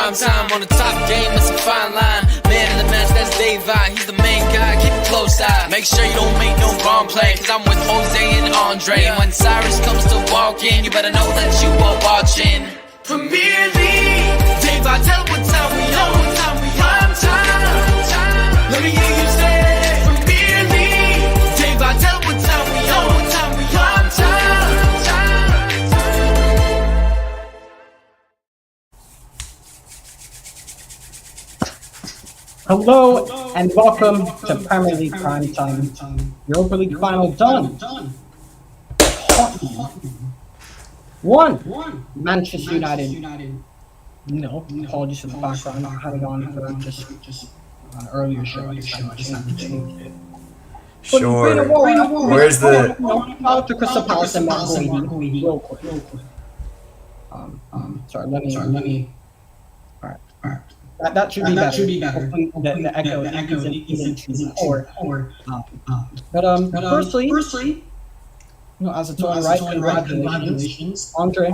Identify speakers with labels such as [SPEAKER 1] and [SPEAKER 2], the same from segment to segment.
[SPEAKER 1] prime time. On the top game, it's a fine line. Man in the match, that's Daveye. He's the main guy, keep a close eye. Make sure you don't make no wrong play, cause I'm with Jose and Andre. When Cyrus comes to walk in, you better know that you are watching Premier League. Daveye, tell what time we on. Prime time. Let me hear you say Premier League. Daveye, tell what time we on. Prime time.
[SPEAKER 2] Hello and welcome to Premier League Prime Time. Europa League final done. Tottenham 1. Manchester United. No, apologies for the background. I had it on for just an earlier show. I just had to change it.
[SPEAKER 3] Sure. Where's the...
[SPEAKER 2] Out to Crystal Palace and BWANDWE real quick. Sorry, let me... Alright. That should be better. The echo isn't poor. But firstly, you know, as it's all right, congratulations, Andre.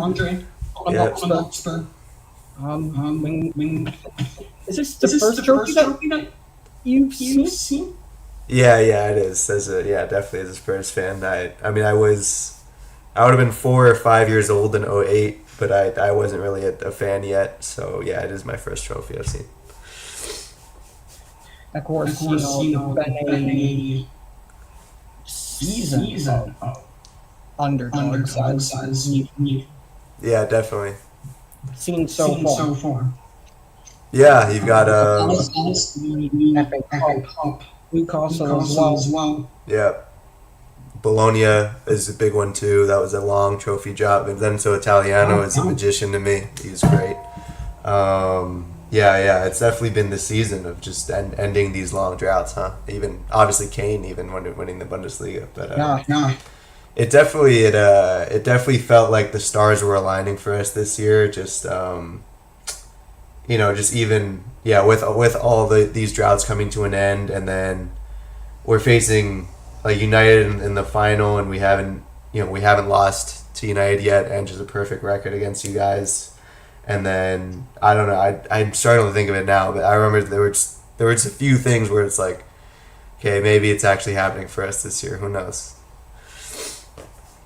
[SPEAKER 2] Hotspur. Is this the first trophy that you've seen?
[SPEAKER 3] Yeah, it is. Definitely as a Spurs fan. I mean, I would have been 4 or 5 years old in 2008, but I wasn't really a fan yet. So yeah, it is my first trophy I've seen.
[SPEAKER 2] Of course, you know, been a season of underdog size.
[SPEAKER 3] Yeah, definitely.
[SPEAKER 2] Seen so far.
[SPEAKER 3] Yeah, you've got
[SPEAKER 2] Newcastle as well.
[SPEAKER 3] Yeah. Bologna is a big one too. That was a long trophy job. And then Italiano is a magician to me. He's great. Yeah, it's definitely been the season of just ending these long droughts, huh? Even obviously Kane even winning the Bundesliga, but it definitely felt like the stars were aligning for us this year. Just just even with all these droughts coming to an end, and then we're facing like United in the final, and we haven't lost to United yet, and just a perfect record against you guys. And then I don't know, I'm starting to think of it now, but I remember there were just a few things where it's like, okay, maybe it's actually happening for us this year. Who knows?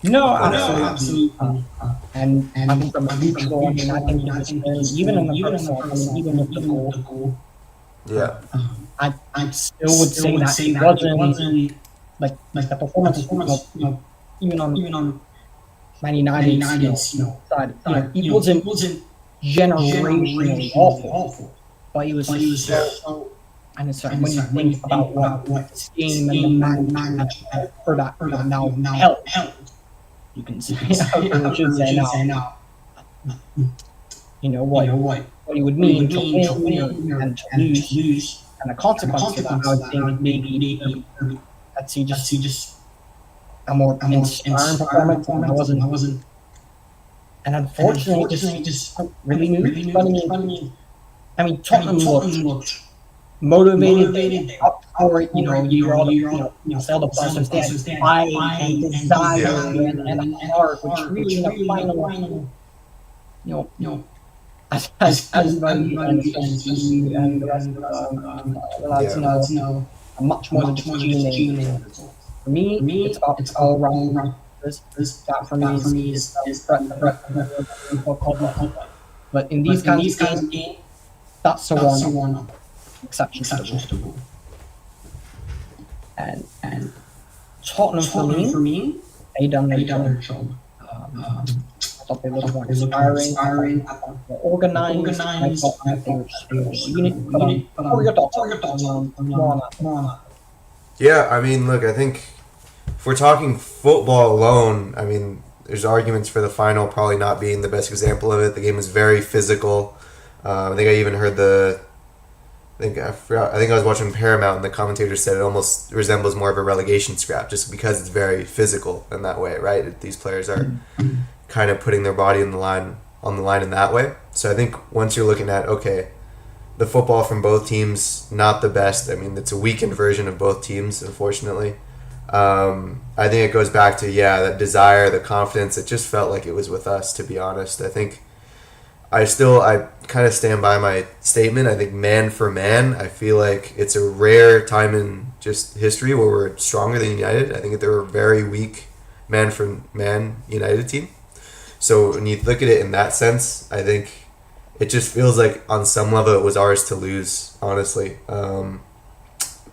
[SPEAKER 2] No, absolutely. And I think from a neutral, I think even in the first half, even with the goal,
[SPEAKER 3] yeah,
[SPEAKER 2] I still would say that it wasn't like the performance, even on Man United's side, it wasn't generationally awful, but it was so. And it's when you think about what this game and the match for that now held, you can say, I should say now. You know what it would mean to win and to lose, and the consequences of how I think maybe I'd see just a more inspiring performance. I wasn't. And unfortunately, just really moved. I mean, Tottenham looked motivated, up for it. You sell the players that fight and desire and heart, which really in the final, as everybody understands, and the rest of us know, much more than just tuning. For me, it's all wrong. That for me is but in these kinds of games, that's the one exception to the rule. And Tottenham for me, they done their job. I thought they looked more inspiring, more organized. I thought they were just a unit. What are your thoughts on that?
[SPEAKER 3] Yeah, I mean, look, I think if we're talking football alone, I mean, there's arguments for the final probably not being the best example of it. The game was very physical. I think I even heard I think I was watching Paramount, and the commentator said it almost resembles more of a relegation scrap, just because it's very physical in that way, right? These players are kind of putting their body on the line in that way. So I think once you're looking at, okay, the football from both teams, not the best. I mean, it's a weakened version of both teams, unfortunately. I think it goes back to, that desire, the confidence. It just felt like it was with us, to be honest. I think I kind of stand by my statement. I think man for man, I feel like it's a rare time in just history where we're stronger than United. I think they're a very weak man for man United team. So when you look at it in that sense, I think it just feels like on some level it was ours to lose. Honestly,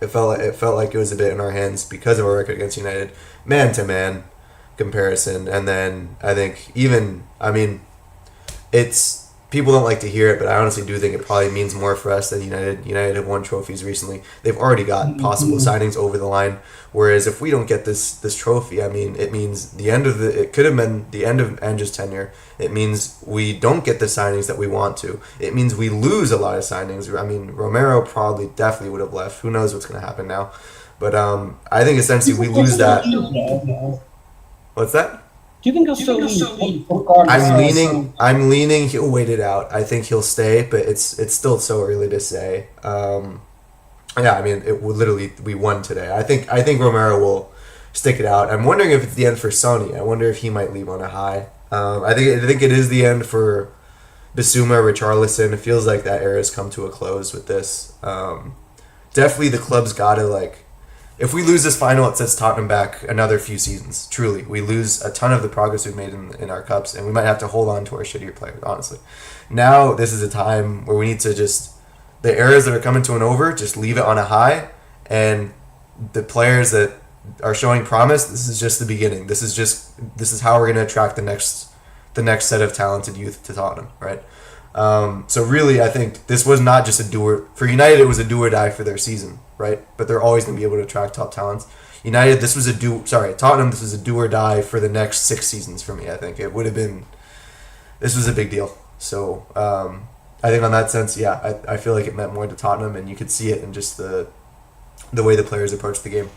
[SPEAKER 3] it felt like it was a bit in our hands because of our record against United, man to man comparison. And then I think it's people don't like to hear it, but I honestly do think it probably means more for us than United. United have won trophies recently. They've already got possible signings over the line. Whereas if we don't get this trophy, I mean, it means it could have been the end of Ange's tenure. It means we don't get the signings that we want to. It means we lose a lot of signings. I mean, Romero definitely would have left. Who knows what's going to happen now? But I think essentially we lose that. What's that?
[SPEAKER 2] Do you think he'll still leave?
[SPEAKER 3] I'm leaning. He'll wait it out. I think he'll stay, but it's still so early to say. Yeah, I mean, we won today. I think Romero will stick it out. I'm wondering if it's the end for Sonny. I wonder if he might leave on a high. I think it is the end for Bissouma, Richarlison. It feels like that era has come to a close with this. Definitely, the club's got to if we lose this final, it sets Tottenham back another few seasons. Truly, we lose a ton of the progress we've made in our cups, and we might have to hold on to our shittier players. Honestly, now this is a time where we need to just the eras that are coming to an over, just leave it on a high, and the players that are showing promise. This is just the beginning. This is how we're going to attract the next set of talented youth to Tottenham, right? So really, I think this was not just for United. It was a do or die for their season, right? But they're always going to be able to attract top talents. Tottenham, this was a do or die for the next 6 seasons for me. I think this was a big deal. So I think on that sense, yeah, I feel like it meant more to Tottenham, and you could see it in just the way the players approached the game.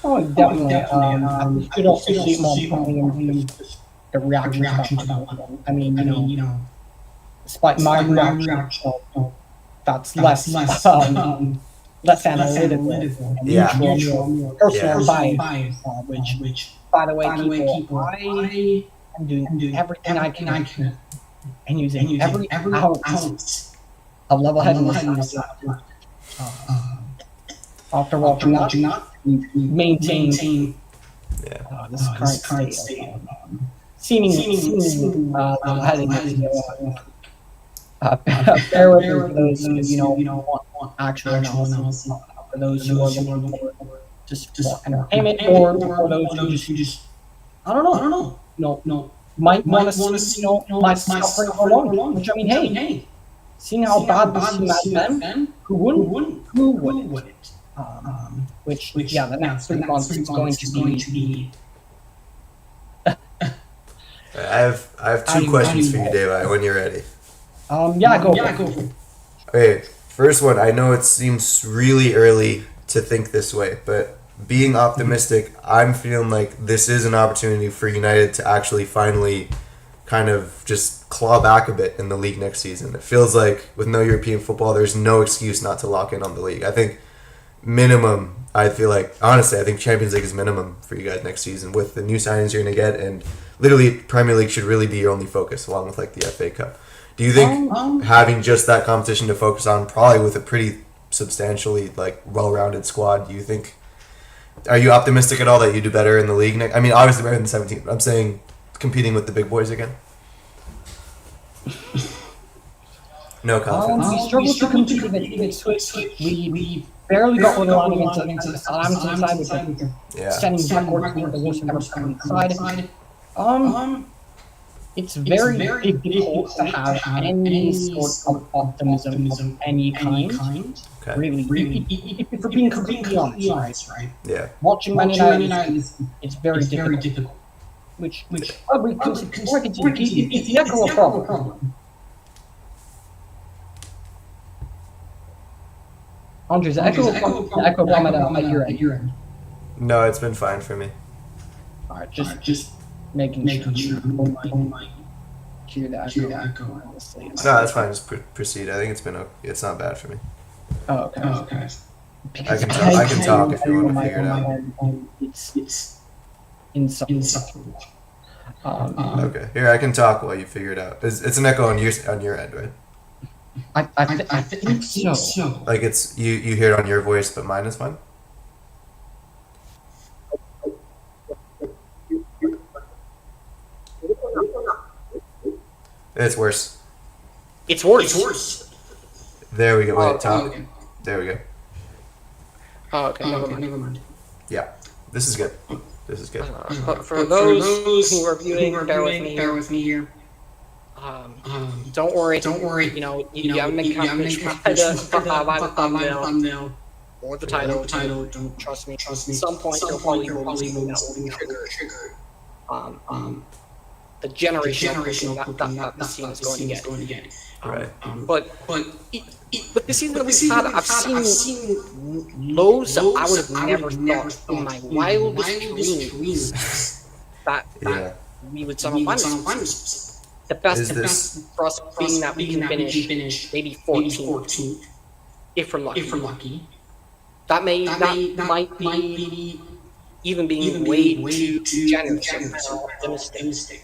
[SPEAKER 2] Oh, definitely. You could also see more in the reaction to that. I mean, despite my reaction, that's less analytical, neutral, personal bias, which, by the way, people, I am doing everything I can and using every ounce of level-headedness after watching that, maintain this current state of seemingly level-headedness. Bear with me for those who want actual analysis, for those who are looking for just entertainment, or for those who just I don't know, might want to see my suffering for long. Which I mean, hey, seeing how bad this team has been, who wouldn't? The next 3 months is going to be.
[SPEAKER 3] I have 2 questions for you, Daveye, when you're ready.
[SPEAKER 2] Go for it.
[SPEAKER 3] Okay, first one. I know it seems really early to think this way, but being optimistic, I'm feeling like this is an opportunity for United to actually finally kind of just claw back a bit in the league next season. It feels like with no European football, there's no excuse not to lock in on the league. I think minimum, I think Champions League is minimum for you guys next season with the new signings you're going to get, and literally Premier League should really be your only focus along with the FA Cup. Do you think having just that competition to focus on, probably with a pretty substantially well-rounded squad, are you optimistic at all that you do better in the league next? I mean, obviously better than 17. I'm saying competing with the big boys again. No confidence.
[SPEAKER 2] We struggled to compete with Ipswich. We barely got one line against the Southampton side, which sending backwards for the worst ever side. It's very difficult to have any sort of optimism of any kind.
[SPEAKER 3] Okay.
[SPEAKER 2] Really, if we're being completely honest, right?
[SPEAKER 3] Yeah.
[SPEAKER 2] Watching Man United is very difficult. Which it's the echo of problem. Andres, the echo problem at your end.
[SPEAKER 3] No, it's been fine for me.
[SPEAKER 2] Alright, just making sure people might hear the echo.
[SPEAKER 3] No, that's fine. Just proceed. I think it's not bad for me.
[SPEAKER 2] Oh, okay.
[SPEAKER 3] I can talk if you want to figure it out.
[SPEAKER 2] It's insufferable.
[SPEAKER 3] Okay, here I can talk while you figure it out. It's an echo on your end, right?
[SPEAKER 2] I think so.
[SPEAKER 3] Like it's you hear it on your voice, but mine is fine. It's worse.
[SPEAKER 4] It's worse.
[SPEAKER 3] There we go.
[SPEAKER 4] Oh,
[SPEAKER 3] Wait, top.
[SPEAKER 4] okay.
[SPEAKER 3] There we go.
[SPEAKER 4] Oh, okay, never mind.
[SPEAKER 3] Yeah, this is good. This is good.
[SPEAKER 4] But for those who are viewing, bear with me here. Don't worry. You know, you haven't been catfished by the thumbnail or the title. Don't trust me. At some point, you'll probably will trigger. The generational that the scene is going to get.
[SPEAKER 3] Right.
[SPEAKER 4] But the season that we've had, I've seen lows that I would have never thought in my wildest dreams that we would somehow find ourselves. The best for us being that we can finish maybe 14th, if we're lucky. That might be even being way too generous and optimistic.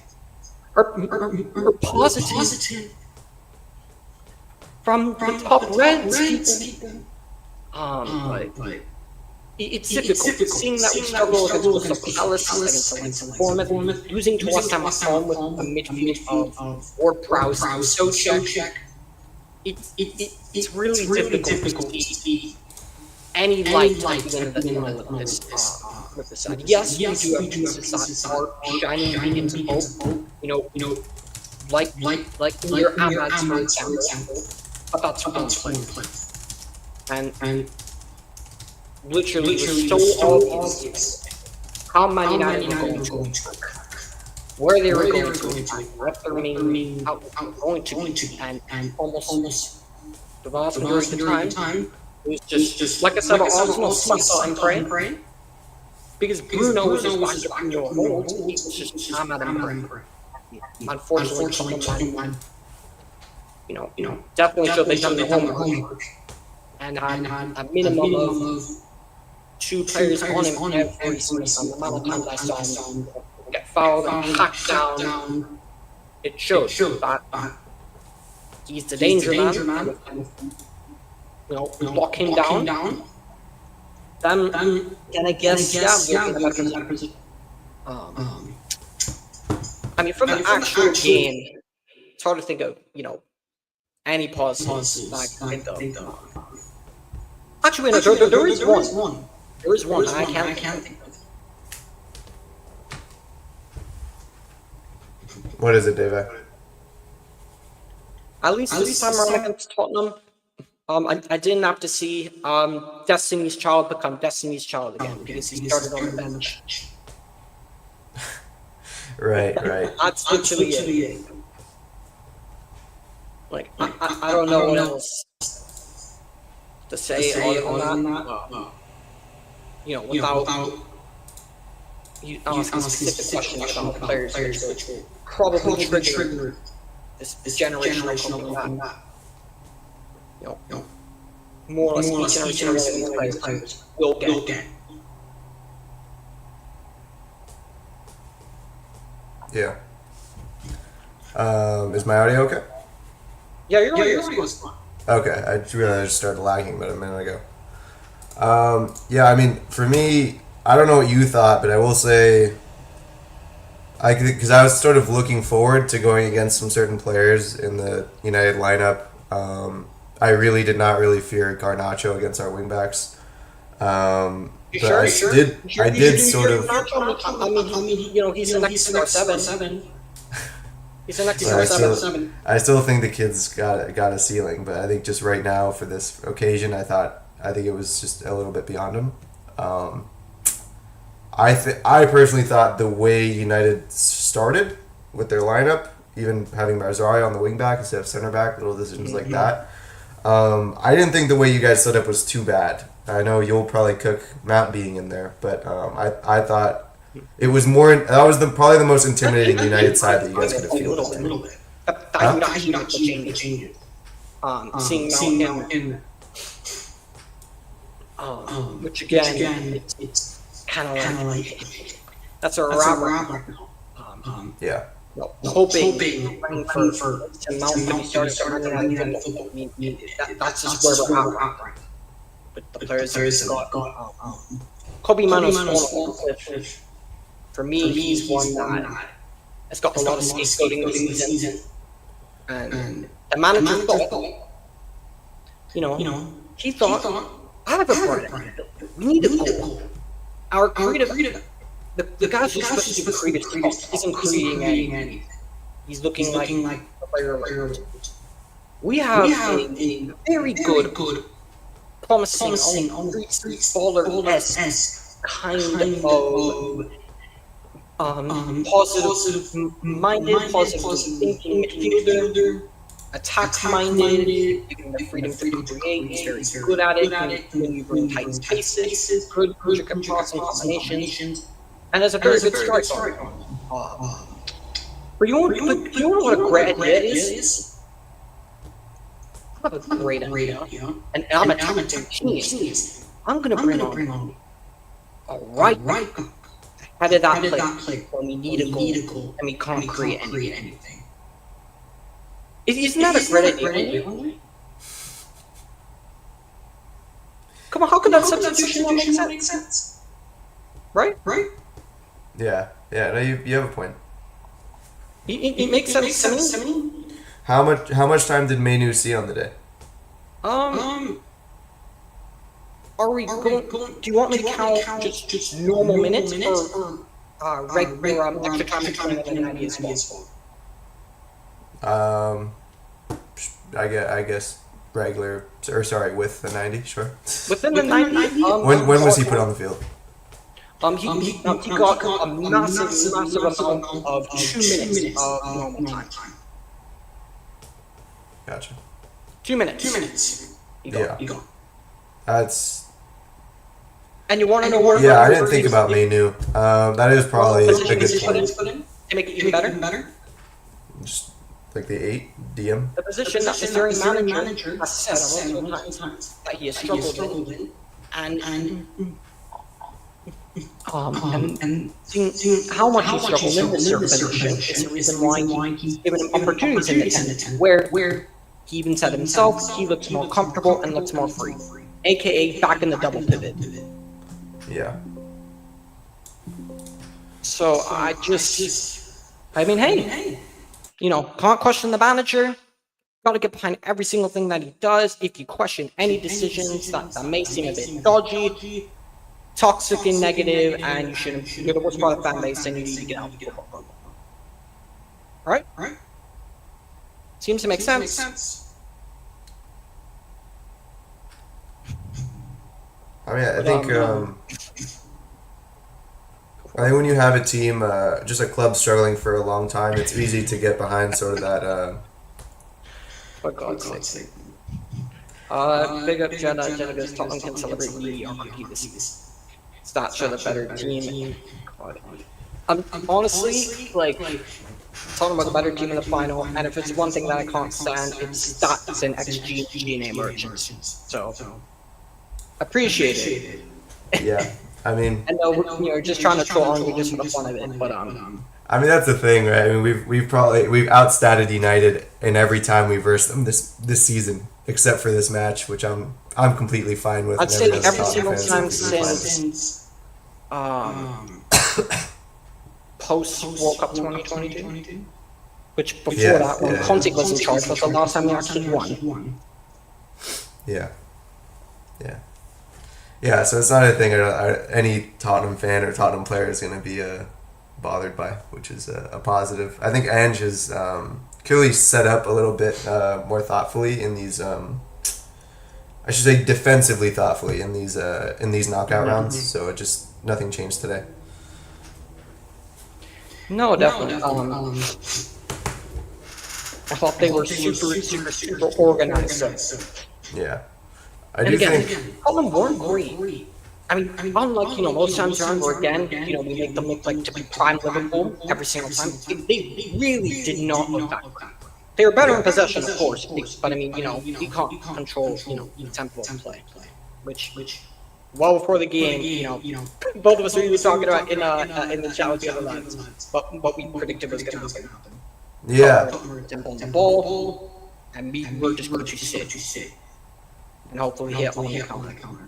[SPEAKER 4] Or positive. From the top Rants people. It's difficult. Seeing that we struggle against Crystal Palace, against Bournemouth, losing to West Ham at home with a midfield of Ward-Prowse and Soucek. It's really difficult to see any light at the end of the tunnel with this side. Yes, we do have pieces that are shining beacons of hope. You know, like your Ahmad's, for example. But that's one play. And literally was so obvious how Man United were going to where they were going to, what their main outcome was going to be, and almost the vast majority of the time, it was just like I said, Arsenal sucked and praying. Because Bruno was just back to a hold, he was just Ahmad and praying. Unfortunately, Tottenham, definitely should they've done their homework and had a minimum of 2 players on him every season. The amount of times I saw him get fouled and hacked down, it showed that he's the danger man. Lock him down. Then I guess we'll be in a better position. I mean, from the actual game, it's hard to think of, any pauses that I can think of. Actually, no, there is one. There is one I can't think of.
[SPEAKER 3] What is it, Davey?
[SPEAKER 4] At least this time around against Tottenham, I didn't have to see Destiny's Child become Destiny's Child again because he started on the bench.
[SPEAKER 3] Right.
[SPEAKER 4] That's literally it. Like, I don't know what else to say other than that. Without asking specific questions about players, which will probably trigger this generational comeback. More or less each generation of players will get.
[SPEAKER 3] Yeah. Is my audio okay?
[SPEAKER 4] Yeah, your audio is fine.
[SPEAKER 3] Okay, I realized I just started lagging about a minute ago. Yeah, I mean, for me, I don't know what you thought, but I will say, because I was sort of looking forward to going against some certain players in the United lineup. I really did not really fear Garnacho against our wingbacks. I did sort of.
[SPEAKER 4] I mean, he's the next CR7. He's the next CR7.
[SPEAKER 3] I still think the kid's got a ceiling, but I think just right now for this occasion, I think it was just a little bit beyond him. I personally thought the way United started with their lineup, even having Barzari on the wing back instead of center back, little decisions like that. I didn't think the way you guys set up was too bad. I know you'll probably cook Mount being in there, but I thought it was more. That was probably the most intimidating United side that you guys could have fielded.
[SPEAKER 4] A little bit. That not change it. Seeing Mount in there. Which again, it's kind of like that's a wrap.
[SPEAKER 3] Yeah.
[SPEAKER 4] hoping for to mount to be started for Man United. I mean, that's just where we're at. But the players have got Kobe Mano's fallen off a cliff. For me, he's one that has got a lot of scapegoating this season. And the manager thought, he thought, I have a product. We need a goal. Our creative, the guy who's supposed to be creative isn't creating anything. He's looking like a player. We have a very good, promising, street baller-esque kind of positive-minded, positive thinking midfielder. Attack-minded, giving the freedom to create. He's very good at it. When you bring tight spaces, good passing combinations, and has a very good striker. But you know what a great idea is? I have a great idea, and I'm a talented genius. I'm gonna bring on a right head of that play when we need a goal and we can't create anything. Isn't that a great idea? Come on, how can that substitution not make sense? Right?
[SPEAKER 3] Yeah. No, you have a point.
[SPEAKER 4] It makes sense to me.
[SPEAKER 3] How much time did Mainu see on the day?
[SPEAKER 4] Are we going? Do you want me to count just normal minutes or regular extra time between the 90 as well?
[SPEAKER 3] I guess regular, or sorry, with the 90, sure.
[SPEAKER 4] Within the 90.
[SPEAKER 3] When was he put on the field?
[SPEAKER 4] He got a massive amount of 2 minutes of normal time.
[SPEAKER 3] Gotcha.
[SPEAKER 4] 2 minutes. He got.
[SPEAKER 3] That's.
[SPEAKER 4] And you want to know where?
[SPEAKER 3] Yeah, I didn't think about Mainu. That is probably a good point.
[SPEAKER 4] To make it even better.
[SPEAKER 3] Just like the 8 DM.
[SPEAKER 4] The position that the very manager has said multiple times that he has struggled in, and seeing how much he struggled in this position is the reason why he's given him opportunities in the 10, where he even said himself he looks more comfortable and looks more free, aka back in the double pivot.
[SPEAKER 3] Yeah.
[SPEAKER 4] So hey, can't question the manager. Got to get behind every single thing that he does. If you question any decisions that may seem a bit dodgy, toxic and negative, and you're the worst part of the fan base, and you need to get out of the football. Right? Seems to make sense.
[SPEAKER 3] I mean, I think when you have a team, just a club struggling for a long time, it's easy to get behind sort of that.
[SPEAKER 4] For God's sake. Big up Jenna. Jenna goes, Tottenham can celebrate mediocrity this season. Stats show the better team. Honestly, Tottenham are the better team in the final, and if it's one thing that I can't stand, it's stats and XG and GNA merchants. So, appreciate it.
[SPEAKER 3] Yeah, I mean,
[SPEAKER 4] I know we're just trying to troll on you just for the fun of it, but
[SPEAKER 3] I mean that's the thing, right? I mean we've outstatted United in every time we've versed them this season, except for this match, which I'm completely fine with.
[SPEAKER 4] I'd say every single time since post World Cup 2022, which before that when Conte was in charge was the last time we actually won.
[SPEAKER 3] Yeah, so it's not a thing any Tottenham fan or Tottenham player is going to be bothered by, which is a positive. I think Ange has clearly set up a little bit more thoughtfully in these, I should say defensively thoughtfully in these knockout rounds. So nothing changed today.
[SPEAKER 4] No, definitely. I thought they were super organized.
[SPEAKER 3] Yeah.
[SPEAKER 4] And again, Tottenham weren't great. I mean, unlike, most times around where, again, we make them look like to be prime Liverpool every single time, they really did not look that great. They were better in possession, of course, but I mean, you can't control, the tempo of play, which well before the game, both of us were even talking about in the chat with the other lads, what we predicted was going to happen.
[SPEAKER 3] Yeah.
[SPEAKER 4] Tottenham the ball, and we're just going to sit and hopefully hit on the counter.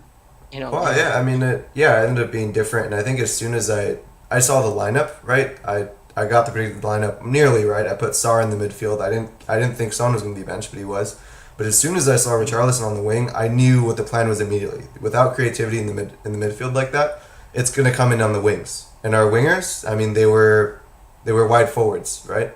[SPEAKER 3] Well, yeah, I mean, it ended up being different, and I think as soon as I saw the lineup, right, I got the predicted lineup nearly right. I put Sarr in the midfield. I didn't think Son was going to be benched, but he was. But as soon as I saw Richarlison on the wing, I knew what the plan was immediately. Without creativity in the midfield like that, it's going to come in on the wings. And our wingers, I mean, they were wide forwards, right?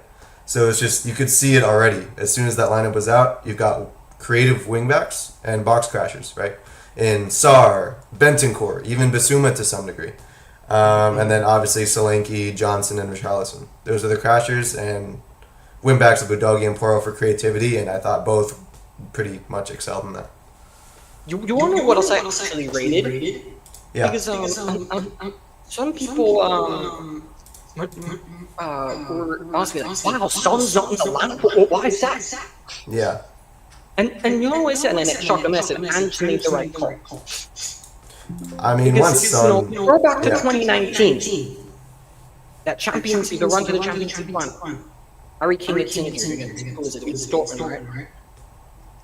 [SPEAKER 3] So it's just, you could see it already. As soon as that lineup was out, you've got creative wingbacks and box crashers, right? In Sarr, Bentancur, even Basuma to some degree. And then obviously Solanke, Johnson, and Richarlison. Those are the crashers, and wingbacks of Udogie and Porro for creativity, and I thought both pretty much excelled in that.
[SPEAKER 4] You want to know what else I actually rated?
[SPEAKER 3] Yeah.
[SPEAKER 4] Because some people were asking me like, wow, Son's not in the lineup. Why is that?
[SPEAKER 3] Yeah.
[SPEAKER 4] And you know what I said, and then it shocked them. I said, Ange made the right call.
[SPEAKER 3] I mean, once Son...
[SPEAKER 4] go back to 2019. That the run to the Champions League final. Harry Kane gets injured against Dortmund, right?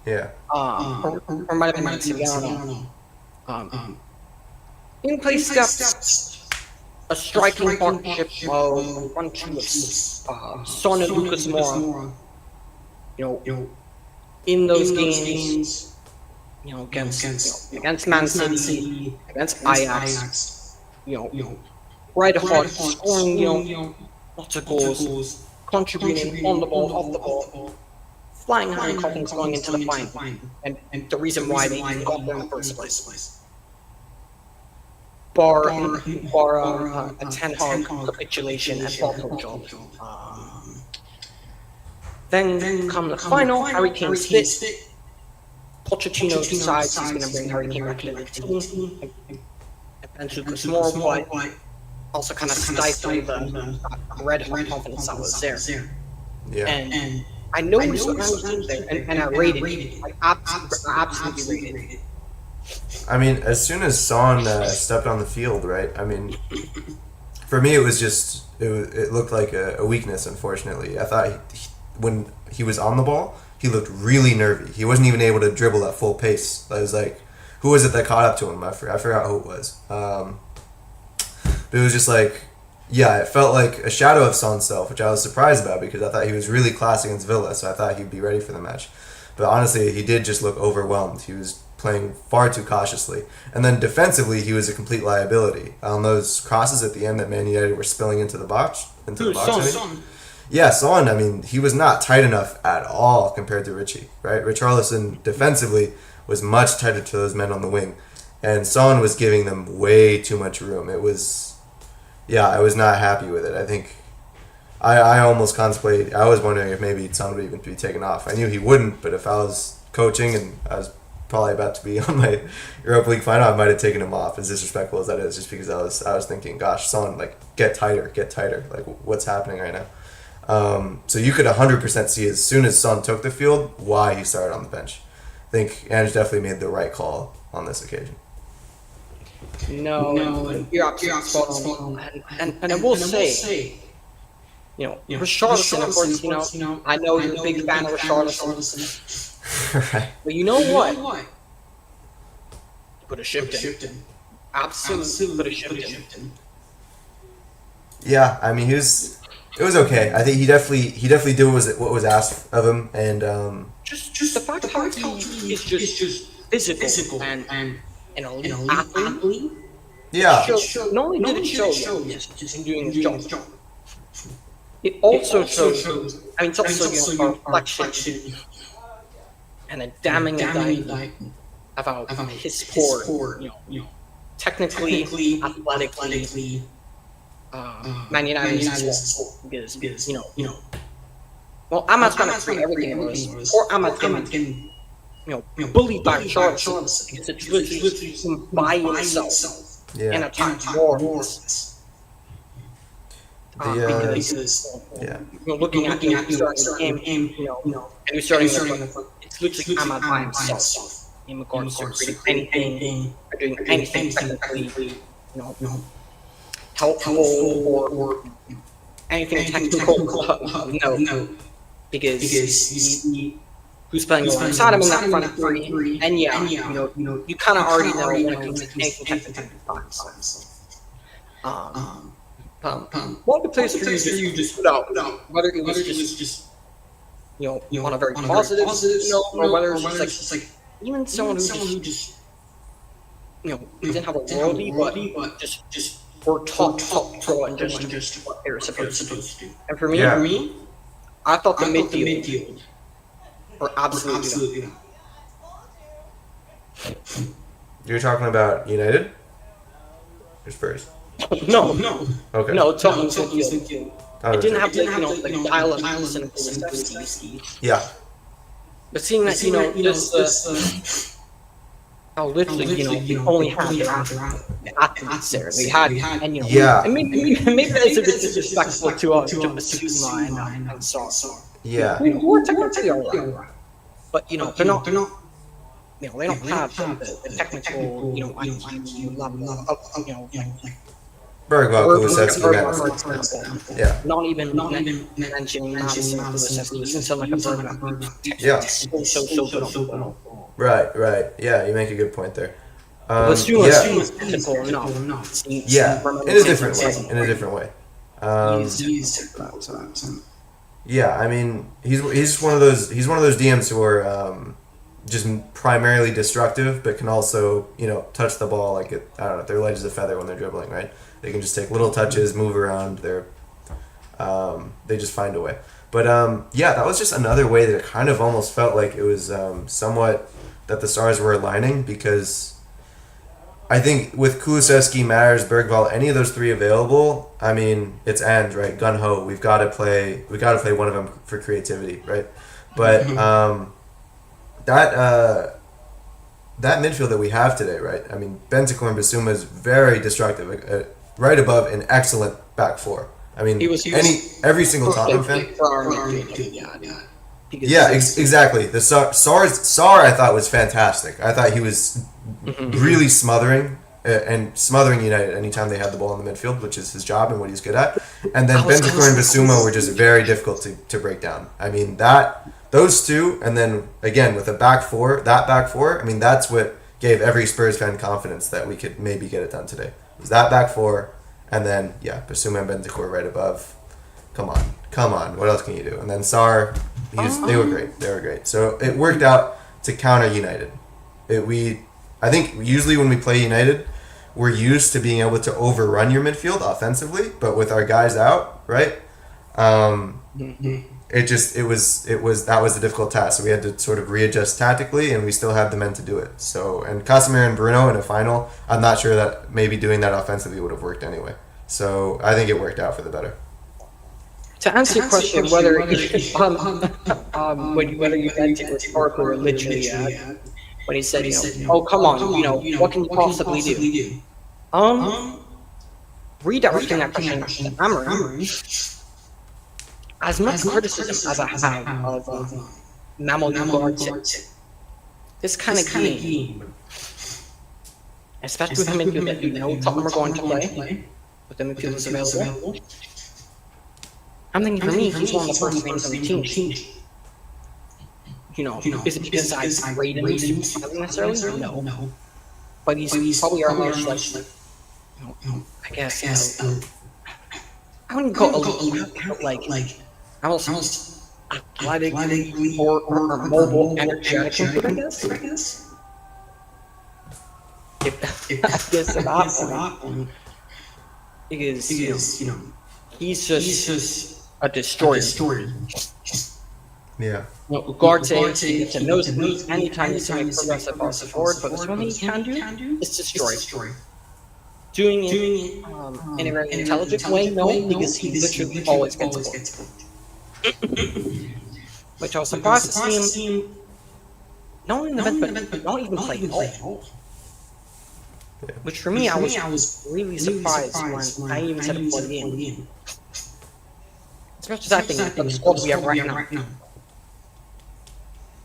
[SPEAKER 3] Yeah.
[SPEAKER 4] Or might have been Messi, I don't know. In place steps a striking partnership of a bunch of Son and Lucas Moura. In those games, against mancity, against Ajax, right hard, scoring, lots of goals, contributing on the ball, off the ball, flying high in confidence going into the final, and the reason why they even got there in the first place. Bar a Ten Hag capitulation and bottle job. Then come the final, Harry Kane's fit. Pochettino decides he's going to bring Harry Kane back to the team. And Lucas Moura, but also kind of stifle the red hot confidence that was there.
[SPEAKER 3] Yeah.
[SPEAKER 4] And I noticed what I was doing there, and I rated it. I absolutely rated it.
[SPEAKER 3] I mean, as soon as Son stepped on the field, right? I mean, for me, it was just it looked like a weakness. Unfortunately, I thought when he was on the ball, he looked really nervy. He wasn't even able to dribble at full pace. I was like, who was it that caught up to him? I forgot who it was. But it was just like, yeah, it felt like a shadow of Son's self, which I was surprised about because I thought he was really class against Villa, so I thought he'd be ready for the match. But honestly, he did just look overwhelmed. He was playing far too cautiously. And then defensively, he was a complete liability. On those crosses at the end that Man United were spilling into the box.
[SPEAKER 4] Son.
[SPEAKER 3] Yeah, Son, I mean, he was not tight enough at all compared to Richie, right? Richarlison defensively was much tighter to those men on the wing. And Son was giving them way too much room. It was, I was not happy with it. I think I almost contemplated, I was wondering if maybe Son would even be taken off. I knew he wouldn't, but if I was coaching and I was probably about to be on my Europa League final, I might have taken him off, as disrespectful as that is, just because I was thinking, gosh, Son, like, get tighter, like, what's happening right now? So you could 100% see as soon as Son took the field why he started on the bench. I think Ange definitely made the right call on this occasion.
[SPEAKER 4] No, you're absolutely spot on. And I will say, Richarlison, of course, I know you're a big fan of Richarlison.
[SPEAKER 3] Right.
[SPEAKER 4] But you know what? Put a shift in. Absolutely put a shift in.
[SPEAKER 3] Yeah, I mean, it was okay. I think he definitely did what was asked of him, and
[SPEAKER 4] just the fact how he is just physical and an elite athlete.
[SPEAKER 3] Yeah.
[SPEAKER 4] Not only did it show just in doing his job, it also shows. I mean, it's also a reflection and a damning indictment about his sport. Technically, athletically. Man United is because well, Ahmad's gonna create everything in this, or Ahmad's getting bullied by Richarlison because it's literally him by himself and attack wars. Because looking at the starting game, and you're starting it's literally Ahmad by himself. in regards to creating anything or doing anything technically, helpful or anything technical. No, because who's playing alongside him in that front three, and you kind of already know when it comes to anything technical. What the players for you just stood out, whether it was just on a very positive note, or whether it's just like even someone who just didn't have a worldie, but just were top pro and just what they were supposed to do. And for me, I thought the midfield were absolutely.
[SPEAKER 3] You're talking about United? Or Spurs?
[SPEAKER 4] No.
[SPEAKER 3] Okay.
[SPEAKER 4] No, Tottenham's midfield. It didn't have like dial-up and stuff.
[SPEAKER 3] Yeah.
[SPEAKER 4] But seeing that, just literally, we only had the athletes there. We had, and and maybe that's a bit disrespectful to Zuma and Salah.
[SPEAKER 3] Yeah.
[SPEAKER 4] Who are technically alright, but they're not. They don't have the technical, IQ level of,
[SPEAKER 3] Bergwall, Kulusevski, yeah.
[SPEAKER 4] Not even mentioning Madison, Kulusevski, even someone like a Bergwall.
[SPEAKER 3] Yeah.
[SPEAKER 4] So good.
[SPEAKER 3] Right. Yeah, you make a good point there.
[SPEAKER 4] But Stuma's technical enough.
[SPEAKER 3] Yeah, in a different way. Yeah, I mean, he's one of those DMs who are just primarily destructive, but can also touch the ball like it. I don't know. They're light as a feather when they're dribbling, right? They can just take little touches, move around. They just find a way. But that was just another way that it kind of almost felt like it was somewhat that the stars were aligning, because I think with Kulusevski, Matters, Bergvall, any of those three available, I mean, it's right, gun ho. We've got to play one of them for creativity, right? But that midfield that we have today, right? I mean, Bentancur and Bissouma is very destructive. Right above an excellent back four. I mean, every single Tottenham fan. Exactly. The Sar I thought was fantastic. I thought he was really smothering United anytime they had the ball in the midfield, which is his job and what he's good at. And then Bentancur and Bissouma were just very difficult to break down. I mean, those two, and then again with the back four, I mean, that's what gave every Spurs fan confidence that we could maybe get it done today. It was that back four, and then Bissouma and Bentancur right above. Come on, what else can you do? And then Sar, they were great. So it worked out to counter United. I think usually when we play United, we're used to being able to overrun your midfield offensively, but with our guys out, right? That was a difficult task. So we had to sort of readjust tactically, and we still had the men to do it. So, and Casemiro and Bruno in a final, I'm not sure that maybe doing that offensively would have worked anyway. So I think it worked out for the better.
[SPEAKER 4] To answer your question, whether you meant it rhetorically or literally, when he said, oh come on, what can you possibly do? Redirecting that question to Amorim. As much criticism as I have of Mamadou Ugarte, this kind of game, especially with the midfield that Tottenham are going to play, with the midfielders available, I'm thinking for me, he's one of the first names on the team. Is it because I rate him super necessarily? No. But he's probably our most, I guess, I wouldn't call it almost athletic or mobile, energetic, I guess. I guess about him. Because, he's just a destroyer.
[SPEAKER 3] Yeah.
[SPEAKER 4] Ugarte can nose anytime you see him progress across the board, but this one thing he can do is destroy. Doing it in a very intelligent way, no, because he literally always gets a goal. Which I was surprised to see him not in the event, but not even play at all. Which for me, I was really surprised when I even said it before the game. Especially as I think the squad we have right now.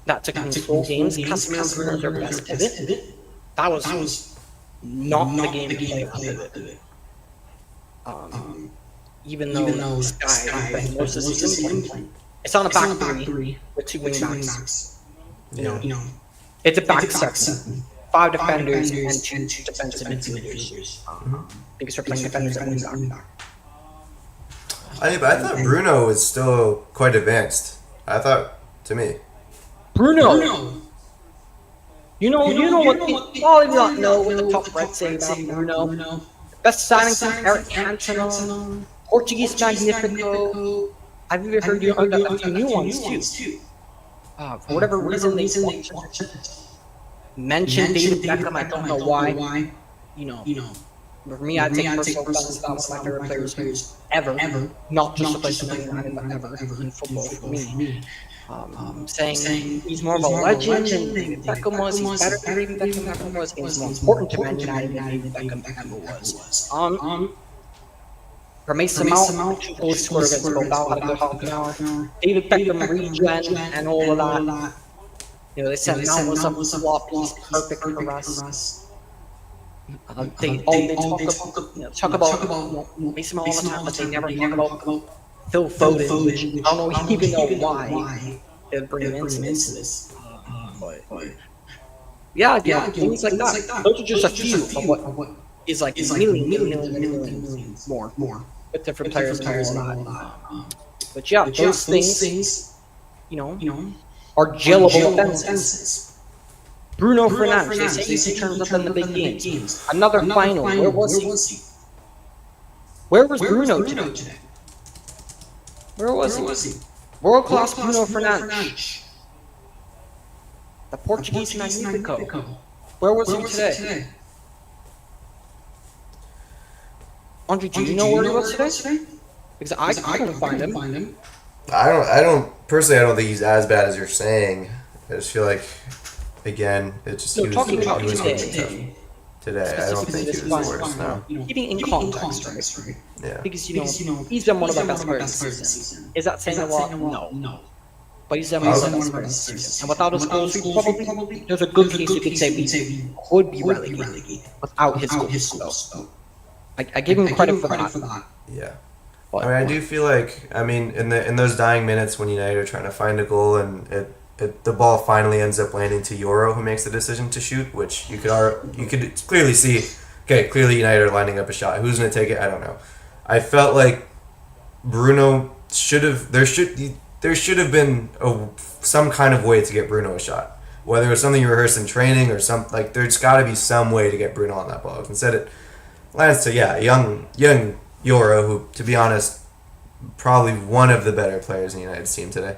[SPEAKER 4] that to control games. Casemiro and Bruno are their best pivot. That was not the game to play on pivot. Even though this guy is playing most of the season, it's on a back three with 2 wing backs. You know, it's a back seven. 5 defenders and 2 defensive midfielders. Because we're playing defenders at wing back.
[SPEAKER 3] I thought Bruno was still quite advanced. I thought, to me.
[SPEAKER 4] Bruno! You know what people probably not know what the top red say about Bruno. Best signing since Eric Cantona. Portuguese Magnifico. I've even heard a few new ones too. For whatever reason they mentioned David Beckham. I don't know why. You know, for me, I take personal offense. That was my favorite players ever. Not just to play for United, but ever in football for me. Saying he's more of a legend than David Beckham was. He's better than David Beckham was. He's more important to Man United than David Beckham ever was. For Mason Mount, 2 goals scored against Bilbao at a good half an hour. David Beckham regen and all of that. You know, they said Mount was a flop. He's perfect for us. They talk about Mason Mount all the time, but they never talk about Phil Foden, which I don't even know why they'd bring him into this. Yeah, things like that. Those are just a few of what is like millions more with different players and all that. But yeah, those things, you know, are jailable offenses. Bruno Fernandes, they say he turns up in the big games. Another final, where was he? Where was Bruno today? Where was he? World-class Bruno Fernandes. The Portuguese Magnifico. Where was he today? Andre, do you know where he was today? Because I couldn't find him.
[SPEAKER 3] I don't think he's as bad as you're saying. I just feel like, again, it's just
[SPEAKER 4] he was
[SPEAKER 3] today. I don't think he was worse. No.
[SPEAKER 4] Keeping in context, right?
[SPEAKER 3] Yeah.
[SPEAKER 4] Because he's been one of our best players this season. Is that saying a lot? No. But he's been one of our best players this season. And without his goals, probably there's a good case you could say we could be relegated without his goals. I give him credit for that.
[SPEAKER 3] Yeah. I do feel like, in those dying minutes when United are trying to find a goal and the ball finally ends up landing to Euro, who makes the decision to shoot, which you could clearly see. Okay, clearly United are lining up a shot. Who's going to take it? I don't know. I felt like Bruno there should have been some kind of way to get Bruno a shot. Whether it was something you rehearsed in training or there's got to be some way to get Bruno on that ball. Instead it lands to a young Euro who, to be honest, probably one of the better players in the United team today.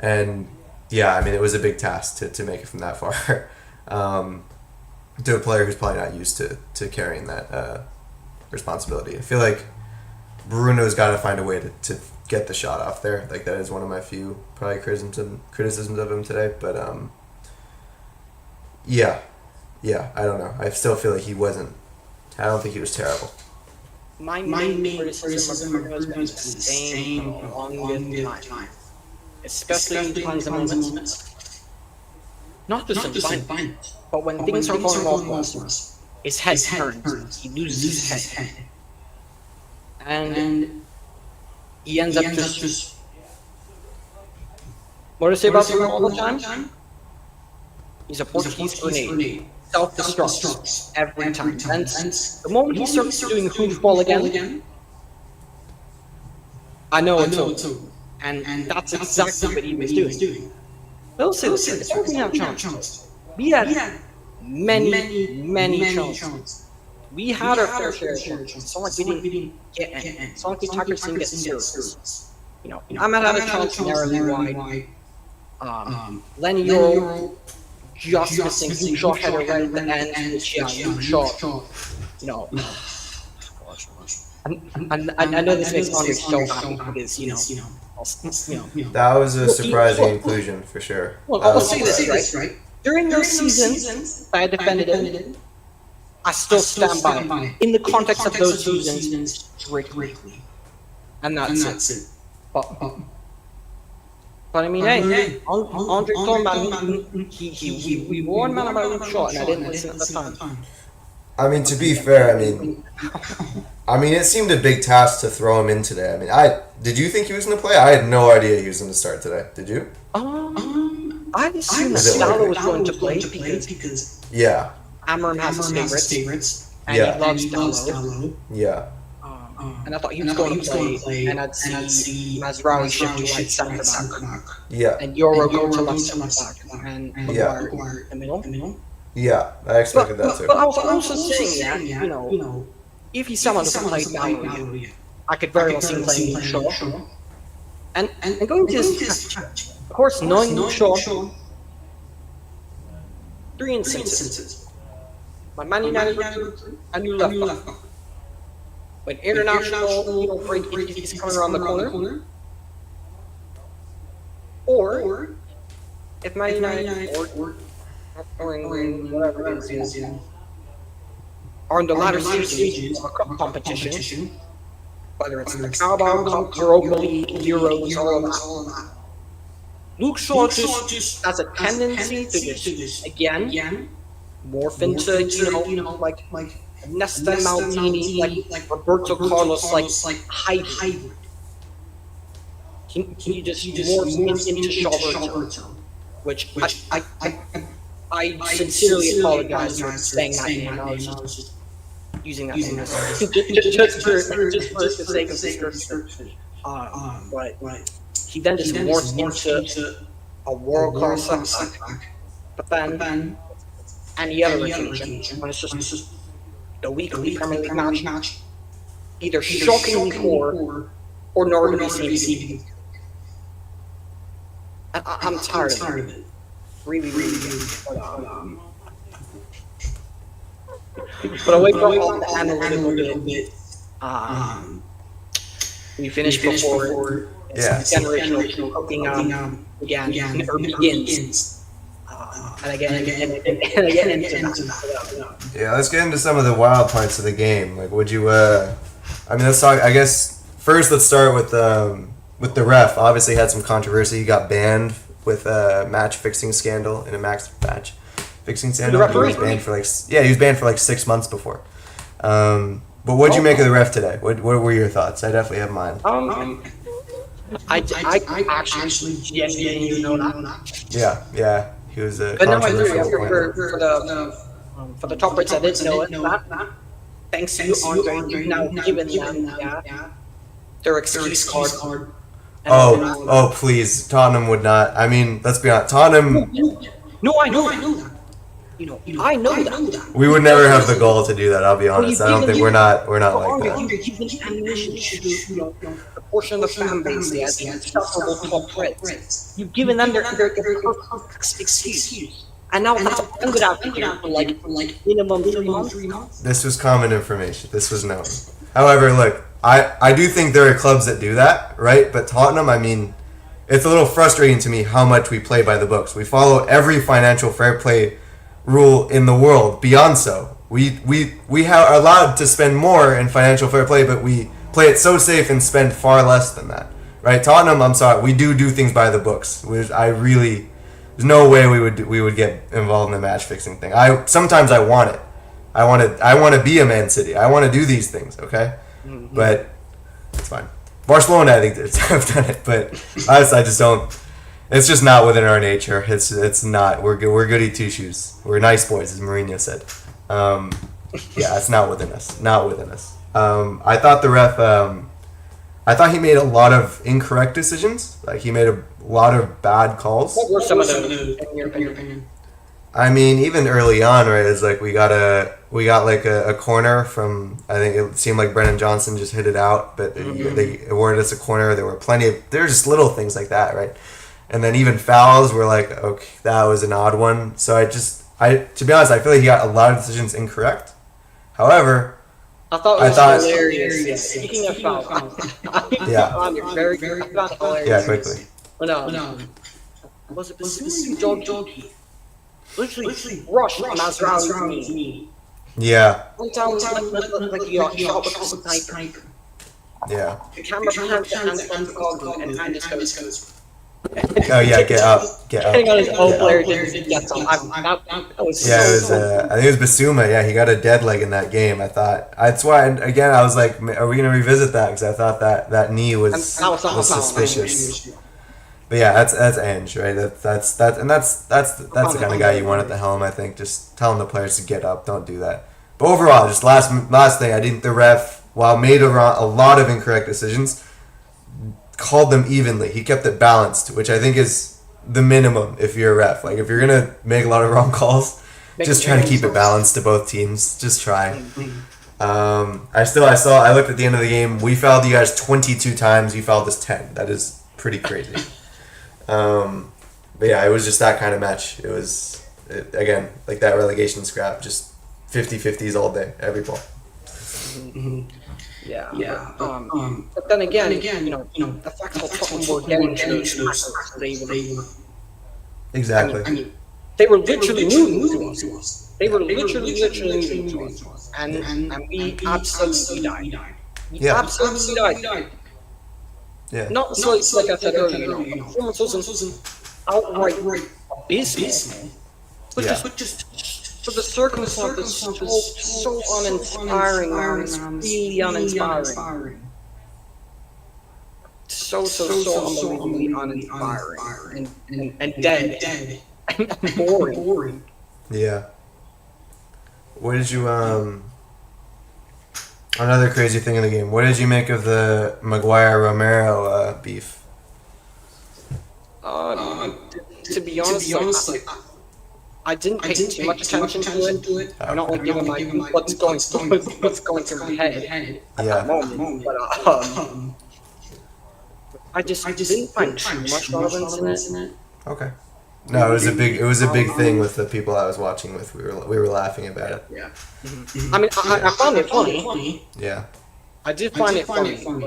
[SPEAKER 3] And yeah, it was a big task to make it from that far to a player who's probably not used to carrying that responsibility. I feel like Bruno's got to find a way to get the shot off there. Like, that is one of my few probably criticisms of him today. But yeah, I don't know. I still feel like I don't think he was terrible.
[SPEAKER 4] My main criticism of Bruno has been the same longest time. Especially in times of moments. Not just in finals, but when things are going well for us, his head turns, he loses his head. And he ends up just... What do I say about Bruno all the time? He's a Portuguese grenade. Self-destructs every time. And the moment he starts doing hoofball again, I know it's over. And that's exactly what he was doing. We'll say this, we have chances. We had many chances. We had our fair share of chances. It's not like we didn't get any. It's not like we Tucker didn't get serious. I might have a chance narrowly wide. Lenny Euro just missing Luke Shaw header right at the end, which Luke Shaw, I know this makes Andre so happy because,
[SPEAKER 3] that was a surprising inclusion for sure.
[SPEAKER 4] Well, I'll say this, right? During those seasons I defended him, I still stand by it. In the context of those seasons, strictly. And that's it. But But I mean, hey, Andre Thornman, we warned man about Luke Shaw, and I didn't listen at the time.
[SPEAKER 3] I mean, to be fair, I mean, it seemed a big task to throw him in today. I mean, did you think he was going to play? I had no idea he was going to start today. Did you?
[SPEAKER 4] I assumed that Salah was going to play because
[SPEAKER 3] yeah,
[SPEAKER 4] Amram has his favorites, and
[SPEAKER 3] yeah,
[SPEAKER 4] he loves Dalot.
[SPEAKER 3] Yeah.
[SPEAKER 4] And I thought he was going to play, and I'd see Mazraoui shift to right centre back.
[SPEAKER 3] Yeah.
[SPEAKER 4] And Euro go to left centre back, and Maguire in the middle.
[SPEAKER 3] Yeah, I expected that too.
[SPEAKER 4] But I was also saying that, you know, if he's someone who can play Dalot, I could very well see him playing Luke Shaw. And going to this match, of course, knowing Luke Shaw, 3 instances. My Man United recruit, a new left back. When international, break is coming around the corner, or if Man United or England, whatever it is, are in the latter stages of a cup competition, whether it's the Carabao Cup, Europa League, Euros, all of that. Luke Shaw just has a tendency to just again morph into like Nesta Maldini, like Roberto Carlos, like hybrid. He just morphs into Shawberto, which I sincerely apologize for saying that name. I was just using that name just for the sake of description. But he then just morphs into a world-class centre-back. But then, any other occasion, when it's just the weekly Premier League match, either shockingly poor or nor to be seen. I'm tired of it. Really. But away from the analytical bit, we finished before generational cooking again, or begins. And again into that.
[SPEAKER 3] Yeah, let's get into some of the wild parts of the game. Like, would you? I mean, let's talk. I guess first, let's start with the ref. Obviously, had some controversy. He got banned with a match fixing scandal in a match fixing scandal. He was banned for he was banned for like 6 months before. But what'd you make of the ref today? What were your thoughts? I definitely have mine.
[SPEAKER 4] I actually genuinely know that.
[SPEAKER 3] Yeah. He was a
[SPEAKER 4] but no, I
[SPEAKER 3] controversial
[SPEAKER 4] agree. For the top rates, I didn't know it. That, thanks to you, Andre, you've now given them their excuse card.
[SPEAKER 3] Oh, please. Tottenham would not. I mean, let's be honest. Tottenham...
[SPEAKER 4] No, I know that. I know that.
[SPEAKER 3] We would never have the goal to do that, I'll be honest. I don't think we're not like that.
[SPEAKER 4] Andre, you've been ammunition to a portion of the fan base there, the insufferable top threats. You've given them their perfect excuse. And now that's been good out here for like minimum 3 months.
[SPEAKER 3] This was common information. This was known. However, look, I do think there are clubs that do that, right? But Tottenham, I mean, it's a little frustrating to me how much we play by the books. We follow every financial fair play rule in the world, beyond so. We are allowed to spend more in financial fair play, but we play it so safe and spend far less than that, right? Tottenham, I'm sorry, we do things by the books. There's no way we would get involved in the match fixing thing. Sometimes I want it. I want to be a Man City. I want to do these things, okay? Mm-hmm. But it's fine. Barcelona, I think have done it, but us, I just don't. It's just not within our nature. It's not. We're goody two shoes. We're nice boys, as Mourinho said. It's not within us. Not within us. I thought the ref. I thought he made a lot of incorrect decisions. Like, he made a lot of bad calls.
[SPEAKER 4] What were some of those, in your opinion?
[SPEAKER 3] I mean, even early on, right? It's like we got like a corner from. I think it seemed like Brennan Johnson just hit it out, but they awarded us a corner. There were just little things like that, right? And then even fouls were like, okay, that was an odd one. So to be honest, I feel like he got a lot of decisions incorrect. However,
[SPEAKER 4] I thought it was hilarious. Speaking of fouls, you're very hilarious.
[SPEAKER 3] Yeah, quickly.
[SPEAKER 4] No. Was it Basili Doggy? Literally rushed Mazraoui's knee.
[SPEAKER 3] Yeah.
[SPEAKER 4] Went down like he got shot with a sniper.
[SPEAKER 3] Yeah.
[SPEAKER 4] The camera pans to Antoine and just goes,
[SPEAKER 3] Oh yeah, get up.
[SPEAKER 4] Depending on his own
[SPEAKER 3] Get
[SPEAKER 4] player,
[SPEAKER 3] up.
[SPEAKER 4] just gets on. That was
[SPEAKER 3] Yeah, it was.
[SPEAKER 4] so
[SPEAKER 3] I think it was Basuma. Yeah, he got a dead leg in that game. I thought that's why. And again, I was like, are we gonna revisit that? Because I thought that knee was suspicious. But yeah, that's Ange, right? That's the kind of guy you want at the helm. I think just telling the players to get up, don't do that. But overall, just last thing, I think the ref, while made a lot of incorrect decisions, called them evenly. He kept it balanced, which I think is the minimum if you're a ref. Like if you're gonna make a lot of wrong calls, just try to keep it balanced to both teams. Just try. I looked at the end of the game. We fouled you guys 22 times. You fouled us 10. That is pretty crazy. But yeah, it was just that kind of match. It was again like that relegation scrap, just 50-50s all day, every ball.
[SPEAKER 4] Yeah. But then again, the fact that Tottenham were getting to
[SPEAKER 3] Exactly.
[SPEAKER 4] I mean, they were literally losing to us. They were literally losing to us. And we absolutely died. We absolutely died.
[SPEAKER 3] Yeah.
[SPEAKER 4] Not so, like I said earlier, the performance wasn't outright abysmal, but just for the circumstances, so uninspiring, man. It's really uninspiring. So unbelievably uninspiring and dead and boring.
[SPEAKER 3] Yeah. What did you Another crazy thing in the game. What did you make of the Maguire-Romero beef?
[SPEAKER 4] To be honest, I didn't pay too much attention to it. I'm not like giving my what's going through my head at that moment. But I just didn't find too much relevance in it.
[SPEAKER 3] Okay. No, it was a big thing with the people I was watching with. We were laughing about it.
[SPEAKER 4] Yeah. Mm-hmm. I mean, I found it funny.
[SPEAKER 3] Yeah.
[SPEAKER 4] I did find it funny, but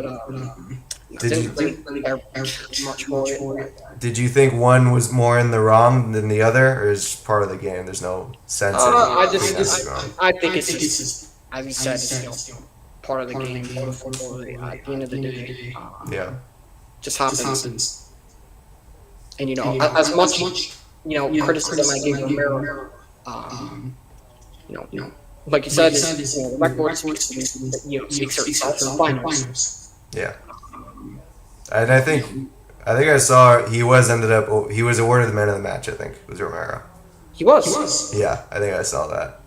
[SPEAKER 4] didn't really care much for it.
[SPEAKER 3] Did you think one was more in the wrong than the other, or is it part of the game? There's no sense.
[SPEAKER 4] I think it's just, as you said, it's part of the game, part of football. At the end of the day, just happens. And as much criticism I gave Romero, like you said, the record speaks for itself in the finals.
[SPEAKER 3] Yeah. And I think I saw he was awarded the man of the match. I think it was Romero.
[SPEAKER 4] He was.
[SPEAKER 3] Yeah, I think I saw that.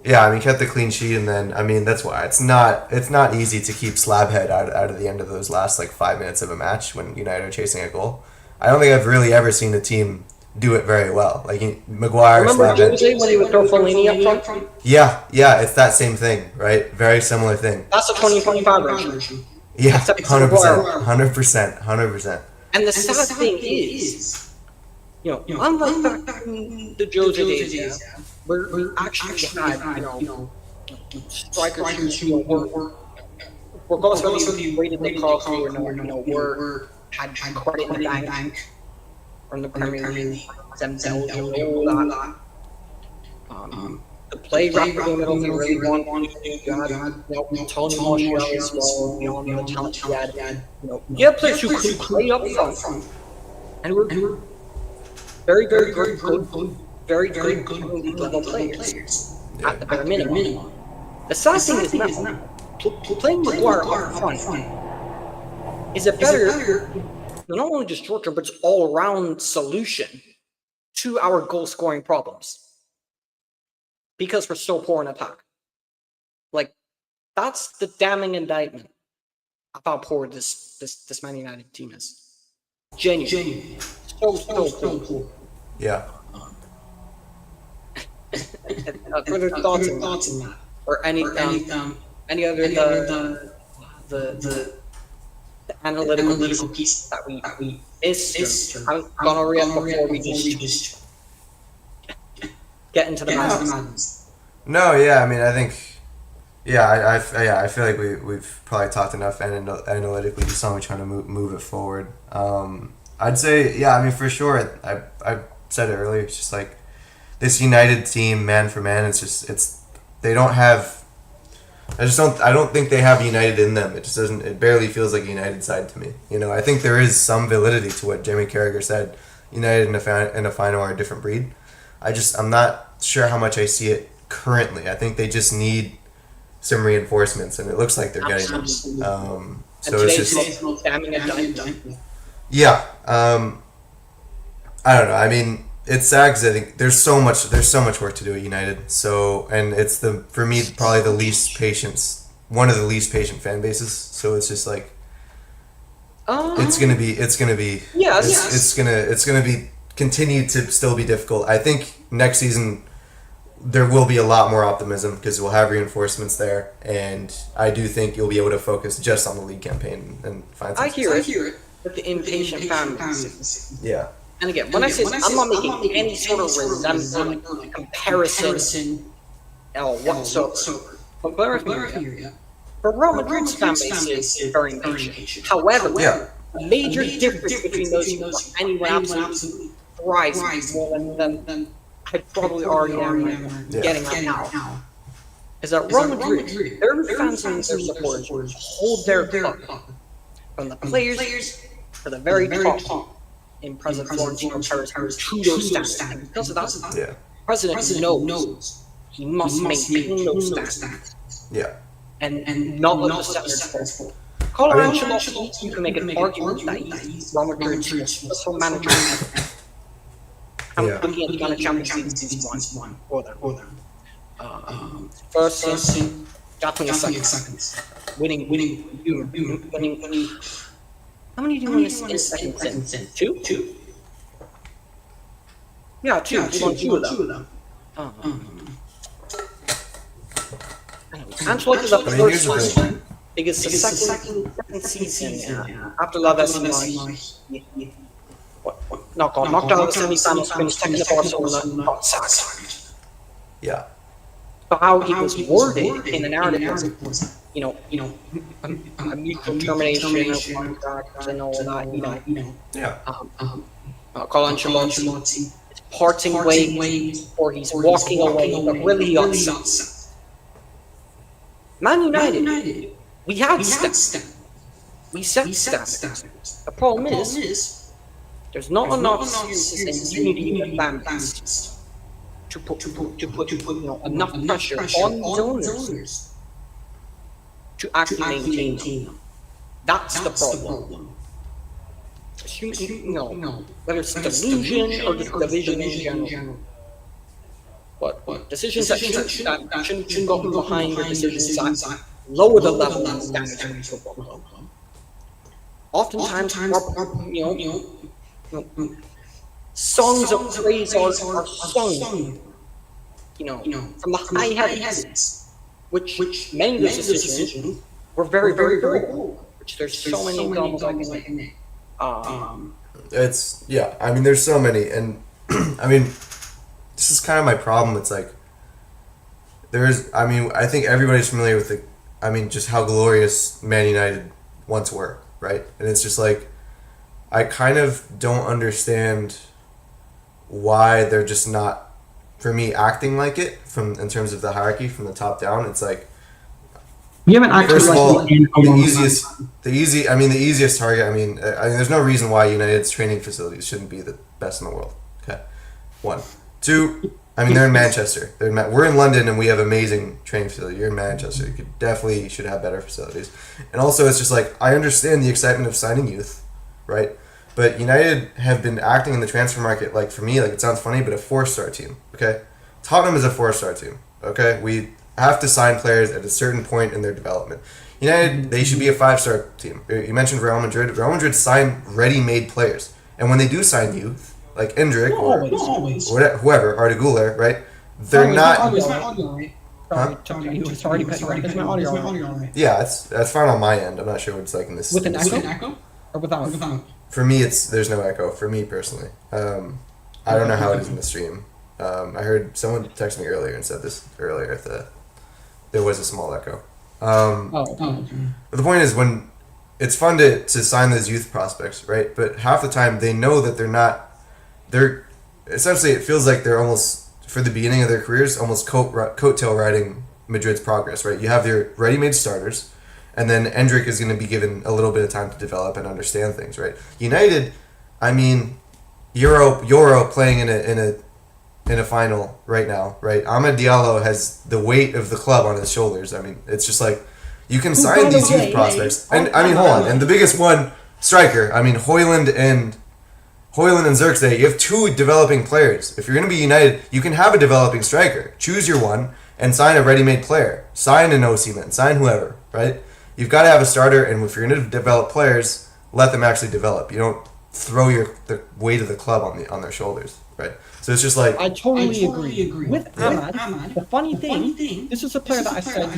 [SPEAKER 3] Yeah, I mean, kept the clean sheet, and then that's why it's not easy to keep Slabhead out of the end of those last 5 minutes of a match when United are chasing a goal. I don't think I've really ever seen a team do it very well. Maguire,
[SPEAKER 4] remember
[SPEAKER 3] Slabhead.
[SPEAKER 4] Jose when he would throw Fellaini up front?
[SPEAKER 3] Yeah, it's that same thing, right? Very similar thing.
[SPEAKER 4] That's a 2025 version.
[SPEAKER 3] Yeah, 100%.
[SPEAKER 4] And the sad thing is, unlike back in the Jose days, where we actually had, strikers who were regardless of whether you rated the call or not, had credit in the bank from the Premier League, themselves, all that. The play rapidly in the middle, they really wanted to do. You had Tony Martial as well, beyond the talent he had. You had players who could play up front, and were very good, very good league level players at the bare minimum. The sad thing is now, playing Maguire up front is a better, not only just short-term, but it's all-around solution to our goal-scoring problems. Because we're so poor in attack. That's the damning indictment of how poor this Man United team is. Genuinely. So poor.
[SPEAKER 3] Yeah.
[SPEAKER 4] Further thoughts on that? Or any other the analytical piece that we missed? Haven't gone over yet before we just get into the madness.
[SPEAKER 3] No, yeah, I think, I feel like we've probably talked enough analytically, just only trying to move it forward. I'd say, for sure, I said it earlier, it's just this United team, man for man, it's they don't have I don't think they have United in them. It just doesn't. It barely feels like a United side to me. I think there is some validity to what Jamie Carragher said. United and a final are a different breed. I'm not sure how much I see it currently. I think they just need some reinforcements, and it looks like they're getting them. So it's just yeah. I don't know. I mean, it's sad because I think there's so much work to do at United. So, and it's for me probably one of the least patient fan bases. So it's just like it's gonna be continue to still be difficult. I think next season there will be a lot more optimism because we'll have reinforcements there, and I do think you'll be able to focus just on the league campaign and find.
[SPEAKER 4] I hear it. With the impatient fan base.
[SPEAKER 3] Yeah.
[SPEAKER 4] And again, when I say this, I'm not making any sort of resemblance, comparison, whatsoever. But bear with me here. For Real Madrid's fan base is very impatient. However, a major difference between those two, anyone absolutely thrives more than I probably already am getting right now, is that Real Madrid, their fans and their supporters hold their cup from the players to the very top in President Florentino Perez's Trudeau standards. And because of that, the President knows he must maintain those standards.
[SPEAKER 3] Yeah.
[SPEAKER 4] And not let the standards fall. Carlo Ancelotti, you can make an argument that he's Real Madrid's successful manager. I'm looking at the kind of Champions League he's won for them. First, Gatling a second. Winning. How many do you win in second sentence? Two? Yeah, two. He won two of them. Ancelotti is the first one. Because the second season, after La Decima, knocked out of the semi-finals, finished second to Barcelona, got sacked.
[SPEAKER 3] Yeah.
[SPEAKER 4] But how he was worded in the narrative was, a mutual termination of contract and all that,
[SPEAKER 3] Yeah.
[SPEAKER 4] Carlo Ancelotti is parting ways, or he's walking away, but really he got sacked. Man United, we had steps. We set standards. The problem is, there's not enough seriousness and unity in the fan base to put enough pressure on the owners to actually maintain them. That's the problem. Whether it's delusion or just division in general. But decisions that shouldn't go behind or decisions that lower the level of standards of the football club. Oftentimes, songs of praise are sung, from the high heavens, which many of those decisions were very, very, very cool. Which there's so many examples I can name.
[SPEAKER 3] I mean, there's so many, and I mean, this is kind of my problem. It's like, I think everybody's familiar with just how glorious Man United once were, right? And it's just like, I kind of don't understand why they're just not, for me, acting like it in terms of the hierarchy from the top down. It's like,
[SPEAKER 2] we haven't acted
[SPEAKER 3] first of all,
[SPEAKER 2] like
[SPEAKER 3] the easiest target. I mean, there's no reason why United's training facilities shouldn't be the best in the world. Okay, 1, 2. I mean, they're in Manchester. We're in London, and we have amazing training facility. You're in Manchester. You should have better facilities. And also, it's just like, I understand the excitement of signing youth, right? But United have been acting in the transfer market, like, for me, like, it sounds funny, but a 4-star team, okay? Tottenham is a 4-star team, okay? We have to sign players at a certain point in their development. United, they should be a 5-star team. You mentioned Real Madrid. Real Madrid sign ready-made players. And when they do sign youth, like Endrick or whoever, Artigula, right? They're not... Yeah, that's fine on my end. I'm not sure what it's like in this.
[SPEAKER 2] With an echo? Or without?
[SPEAKER 3] For me, there's no echo. For me personally, I don't know how it is in the stream. I heard someone text me earlier and said this earlier that there was a small echo. But the point is, when it's fun to sign those youth prospects, right? But half the time they know that they're essentially, it feels like they're almost, for the beginning of their careers, almost coattail riding Madrid's progress, right? You have your ready-made starters, and then Endrick is going to be given a little bit of time to develop and understand things, right? United, I mean, Euro playing in a final right now, right? Amad Diallo has the weight of the club on his shoulders. I mean, it's just like you can sign these youth prospects, and I mean, hold on, and the biggest one, striker. I mean, Højlund and Zirkzee, you have two developing players. If you're going to be United, you can have a developing striker. Choose your one and sign a ready-made player. Sign an Osimhen, sign whoever, right? You've got to have a starter, and if you're going to develop players, let them actually develop. You don't throw the weight of the club on their shoulders, right? So it's just like...
[SPEAKER 2] I totally agree. With Amad, the funny thing, this is a player that I said,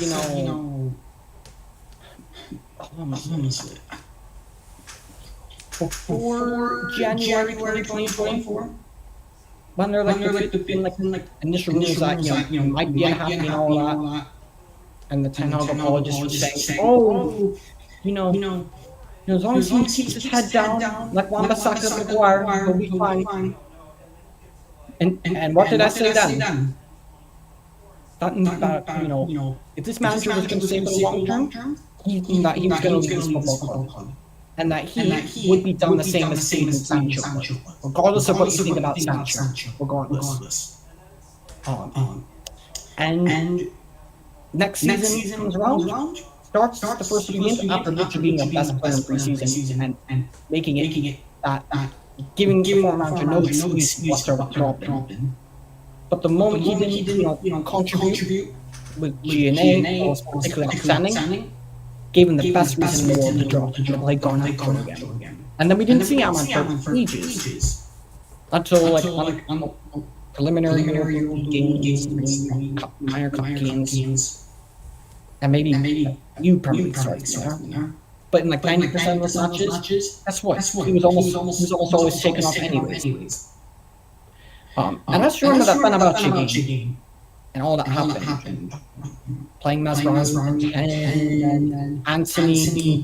[SPEAKER 2] before January 2024, when they're like initial news that might be unhappy and all that, and the Ten Hag apologist was saying, as long as he keeps his head down, like Wan-Bissaka Maguire, he'll be fine. And what did I say then? That if this manager was going to stay for the long term, he was going to leave this football club. And that he would be done the same as Steven Sancho, regardless of what you think about Sancho, regardless. And next season comes around, starts the first few games after literally being the best player in preseason and making it that giving the former manager no excuse whatsoever dropping. But the moment he didn't contribute with GNA or particularly outstanding, gave him the best reason in the world to drop to play Garnacho again. And then we didn't see Amad for ages. Until on preliminary games, minor cup games, and maybe you probably started there. But in 90% of the matches, guess what? He was almost always taken off anyways. And let's remember that Fenerbahce game and all that happened. Playing mesmerizing and Anthony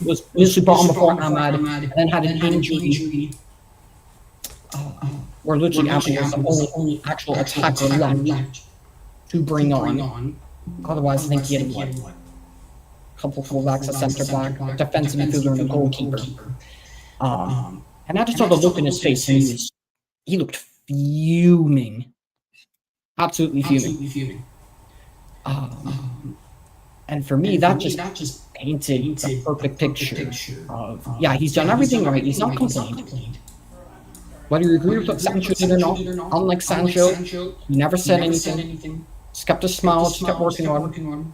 [SPEAKER 2] was literally brought on before Amad and then had an injury where literally Amad was the only actual attacker left to bring on. Otherwise, I think he had a couple fullbacks, a centre back, a defensive midfielder, and a goalkeeper. And I just saw the look in his face, and he looked fuming. Absolutely fuming. And for me, that just painted a perfect picture of, he's done everything right. He's not complained. Whether you agree with what Sancho did or not, unlike Sancho, he never said anything. Just kept a smile, just kept working on,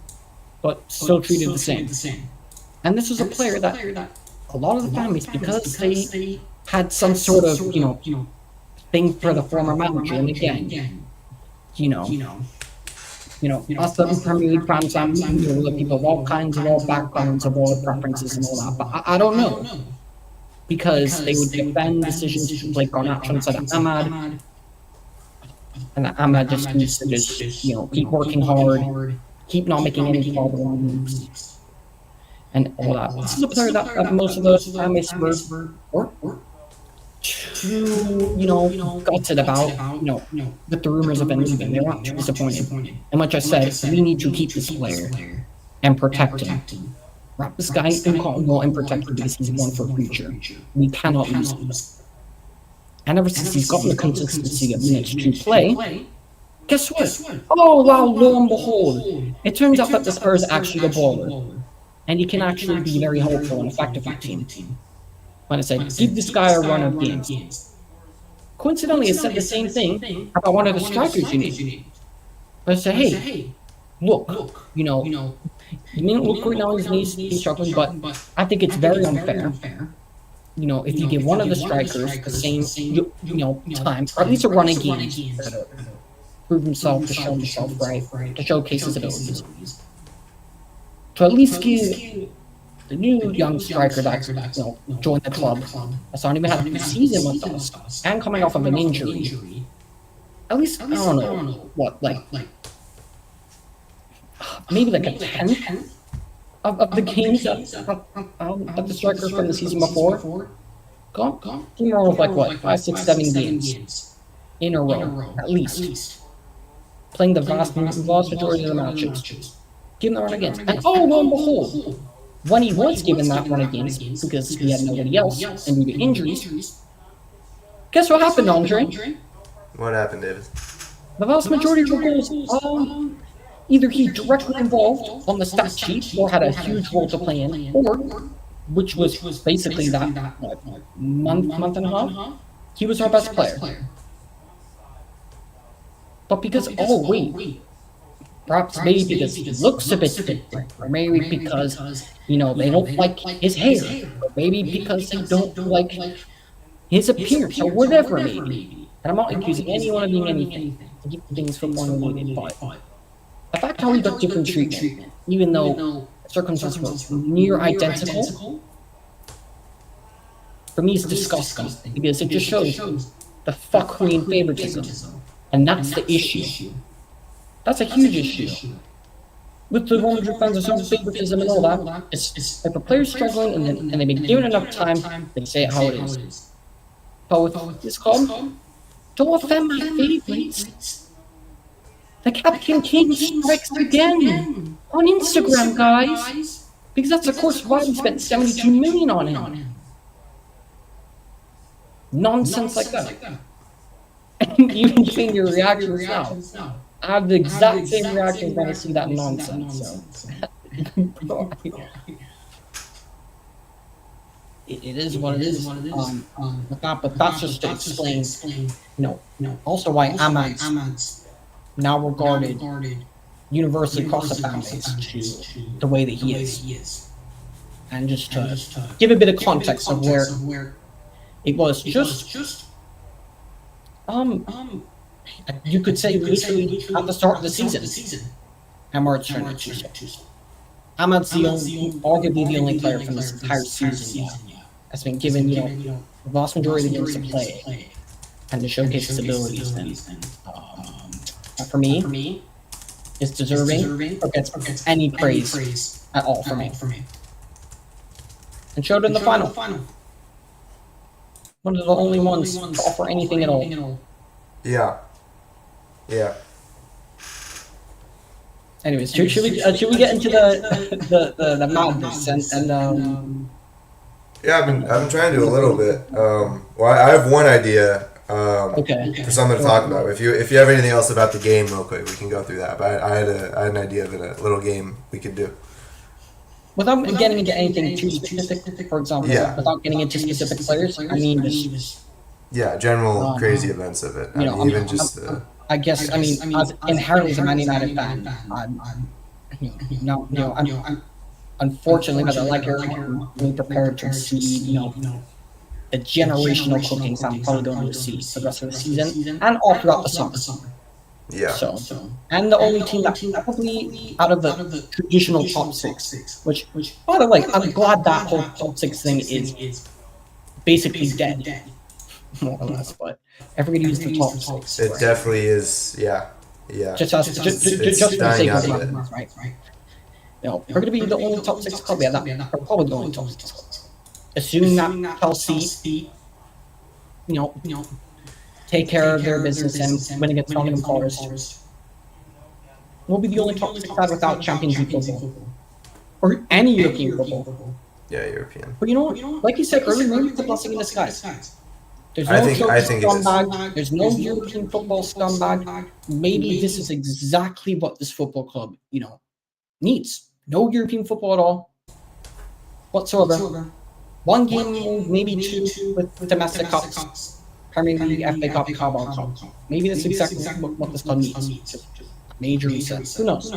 [SPEAKER 2] but still treated the same. And this was a player that a lot of the families, because they had some sort of, thing for the former manager, and again, us the Premier League fans, people of all kinds, of all backgrounds, of all preferences and all that, but I don't know. Because they would defend decisions to play Garnacho instead of Amad, and Amad just needs to keep working hard, keep not making any problems, and all that. This is a player that most of the families were too, gutted about, with the rumors of him leaving. They were too disappointed. And like I said, we need to keep this player and protect him. Wrap this guy in cotton wool and protect him because he's one for the future. We cannot lose him. And ever since he's gotten the consistency of minutes to play, guess what? Oh wow, lo and behold, it turns out that the Spurs is actually a baller. And he can actually be very helpful and effective for the team. When I said, give this guy a run of games. Coincidentally, I said the same thing about one of the strikers you need. I said, hey, look, he didn't look great now on his knees, he's struggling, but I think it's very unfair. If you give one of the strikers the same, time, or at least a run of games, to prove himself, to show himself right, to showcase his abilities. To at least give the new young striker that joined the club, that's not even had a season with us, and coming off of an injury. At least, I don't know, what, maybe a tenth of the games that the striker from the season before. Gone? More of 5, 6, 7 games in a row, at least. playing the vast majority of the matches, given that run against. And oh, lo and behold, when he was given that run against, because he had nobody else and due to injuries, guess what happened, Andre?
[SPEAKER 3] What happened, David?
[SPEAKER 2] The vast majority of the goals, either he directly involved on the stat sheet or had a huge role to play in, or, which was basically that month and a half, he was our best player. But because, oh wait, perhaps maybe because he looks a bit different, or maybe because, they don't like his hair, or maybe because they don't like his appearance, or whatever it may be. And I'm not accusing anyone of being anything to keep things from one related, but the fact how we got different treatment, even though circumstances were near identical, for me is disgusting, because it just shows the fuckery and favoritism. And that's the issue. That's a huge issue. With the 100 fans of some favoritism and all that, it's if a player's struggling and they've been given enough time, they say it how it is. But with this club, don't offend my favorites. The Captain King strikes again on Instagram, guys. Because that's of course why we spent 72 million on him. Nonsense like that. And even seeing your reactions now, I have the exact same reactions when I see that nonsense. So. It is what it is. But that's just to explain, also why Ahmad's now regarded universally across the fan base to the way that he is. And just to give a bit of context of where it was just you could say literally at the start of the season. Ahmad's trying to Ahmad's arguably the only player from this entire season has been given, the vast majority of the games to play and to showcase his abilities. And for me, is deserving or gets any praise at all for me. And showed in the final. One of the only ones to offer anything at all.
[SPEAKER 3] Yeah.
[SPEAKER 2] Anyways, should we get into the madness and
[SPEAKER 3] Yeah, I've been trying to a little bit. Well, I have one idea. For something to talk about. If you have anything else about the game, real quick, we can go through that. But I had an idea of a little game we could do.
[SPEAKER 2] Without getting into anything too specific, for example, without getting into specific players, I mean just
[SPEAKER 3] general crazy events of it. I guess
[SPEAKER 2] as inherently as a Man United fan, I'm unfortunately, but like I'm really prepared to see, the generational cookings I'm probably going to see for the rest of the season and all throughout the summer.
[SPEAKER 3] Yeah.
[SPEAKER 2] So, and the only team that probably out of the traditional top six, which by the way, I'm glad that whole top six thing is basically dead, more or less. But everybody uses the top six.
[SPEAKER 3] It definitely is. Yeah.
[SPEAKER 2] Just for the sake of it, right? We're going to be the only top six club. Yeah, we're probably the only top six club. Assuming that Chelsea, take care of their business and win against Nottinghamforest, we'll be the only top six side without Champions League football or any European football.
[SPEAKER 3] Yeah, European.
[SPEAKER 2] But you know what? Like you said earlier, maybe it's a blessing in disguise. There's no scumbag. There's no European football scumbag. Maybe this is exactly what this football club, needs. No European football at all, whatsoever. One game, maybe two, with domestic cups, Premier League, FA Cup, Carabao Cup. Maybe that's exactly what this club needs. Just major reset. Who knows?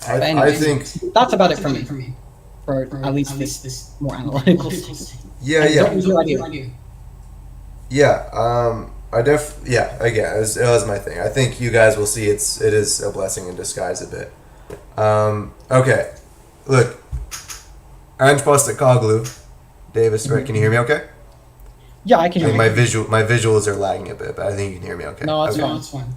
[SPEAKER 3] I think
[SPEAKER 2] that's about it for me. For at least this more analytical.
[SPEAKER 3] Yeah. Again, it was my thing. I think you guys will see it is a blessing in disguise a bit. Okay, look, Ange Postecoglou, Davis, right? Can you hear me okay?
[SPEAKER 2] Yeah, I can hear you.
[SPEAKER 3] My visuals are lagging a bit, but I think you can hear me okay.
[SPEAKER 2] No, it's fine.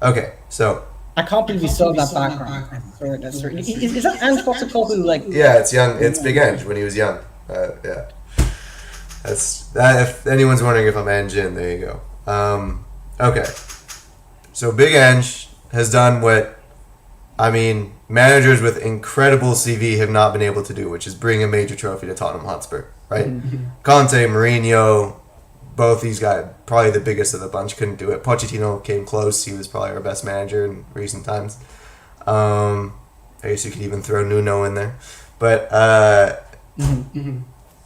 [SPEAKER 3] Okay, so
[SPEAKER 2] I can't believe you saw that background. Is that Ange Postecoglou like?
[SPEAKER 3] Yeah, it's young. It's Big Ange when he was young. Yeah, that's that. If anyone's wondering if I'm Ange in, there you go. Okay, so Big Ange has done what, I mean, managers with incredible CV have not been able to do, which is bring a major trophy to Tottenham Hotspur, right? Conte, Mourinho, both these guys, probably the biggest of the bunch, couldn't do it. Pochettino came close. He was probably our best manager in recent times. I guess you could even throw Nuno in there. But,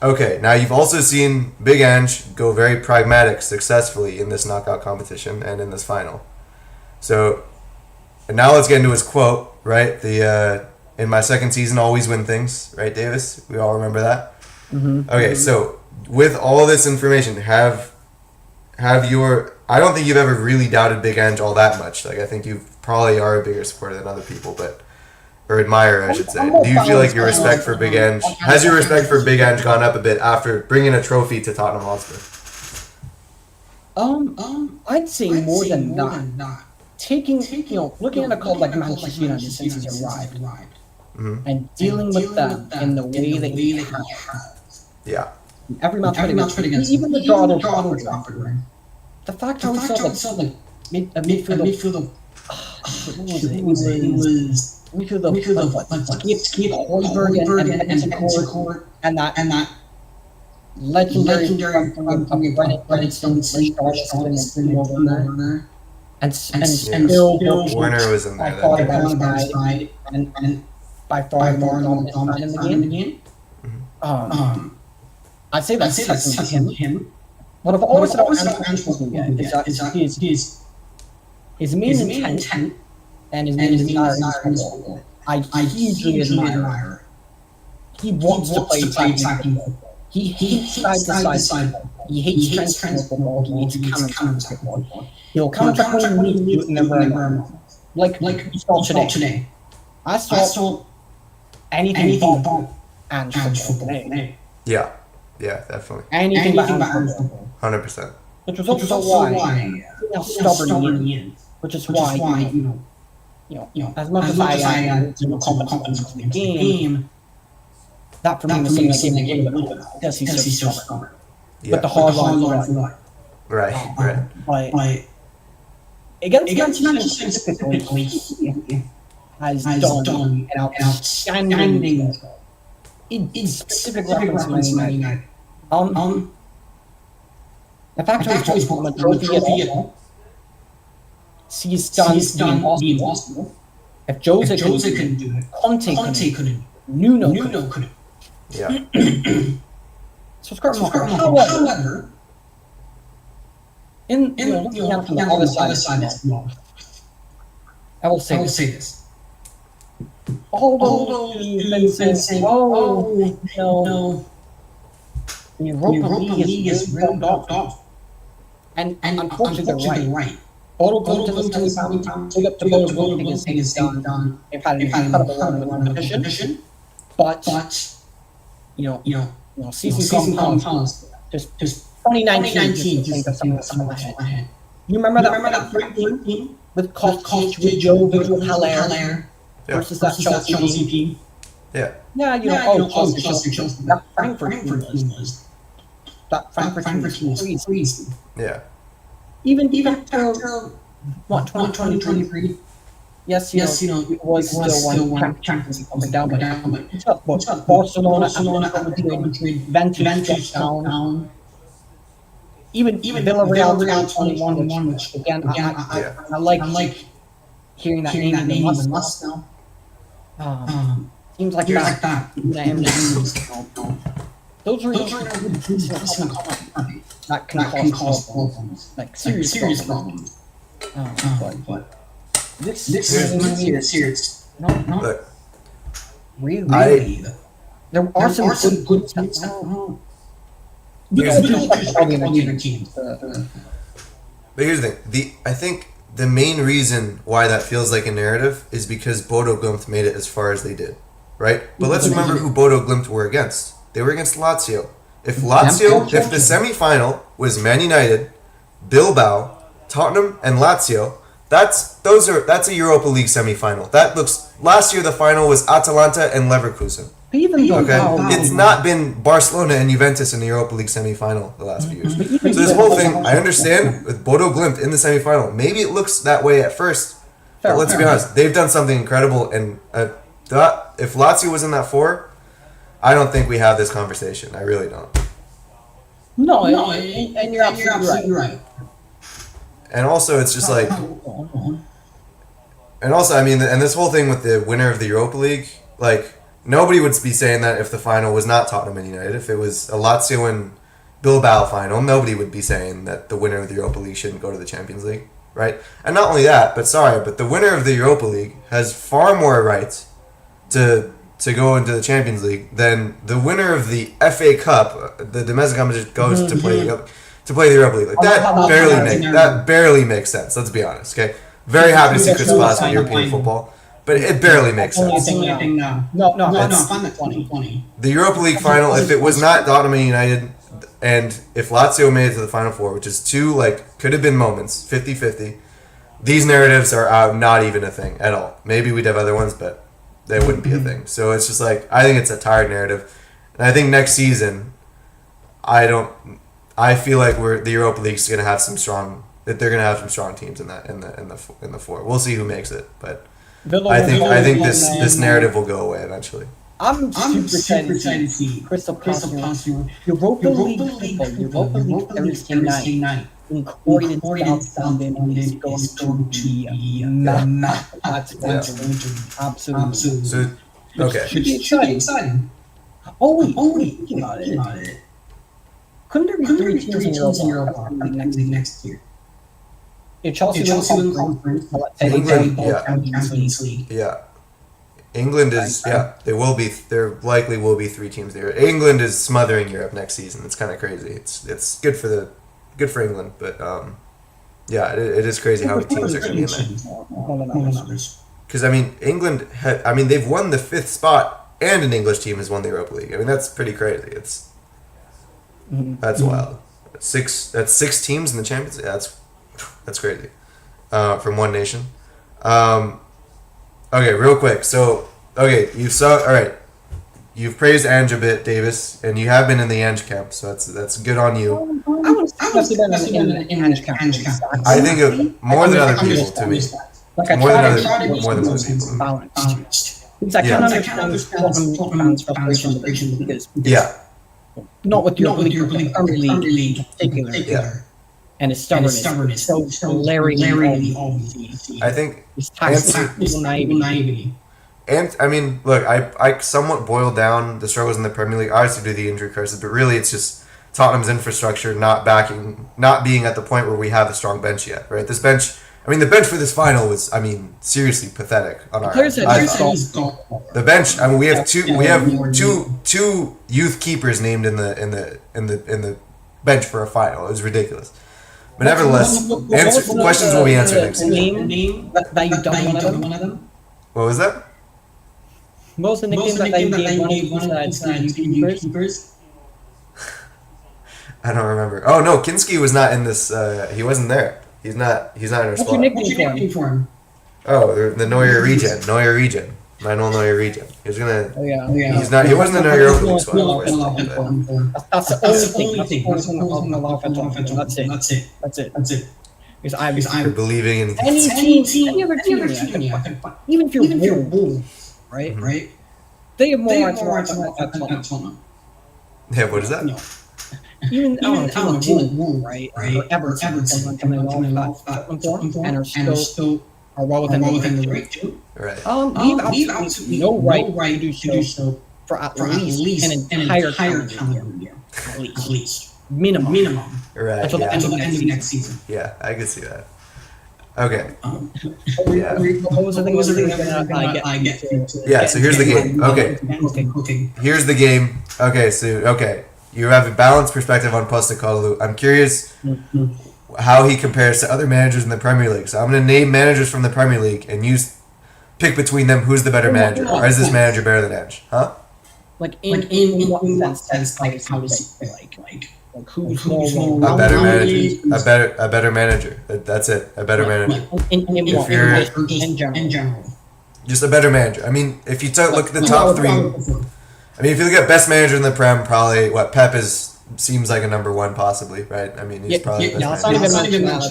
[SPEAKER 3] okay, now you've also seen Big Ange go very pragmatic successfully in this knockout competition and in this final. So, and now let's get into his quote, right? The in my second season, always win things, right, Davis? We all remember that? Okay, so with all this information, have your... I don't think you've ever really doubted Big Ange all that much. Like, I think you probably are a bigger supporter than other people, but... Or admirer, I should say. Do you feel like your respect for Big Ange... Has your respect for Big Ange gone up a bit after bringing a trophy to Tottenham Hotspur?
[SPEAKER 2] I'd say more than that. Taking, looking at a club like Manchester United since he's arrived, and dealing with them in the way that he has.
[SPEAKER 3] Yeah.
[SPEAKER 2] Every match against even the draw at Trafford, right? The fact how he saw like midfield Skip Højbjerg and that legendary and still
[SPEAKER 3] Werner was in there.
[SPEAKER 2] And by far more dominant in the game. I'd say that's him. What I've always said about Ange is his main intent and his main desire is football. I hugely admire. He wants to play attacking football. He hates side. He hates transition football. He hates counter-attack football. He'll counter-attack when he needs to, never like we saw today. I saw anything but Ange football today.
[SPEAKER 3] Yeah, definitely.
[SPEAKER 2] Anything but Ange football.
[SPEAKER 3] 100%.
[SPEAKER 2] Which was also why how stubborn he is. Which is why as much as I confidence in the game, that for me was something that gave him a little bit because he's so stubborn.
[SPEAKER 3] Yeah.
[SPEAKER 2] But the hard line,
[SPEAKER 3] right.
[SPEAKER 2] But against Manchester specifically, has done an outstanding in specific reference to Man United. The fact that he's won a trophy at all, he's done the impossible. If Jose couldn't do it, Conte couldn't, Nuno couldn't.
[SPEAKER 3] Yeah.
[SPEAKER 2] So it's however, looking at from the other side of the ball, I will say this. Although you've been saying, no, the Europa League is rolled off. And unfortunately, they're right. Bodo Glimt to the semi-final. Big up to Bodo Glimt because he's done. They've had an incredible run with competition. But season compounds. Just 2019 think of some of that. You remember that team with Kovacic, with Jovic, with Haller versus that Chelsea team?
[SPEAKER 3] Yeah.
[SPEAKER 2] Chelsea. That Frankfurt team was crazy.
[SPEAKER 3] Yeah.
[SPEAKER 2] Even after 2023. Yes, it was still one Champions League up and down, but Barcelona, Juventus down. Even Villarreal 21, which again, I like hearing that name in the must now. Seems like that. Those are that can cause problems, like serious problems. But this is not really. There are some good teams.
[SPEAKER 3] But here's the thing. I think the main reason why that feels like a narrative is because Bodo Glimt made it as far as they did, right? But let's remember who Bodo Glimt were against. They were against Lazio. If the semi-final was Man United, Bilbao, Tottenham, and Lazio, that's a Europa League semi-final. Last year the final was Atalanta and Leverkusen. It's not been Barcelona and Juventus in the Europa League semi-final the last few years. So this whole thing, I understand with Bodo Glimt in the semi-final. Maybe it looks that way at first, But let's be honest, they've done something incredible, and if Lazio was in that 4, I don't think we have this conversation. I really don't.
[SPEAKER 2] No, and you're absolutely right.
[SPEAKER 3] And also, it's just like, and also, I mean, and this whole thing with the winner of the Europa League, like, nobody would be saying that if the final was not Tottenham and United. If it was a Lazio and Bilbao final, nobody would be saying that the winner of the Europa League shouldn't go to the Champions League, right? And not only that, but the winner of the Europa League has far more rights to go into the Champions League than the winner of the FA Cup, the domestic competition, goes to play the Europa League. Like, that barely makes sense. Let's be honest. Okay, very happy to see Crystal Palace in European football, but it barely makes sense.
[SPEAKER 2] No, find that 20.
[SPEAKER 3] The Europa League final, if it was not Tottenham and United, and if Lazio made it to the Final Four, which is two, like, could have been moments, 50-50, these narratives are not even a thing at all. Maybe we'd have other ones, but they wouldn't be a thing. So it's just like, I think it's a tired narrative. And I think next season, I feel like the Europa League's going to have some strong teams in the 4. We'll see who makes it, but I think this narrative will go away eventually.
[SPEAKER 2] I'm super excited to see Crystal Palace Europa League Thursday night in Croydon, South London is going to be absolutely.
[SPEAKER 3] So, okay.
[SPEAKER 2] Should be exciting. Wait, think about it. Couldn't there be 3 teams in Europa next year? If Chelsea win conference, Champions League.
[SPEAKER 3] Yeah. England is there likely will be 3 teams there. England is smothering Europe next season. It's kind of crazy. It's good for England, but it is crazy how many teams are going to be in there. Because I mean, England they've won the 5th spot, and an English team has won the Europa League. I mean, that's pretty crazy. That's wild. That's 6 teams in the Champions League. That's crazy. From one nation. Okay, real quick. So, you've praised Ange a bit, Davis, and you have been in the Ange camp, so that's good on you.
[SPEAKER 2] I was in the Ange camp.
[SPEAKER 3] I think of more than other people, to me. More than other people.
[SPEAKER 2] Balanced. Because I can't understand Tottenham's frustration because not with your Premier League in particular.
[SPEAKER 3] Yeah.
[SPEAKER 2] And his stubbornness. So glaringly obvious.
[SPEAKER 3] I think
[SPEAKER 2] naivety.
[SPEAKER 3] And I mean, look, I somewhat boiled down the struggles in the Premier League, obviously due to the injury crisis, but really it's just Tottenham's infrastructure not being at the point where we have a strong bench yet, right? This bench, the bench for this final was, seriously pathetic on our end. The bench, we have two youth keepers named in the bench for a final. It was ridiculous. But nevertheless, questions will be answered next season.
[SPEAKER 2] That you don't one of them?
[SPEAKER 3] What was that?
[SPEAKER 2] What was the nickname that you gave one of the keepers?
[SPEAKER 3] I don't remember. Oh no, Kinski was not in this. He wasn't there. He's not in our squad.
[SPEAKER 2] What's your nickname for him?
[SPEAKER 3] Oh, the Neuer regen. Manuel Neuer regen. He was gonna.
[SPEAKER 2] Oh yeah.
[SPEAKER 3] He wasn't in our Europa League squad.
[SPEAKER 2] That's the only thing. That's it. Because
[SPEAKER 3] You're believing in
[SPEAKER 2] any other team, even if you're Wolves, right? They have more rights at Tottenham.
[SPEAKER 3] Yeah, what is that?
[SPEAKER 2] No. Even Wolves, right? Or Everton coming off Tottenham and are still well within the right too.
[SPEAKER 3] Right.
[SPEAKER 2] We've absolutely no right to do so for at least an entire calendar year. At least. Minimum.
[SPEAKER 3] Right.
[SPEAKER 2] Until the end of next season.
[SPEAKER 3] Yeah, I could see that. Okay.
[SPEAKER 2] What was the thing I get to?
[SPEAKER 3] Yeah, so here's the game. Okay. Here's the game. Okay. You have a balanced perspective on Postecoglou. I'm curious how he compares to other managers in the Premier League. So I'm going to name managers from the Premier League, and you pick between them who's the better manager. Or is this manager better than Ange? Huh?
[SPEAKER 2] Like in what sense? Like how does like who's more
[SPEAKER 3] a better manager? A better manager. That's it. A better manager.
[SPEAKER 2] In general.
[SPEAKER 3] Just a better manager. If you look at the top 3. If you look at best manager in the Prem, probably Pep seems like a number 1 possibly, right? He's probably the best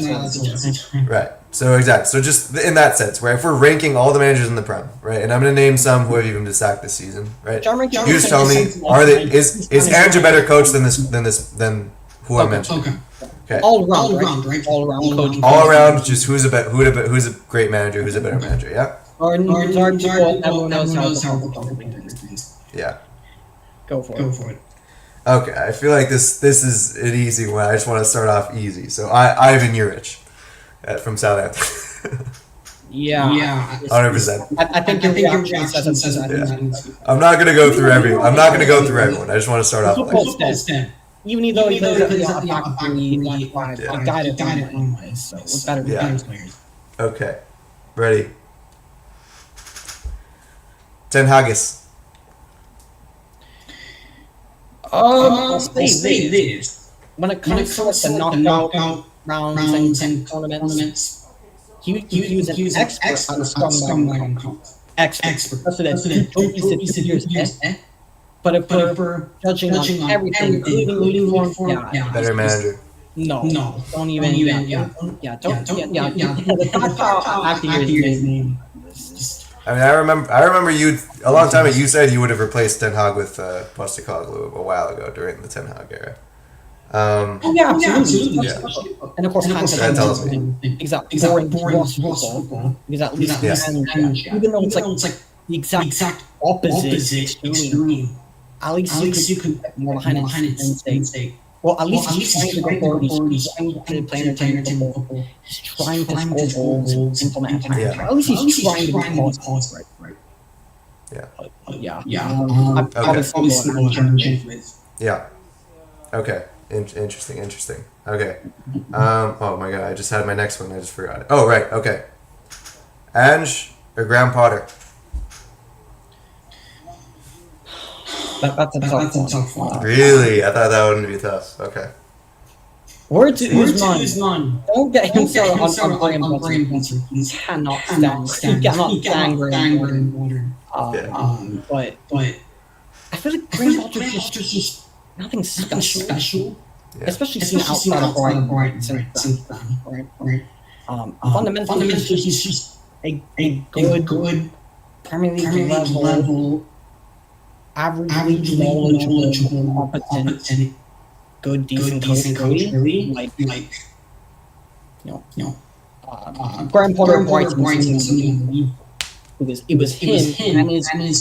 [SPEAKER 3] manager. Right. So exactly. So just in that sense, where if we're ranking all the managers in the Prem, right, and I'm going to name some who have even been sacked this season, right? You just tell me, is Ange a better coach than who I mentioned? Okay.
[SPEAKER 2] All around, right? All around coach.
[SPEAKER 3] All around, just who's a great manager, who's a better manager, yeah?
[SPEAKER 2] Or everyone knows how
[SPEAKER 3] Yeah.
[SPEAKER 2] Go for it.
[SPEAKER 3] Okay, I feel like this is an easy one. I just want to start off easy. So Ivan Juric from Southampton.
[SPEAKER 2] Yeah.
[SPEAKER 3] 100%.
[SPEAKER 2] I think your reaction says
[SPEAKER 3] I'm not gonna go through everyone. I just want to start off like
[SPEAKER 2] even though he plays a back three, he died at one way, so it's better than players.
[SPEAKER 3] Okay, ready. Ten Hagis.
[SPEAKER 2] I'll say this. When it comes to the knockout rounds and tournaments, he was an expert on scumbag. Expert. So that's don't use it years. But if we're judging on everything, including form,
[SPEAKER 3] Better manager.
[SPEAKER 2] No, don't even. That's how acting his name.
[SPEAKER 3] I mean, I remember you a long time ago. You said you would have replaced Ten Hag with Postecoglou a while ago during the Ten Hag era.
[SPEAKER 2] Absolutely.
[SPEAKER 3] Yeah.
[SPEAKER 2] And of course,
[SPEAKER 3] that tells me
[SPEAKER 2] exactly boring football because at least even though it's like the exact opposite extreme. At least you could more behind it and say, well, at least he's trying to go forward. He's trying to play entertainment football. He's trying to score goals, implement. At least he's trying to be positive, right?
[SPEAKER 3] Yeah. Okay. Interesting. Okay. Oh my god, I just had my next one. I just forgot it. Oh right. Okay. Ange or Graham Potter?
[SPEAKER 2] That's a tough one.
[SPEAKER 3] Really? I thought that wouldn't be tough. Okay.
[SPEAKER 2] Word to Usman. Don't get him started on Graham Potter. He cannot stand Graham Potter. But I feel like Graham Potter's just nothing special.
[SPEAKER 3] Yeah.
[SPEAKER 2] Especially seen outside of Brighton since then. Right? Fundamentally, he's just a good Premier League level, average knowledgeable, competent, good, decent coach. Really, like Graham Potter of Brighton. Because it was him and his name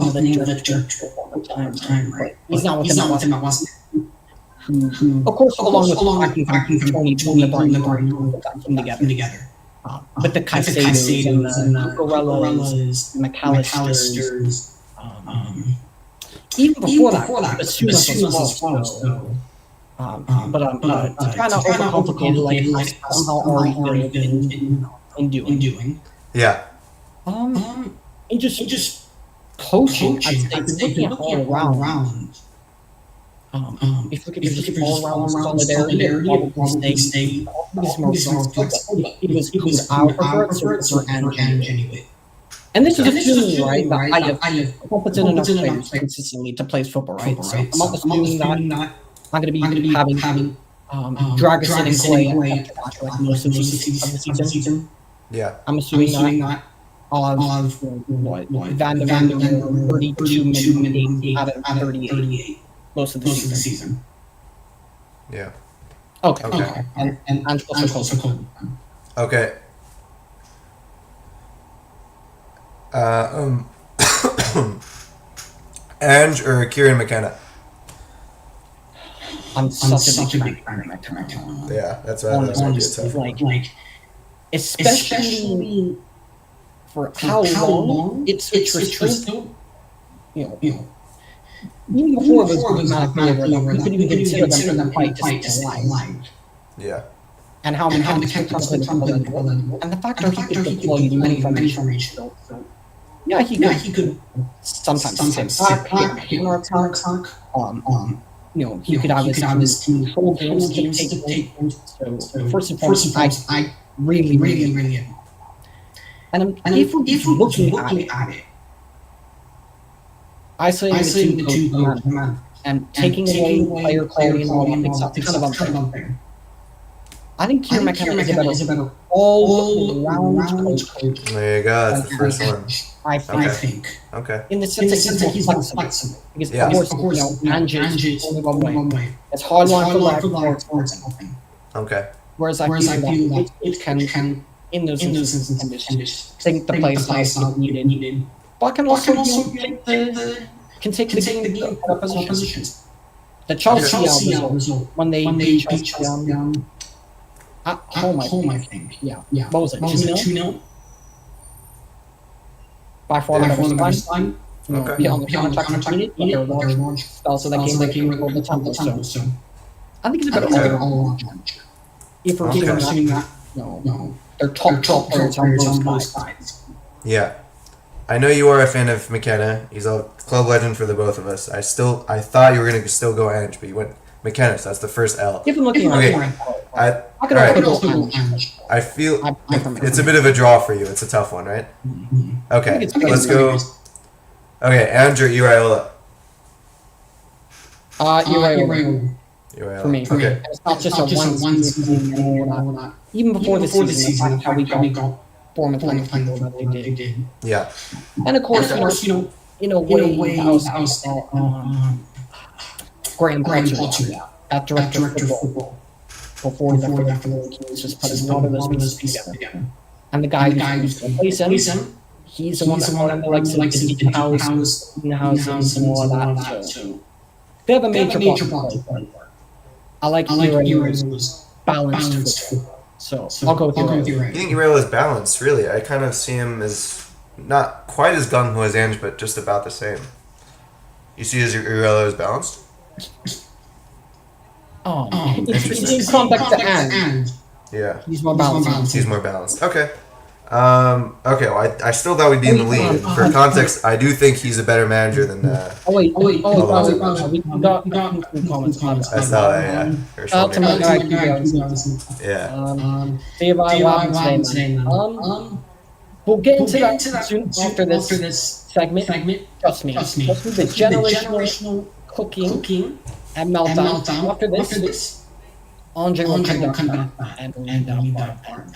[SPEAKER 2] of the church all the time. Right? He's not with him. That wasn't. Of course, along with Tony the Brighton got them together. But the Caicedos and the Corellas, the McAllisters, even before that, as soon as well. But to try not overcomplicate it, like somehow already been in doing.
[SPEAKER 3] Yeah.
[SPEAKER 2] And just coaching, I'd say looking all around. If we could just all around solidarity, he was our preferred for anyway. And this is assuming, right, that I have competent enough players consistently to play football, right? So I'm not assuming that I'm going to be having Dragosin and Clay like most of the season.
[SPEAKER 3] Yeah.
[SPEAKER 2] I'm assuming that I'll have Van de Ven 32 minutes out of 38 most of the season.
[SPEAKER 3] Yeah.
[SPEAKER 2] Okay. And also cold.
[SPEAKER 3] Okay. Ange or Kieran McKenna?
[SPEAKER 2] I'm such a big fan of McKenna.
[SPEAKER 3] Yeah, that's what I was
[SPEAKER 2] like, especially for how long it's still, even before it was we could even consider them to fight to stay alive.
[SPEAKER 3] Yeah.
[SPEAKER 2] And how the people and the fact that he could deploy many formations. Yeah, he could sometimes attack, hit or attack. He could have his control games to take. So first and foremost, I really. And if we're looking at it, isolating the two and taking away player quality and all that, it's kind of unfair. I think Kieran McKenna is a better all-round coach.
[SPEAKER 3] There you go. That's the first one.
[SPEAKER 2] I think.
[SPEAKER 3] Okay.
[SPEAKER 2] In the sense that he's more flexible. Because, of course, Ange is only one way. It's hard line for life or something.
[SPEAKER 3] Okay.
[SPEAKER 2] Whereas I feel that it can, in those instances, think the place not needed. But can also take the game to other positions. The Chelsea result, when they beat Chelsea at home, I think. Yeah. What was it? 2-0? By far the first time.
[SPEAKER 3] Okay.
[SPEAKER 2] On the counter-attack needed, but their launch also that game recalled the tempo. So I think it's a better all-around challenge. If we're assuming that, no, they're top players on both sides.
[SPEAKER 3] Yeah. I know you are a fan of McKenna. He's a club legend for the both of us. I thought you were going to still go Ange, but you went McKenna, so that's the first L.
[SPEAKER 2] If I'm looking
[SPEAKER 3] at I feel it's a bit of a draw for you. It's a tough one, right? Okay, let's go. Okay, Ange or Iraola?
[SPEAKER 2] Iraola. For me.
[SPEAKER 3] Okay.
[SPEAKER 2] It's not just a one season and all that. Even before the season, how we got Bournemouth playing that they did.
[SPEAKER 3] Yeah.
[SPEAKER 2] And of course, in a way, I was Graham Potter, that director of football. Before he left for the league, he was just putting all of those pieces together. And the guy who's going to place him, he's the one that likes to keep in-house and all of that. So they have a major part. I like Iraola's balanced football. So I'll go with Iraola.
[SPEAKER 3] You think Iraola is balanced? Really? I kind of see him as not quite as gung-ho as Ange, but just about the same. You see Iraola as balanced?
[SPEAKER 2] He's come back to Ange.
[SPEAKER 3] Yeah.
[SPEAKER 2] He's more balanced.
[SPEAKER 3] He's more balanced. Okay. Okay, well, I still thought we'd be in the lead. For context, I do think he's a better manager than...
[SPEAKER 2] We got comments on that.
[SPEAKER 3] I saw that, yeah.
[SPEAKER 2] Shout out to my guy,
[SPEAKER 3] yeah.
[SPEAKER 2] Daveye, we'll get into that soon after this segment. Trust me. The generational cooking and meltdown. After this, Andre will come back and lead that part.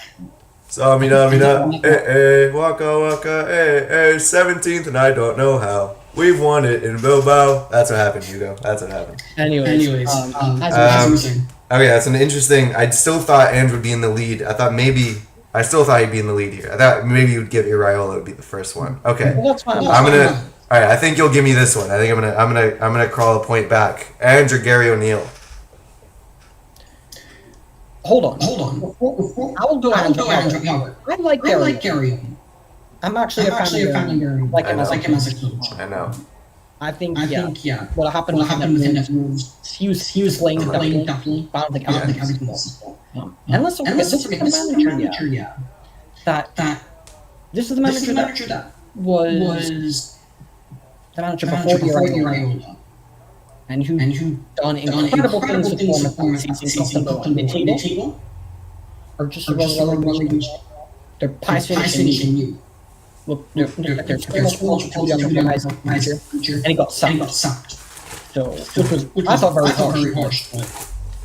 [SPEAKER 3] Samina, waka, 17th, and I don't know how. We've won it in Bilbao. That's what happened, Hugo. That's what happened.
[SPEAKER 2] Anyways,
[SPEAKER 3] okay, that's an interesting... I still thought Ange would be in the lead. I still thought he'd be in the lead here. I thought maybe you'd give Iraola would be the first one. Okay.
[SPEAKER 2] Well, that's fine.
[SPEAKER 3] All right, I think you'll give me this one. I think I'm gonna crawl a point back. Ange or Gary O'Neill?
[SPEAKER 2] Hold on. I'll go Andrew. I like Gary. I'm actually a fan of Gary. Like him as a coach.
[SPEAKER 3] I know.
[SPEAKER 2] I think what happened with him, he was laying definitely bound like everything else. And let's forget, this is the manager, that this is the manager that was the manager before Iraola. And who done incredible things with Bournemouth this season, got them to the table, or just a relegation. They're pass finishing you. Look, there's so much potential on the guy's future, and he got sacked. So, which I thought very harsh. But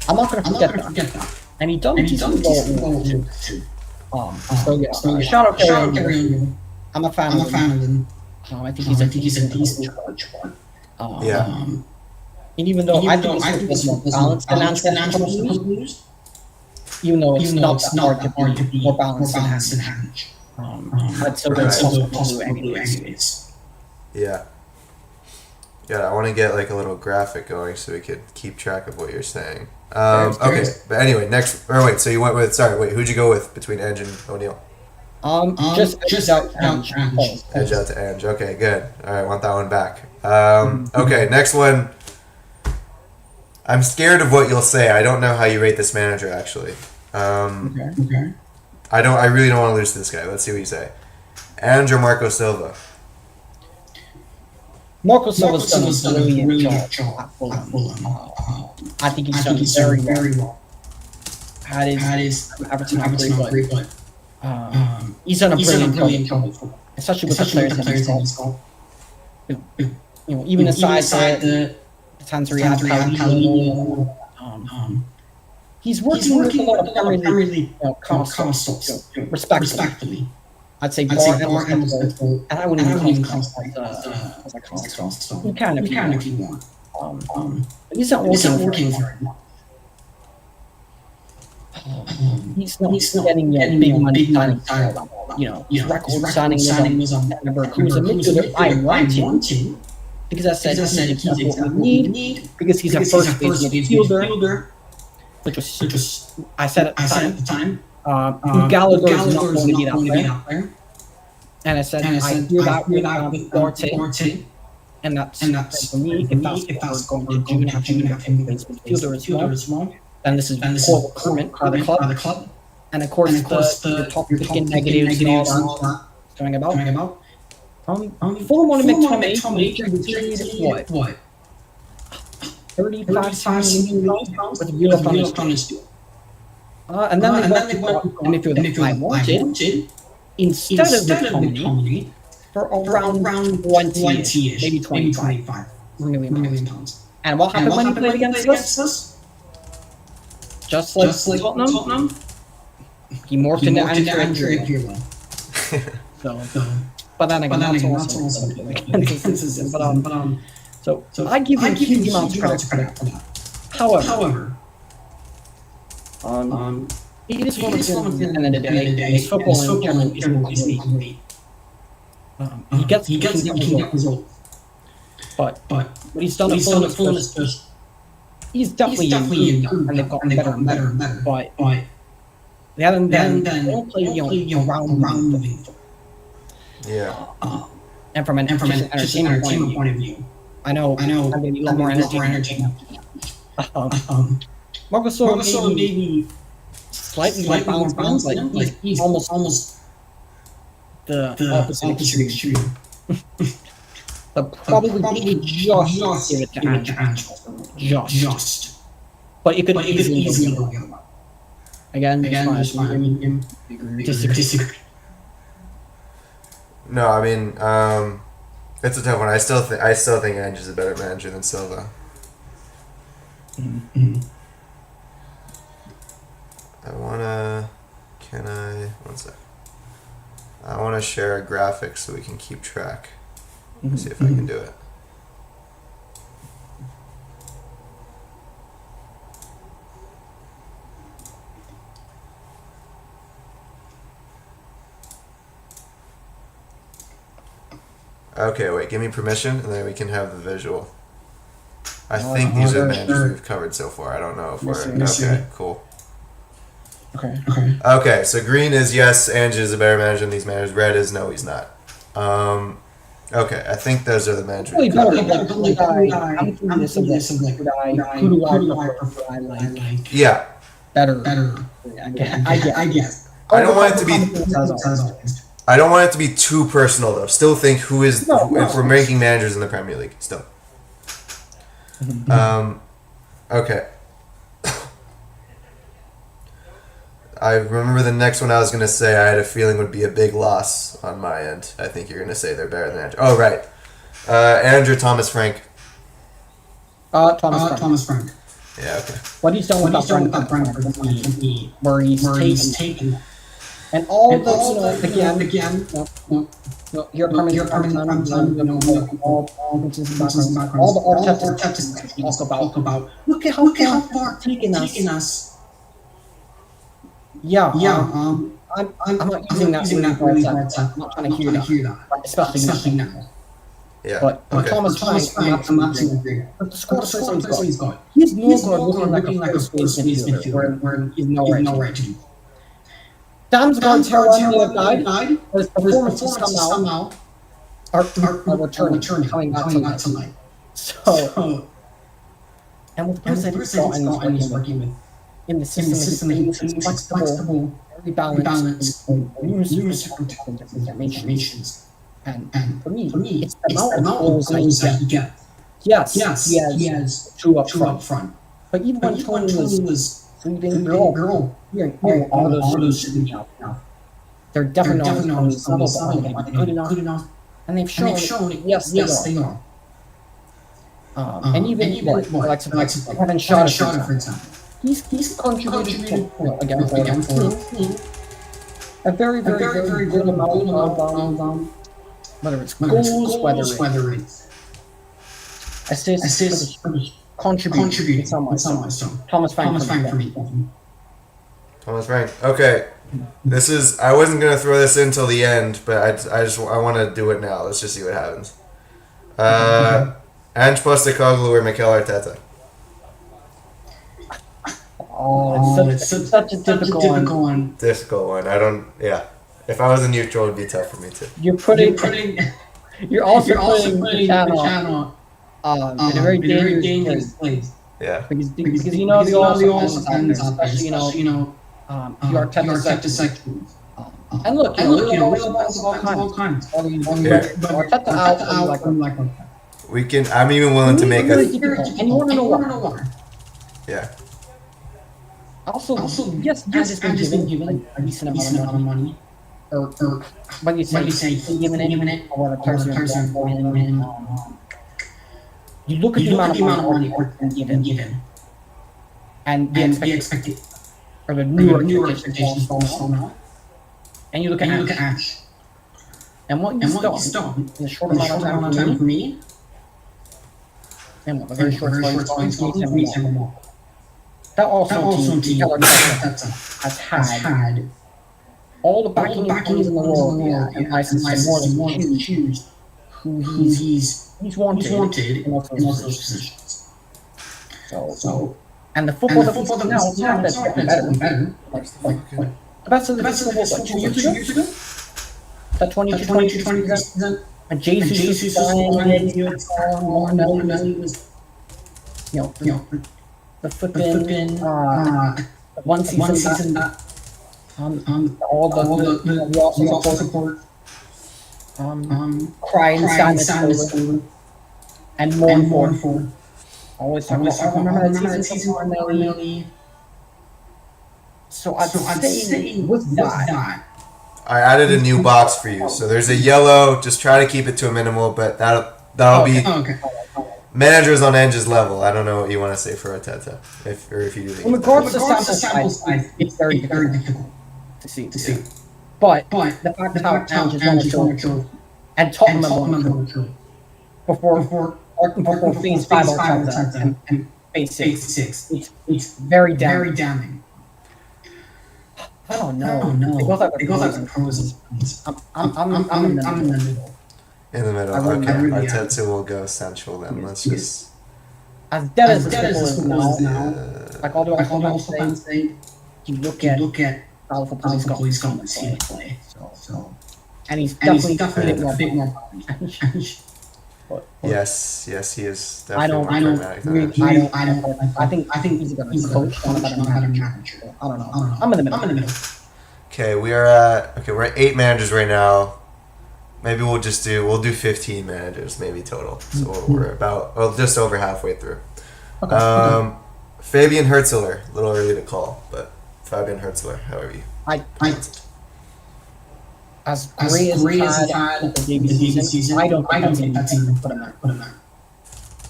[SPEAKER 2] I'm not going to forget that. And he done well too. So shout out Gary O'Neill. I'm a fan of him. I think he's a decent coach. And even though I think it's more balanced than Ange, even though it's not that hard to be more balanced than Ange. I'd still go to anyways.
[SPEAKER 3] Yeah. Yeah, I want to get like a little graphic going so we could keep track of what you're saying. Okay, but anyway, so you went with, who'd you go with between Ange and O'Neill?
[SPEAKER 2] Just out to Ange.
[SPEAKER 3] Edge out to Ange. Okay, good. All right, want that one back. Okay, next one. I'm scared of what you'll say. I don't know how you rate this manager, actually.
[SPEAKER 2] Okay.
[SPEAKER 3] I really don't want to lose to this guy. Let's see what you say. Ange or Marco Silva?
[SPEAKER 2] Marco Silva's done a brilliant job at Fulham. I think he's done very well. Had his Everton great, but he's done a brilliant job, especially with the players that he's got. Even aside the Tanzania he's working with a lot of Premier League consoles, respectfully. I'd say bar and respectful, and I wouldn't even call it as a console. You can if you want. But he's not working for it. He's not getting big money signing. His record signing was on Edinburgh. He was a midfielder I want him because I said he's what we need because he's a first base midfielder. Which was I said at the time. Gallagher is not going to be out there. And I said I hear that with Duarte. And that's for me. If I was going to do and have him base midfielder as well. And this is poor recruitment by the club. And of course, the top picking negatives and all that going about. Fulham want to make what? 35 million with EUROPA on his deal. And then they went midfielder I wanted instead of the company for around 20-ish, maybe 25 million pounds. And what happened when he played against us? Just like Tottenham, he morphed into Andrew Pirlo. But then again, that's also so I give him huge amounts of credit for that. However, it is one of the end of the day. His football is elite. He gets results. But what he's done at Fulham is just. He's definitely improved, and they've gotten better and better. But they haven't played round moving.
[SPEAKER 3] Yeah.
[SPEAKER 2] And from an entertainment point of view, I know I'm going to need a lot more energy. Marcus Soto maybe slightly bounce, like he's almost the opposite extreme. But probably just give it to Angel. Just. But it could easily go Again, disagree.
[SPEAKER 3] No, I mean, it's a tough one. I still think Ange's a better manager than Silva.
[SPEAKER 2] Mm-hmm.
[SPEAKER 3] One sec. I wanna share a graphic so we can keep track. See if I can do it. Okay, wait, give me permission and then we can have the visual. I think these are the managers we've covered so far. I don't know if okay, cool. Okay, so green is yes, Ange is a better manager than these managers. Red is no, he's not. Okay, I think those are the managers.
[SPEAKER 2] Who do I prefer?
[SPEAKER 3] Yeah.
[SPEAKER 2] Better. I guess.
[SPEAKER 3] I don't want it to be too personal though. Still think if we're ranking managers in the Premier League. Still. Okay. I remember the next one I was gonna say. I had a feeling would be a big loss on my end. I think you're gonna say they're better than Andrew. Oh right, Andrew Thomas Frank.
[SPEAKER 2] Thomas Frank.
[SPEAKER 3] Yeah. Okay.
[SPEAKER 2] What he's done with that Frank where he's taken and all those again. You're coming all the Arteta's talk about. Look at how far taken us. Yeah, I'm not using that really hard time. I'm not trying to hear that, especially now.
[SPEAKER 3] Yeah.
[SPEAKER 2] But Thomas Frank, I'm absolutely agree. But the squad he's got, he's no good looking like a first base midfielder where he's no right to do. Damsgaard's died. His performances somehow are returning, coming back to life. So, and with the person he's working with. In the system, he's flexible, very balanced, numerous different dimensions. And for me, it's the amount of goals that he gets. Yes, he has two up front. But even when Tony was leaving, they're all hearing all those should out now. They're definitely on the level, but good enough. And they've shown it, yes, they are. And even like Kevin Shot, for example. he's contributed to, again, a very good amount of whether it's goals, whether it's assists, contribute in some way. Thomas Frank for me.
[SPEAKER 3] Thomas Frank. Okay. This is. I wasn't gonna throw this in till the end, but I want to do it now. Let's just see what happens. Ange Postecoglou or Mikel Arteta?
[SPEAKER 2] Oh, it's such a difficult one.
[SPEAKER 3] Difficult one. I don't. Yeah. If I was a neutral, it'd be tough for me too.
[SPEAKER 2] You're also putting the channel in a very dangerous place.
[SPEAKER 3] Yeah.
[SPEAKER 2] Because you know the offense, especially the Arteta section. And look, we have all kinds. Arteta out,
[SPEAKER 3] we can. I'm even willing to make a.
[SPEAKER 2] And you want to know why?
[SPEAKER 3] Yeah.
[SPEAKER 2] Also, yes, Ange's been given a decent amount of money. Or what you say, given it, or what a person you look at the amount of money been given, and the expected, or the new expectations going on, and you look at Ange, and what you've done in a short amount of time for me, and a very short time. That also team has had all the backing in the world, and license more than huge, who he's wanted in all those positions. So, and the football that we now it's not that's better. The best of the football 2 years ago? That 20 and Jesus the flipping one season that all the we also support crying silence and mourn. Always talk about I remember that season one. So I'd say with that.
[SPEAKER 3] I added a new box for you. So there's a yellow. Just try to keep it to a minimal, but that'll be managers on Ange's level. I don't know what you want to say for Arteta, if you do think.
[SPEAKER 2] In regards to sample size, it's very difficult to see. But the fact how Ange is going to show and Tottenham before phase 5 Arteta and phase 6, it's very damning. I don't know. They both have the pros. I'm in the middle.
[SPEAKER 3] In the middle. Okay. Arteta will go central then. Let's just.
[SPEAKER 2] As dead as this football is now, like all the fans say, you look at how football he's got to play. So, and he's definitely a bit more.
[SPEAKER 3] Yes, he is definitely
[SPEAKER 2] I don't. I think he's a good coach. I don't know. I'm in the middle.
[SPEAKER 3] Okay, we're at 8 managers right now. Maybe we'll do 15 managers maybe total. So we're about just over halfway through.
[SPEAKER 2] Okay.
[SPEAKER 3] Fabian Hurtzler, a little early to call, but Fabian Hurtzler, however you.
[SPEAKER 2] As great as he had at the debut season, I don't think that's even put him there.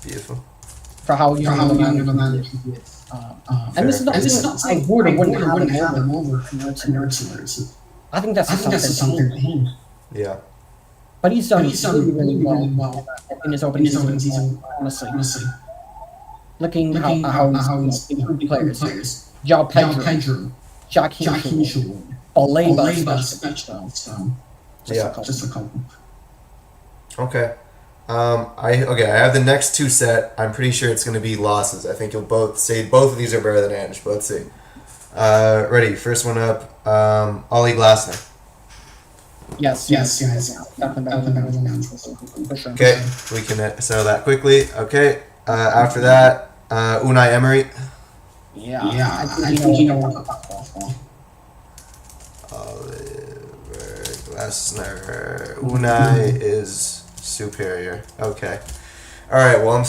[SPEAKER 3] Beautiful.
[SPEAKER 2] For how young of a manager he is. And this is not I wouldn't have him over Hurtzler. I think that's something to him.
[SPEAKER 3] Yeah.
[SPEAKER 2] But he's done really well in his opening season, honestly. Looking how he's improved players. João Pedro, Jack Hinshaw, Baleba, just a couple.
[SPEAKER 3] Okay. I have the next 2 set. I'm pretty sure it's going to be losses. I think you'll both say both of these are better than Ange, but let's see. Ready? First one up. Ollie Glasner.
[SPEAKER 2] Yes. Definitely better than Ange, for sure.
[SPEAKER 3] Okay, we can settle that quickly. Okay. After that, Unai Emery.
[SPEAKER 2] Yeah. I think you know what
[SPEAKER 3] Oliver Glasner. Unai is superior. Okay. Alright, well,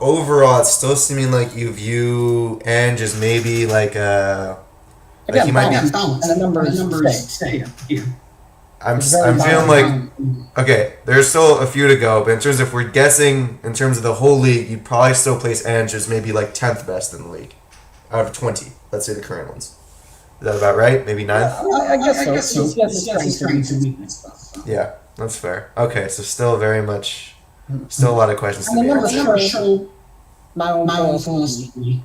[SPEAKER 3] overall, it's still seeming like you view Ange as maybe like he might be.
[SPEAKER 2] And the numbers stay here.
[SPEAKER 3] I'm feeling like, okay, there's still a few to go, but in terms of, if we're guessing in terms of the whole league, you'd probably still place Ange as maybe like 10th best in the league. out of 20. Let's say the current ones. Is that about right? Maybe 9?
[SPEAKER 2] I guess so. He has the strength and weakness.
[SPEAKER 3] Yeah, that's fair. Okay, so still very much, still a lot of questions to
[SPEAKER 2] And
[SPEAKER 3] be
[SPEAKER 2] the
[SPEAKER 3] answered.
[SPEAKER 2] numbers show my own philosophy.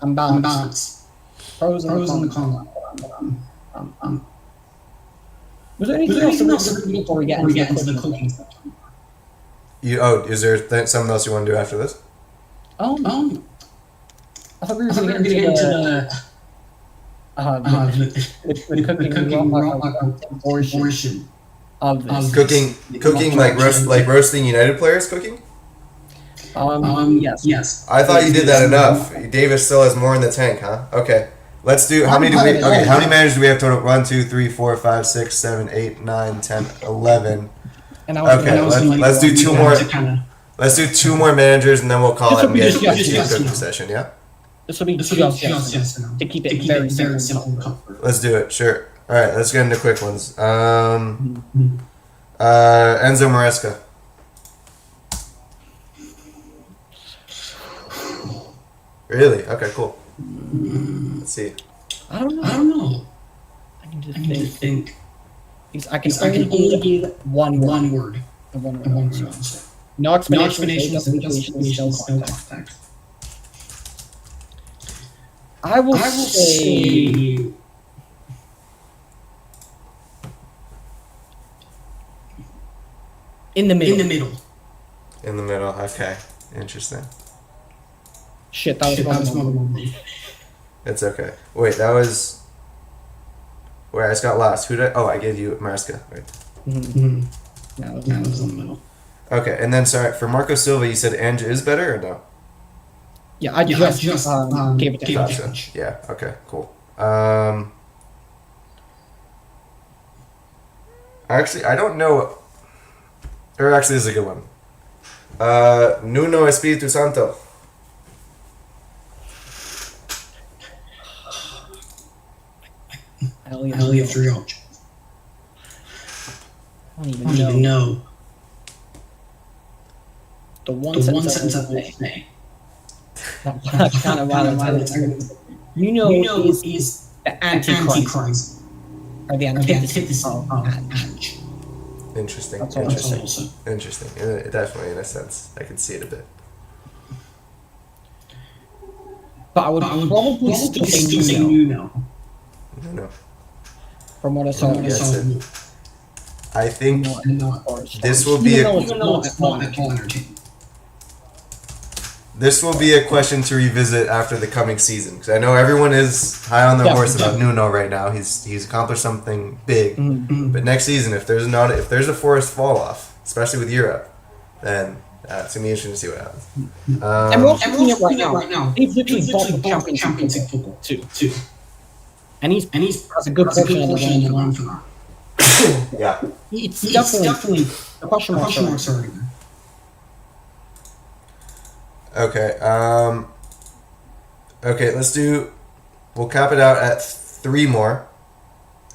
[SPEAKER 2] I'm balanced. Pros and cons. Was there anything else before we get into the cooking stuff?
[SPEAKER 3] Is there something else you want to do after this?
[SPEAKER 2] I thought we were going to get into the cooking portion of this.
[SPEAKER 3] Cooking like roasting United players cooking?
[SPEAKER 2] Yes.
[SPEAKER 3] I thought you did that enough. Davis still has more in the tank, huh? Okay. Let's do how many managers do we have total? 1, 2, 3, 4, 5, 6, 7, 8, 9, 10, 11. Okay, let's do 2 more. Let's do 2 more managers and then we'll call it and get into a cooking session, yeah?
[SPEAKER 2] This will be just to keep it very simple.
[SPEAKER 3] Let's do it, sure. Alright, let's get into quick ones. Enzo Maresca. Really? Okay, cool. Let's see.
[SPEAKER 2] I don't know. I need to think. I can only give one word. No explanation. Just context. I will say in the middle.
[SPEAKER 3] In the middle, okay. Interesting.
[SPEAKER 2] Shit, that was one.
[SPEAKER 3] It's okay. Wait, that was... Wait, I just got lost. I gave you Maresca. Right.
[SPEAKER 2] That was in the middle.
[SPEAKER 3] Okay, and then, sorry, for Marco Silva, you said Ange is better or no?
[SPEAKER 2] Yeah, I just gave it to
[SPEAKER 3] Gotcha. Yeah, okay, cool. Actually, I don't know... Or actually, this is a good one. Nuno Espiritu Santo.
[SPEAKER 2] Elliot George. I don't even know. The one sentence of the name. That's kind of wild. Nuno is the antichrist. Or the antithesis of Ange.
[SPEAKER 3] Interesting. Interesting. Definitely, in a sense. I can see it a bit.
[SPEAKER 2] But I would probably still say Nuno.
[SPEAKER 3] No.
[SPEAKER 2] From what I saw.
[SPEAKER 3] I think this will be a question to revisit after the coming season, because I know everyone is high on their horse about Nuno right now. He's accomplished something big, but next season, if there's a Forest fall off, especially with Europe, then it's gonna be interesting to see what happens.
[SPEAKER 2] And we're looking at right now. He's literally bought the Champions League football too. And he's has a good portion of the line for that.
[SPEAKER 3] Yeah.
[SPEAKER 2] It's definitely the question marks are in there.
[SPEAKER 3] Okay. Okay. We'll cap it out at 3 more.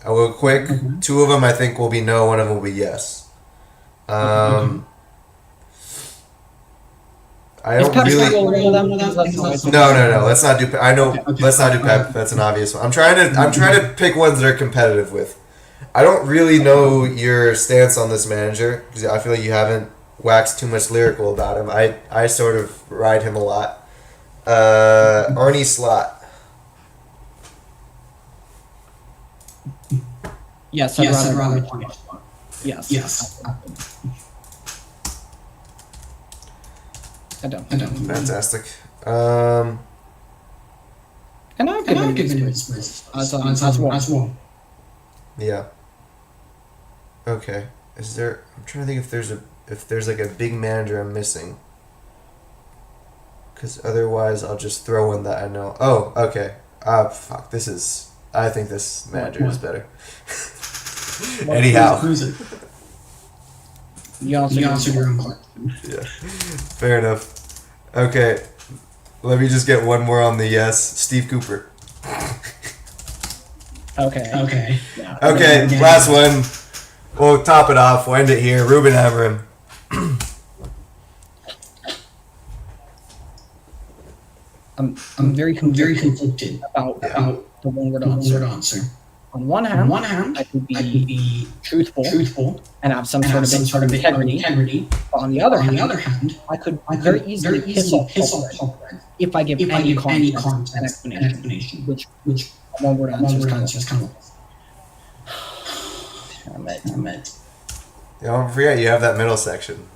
[SPEAKER 3] I'll go quick. 2 of them I think will be no. 1 of them will be yes. I don't really. No. Let's not do. I know. Let's not do Pep. That's an obvious one. I'm trying to pick ones that are competitive with. I don't really know your stance on this manager because I feel like you haven't waxed too much lyrical about him. I sort of ride him a lot. Arne Slot.
[SPEAKER 2] Yes, I'd rather. Yes. I don't.
[SPEAKER 3] Fantastic.
[SPEAKER 2] And I've given him his space as well.
[SPEAKER 3] Yeah. Okay. I'm trying to think if there's like a big manager I'm missing. Because otherwise I'll just throw one that I know. Oh, okay. Fuck. I think this manager is better. Anyhow.
[SPEAKER 2] You answer your own question.
[SPEAKER 3] Yeah. Fair enough. Okay. Let me just get one more on the yes. Steve Cooper.
[SPEAKER 2] Okay.
[SPEAKER 3] Yeah. Okay, last one. We'll top it off. We'll end it here. Ruben Amorim.
[SPEAKER 2] I'm very conflicted about the one-word answer. On one hand, I could be truthful and have some sort of integrity. But on the other hand, I could very easily piss off top red if I give any context and explanation, which one-word answer is kind of. Damn it.
[SPEAKER 3] Don't forget, you have that middle section.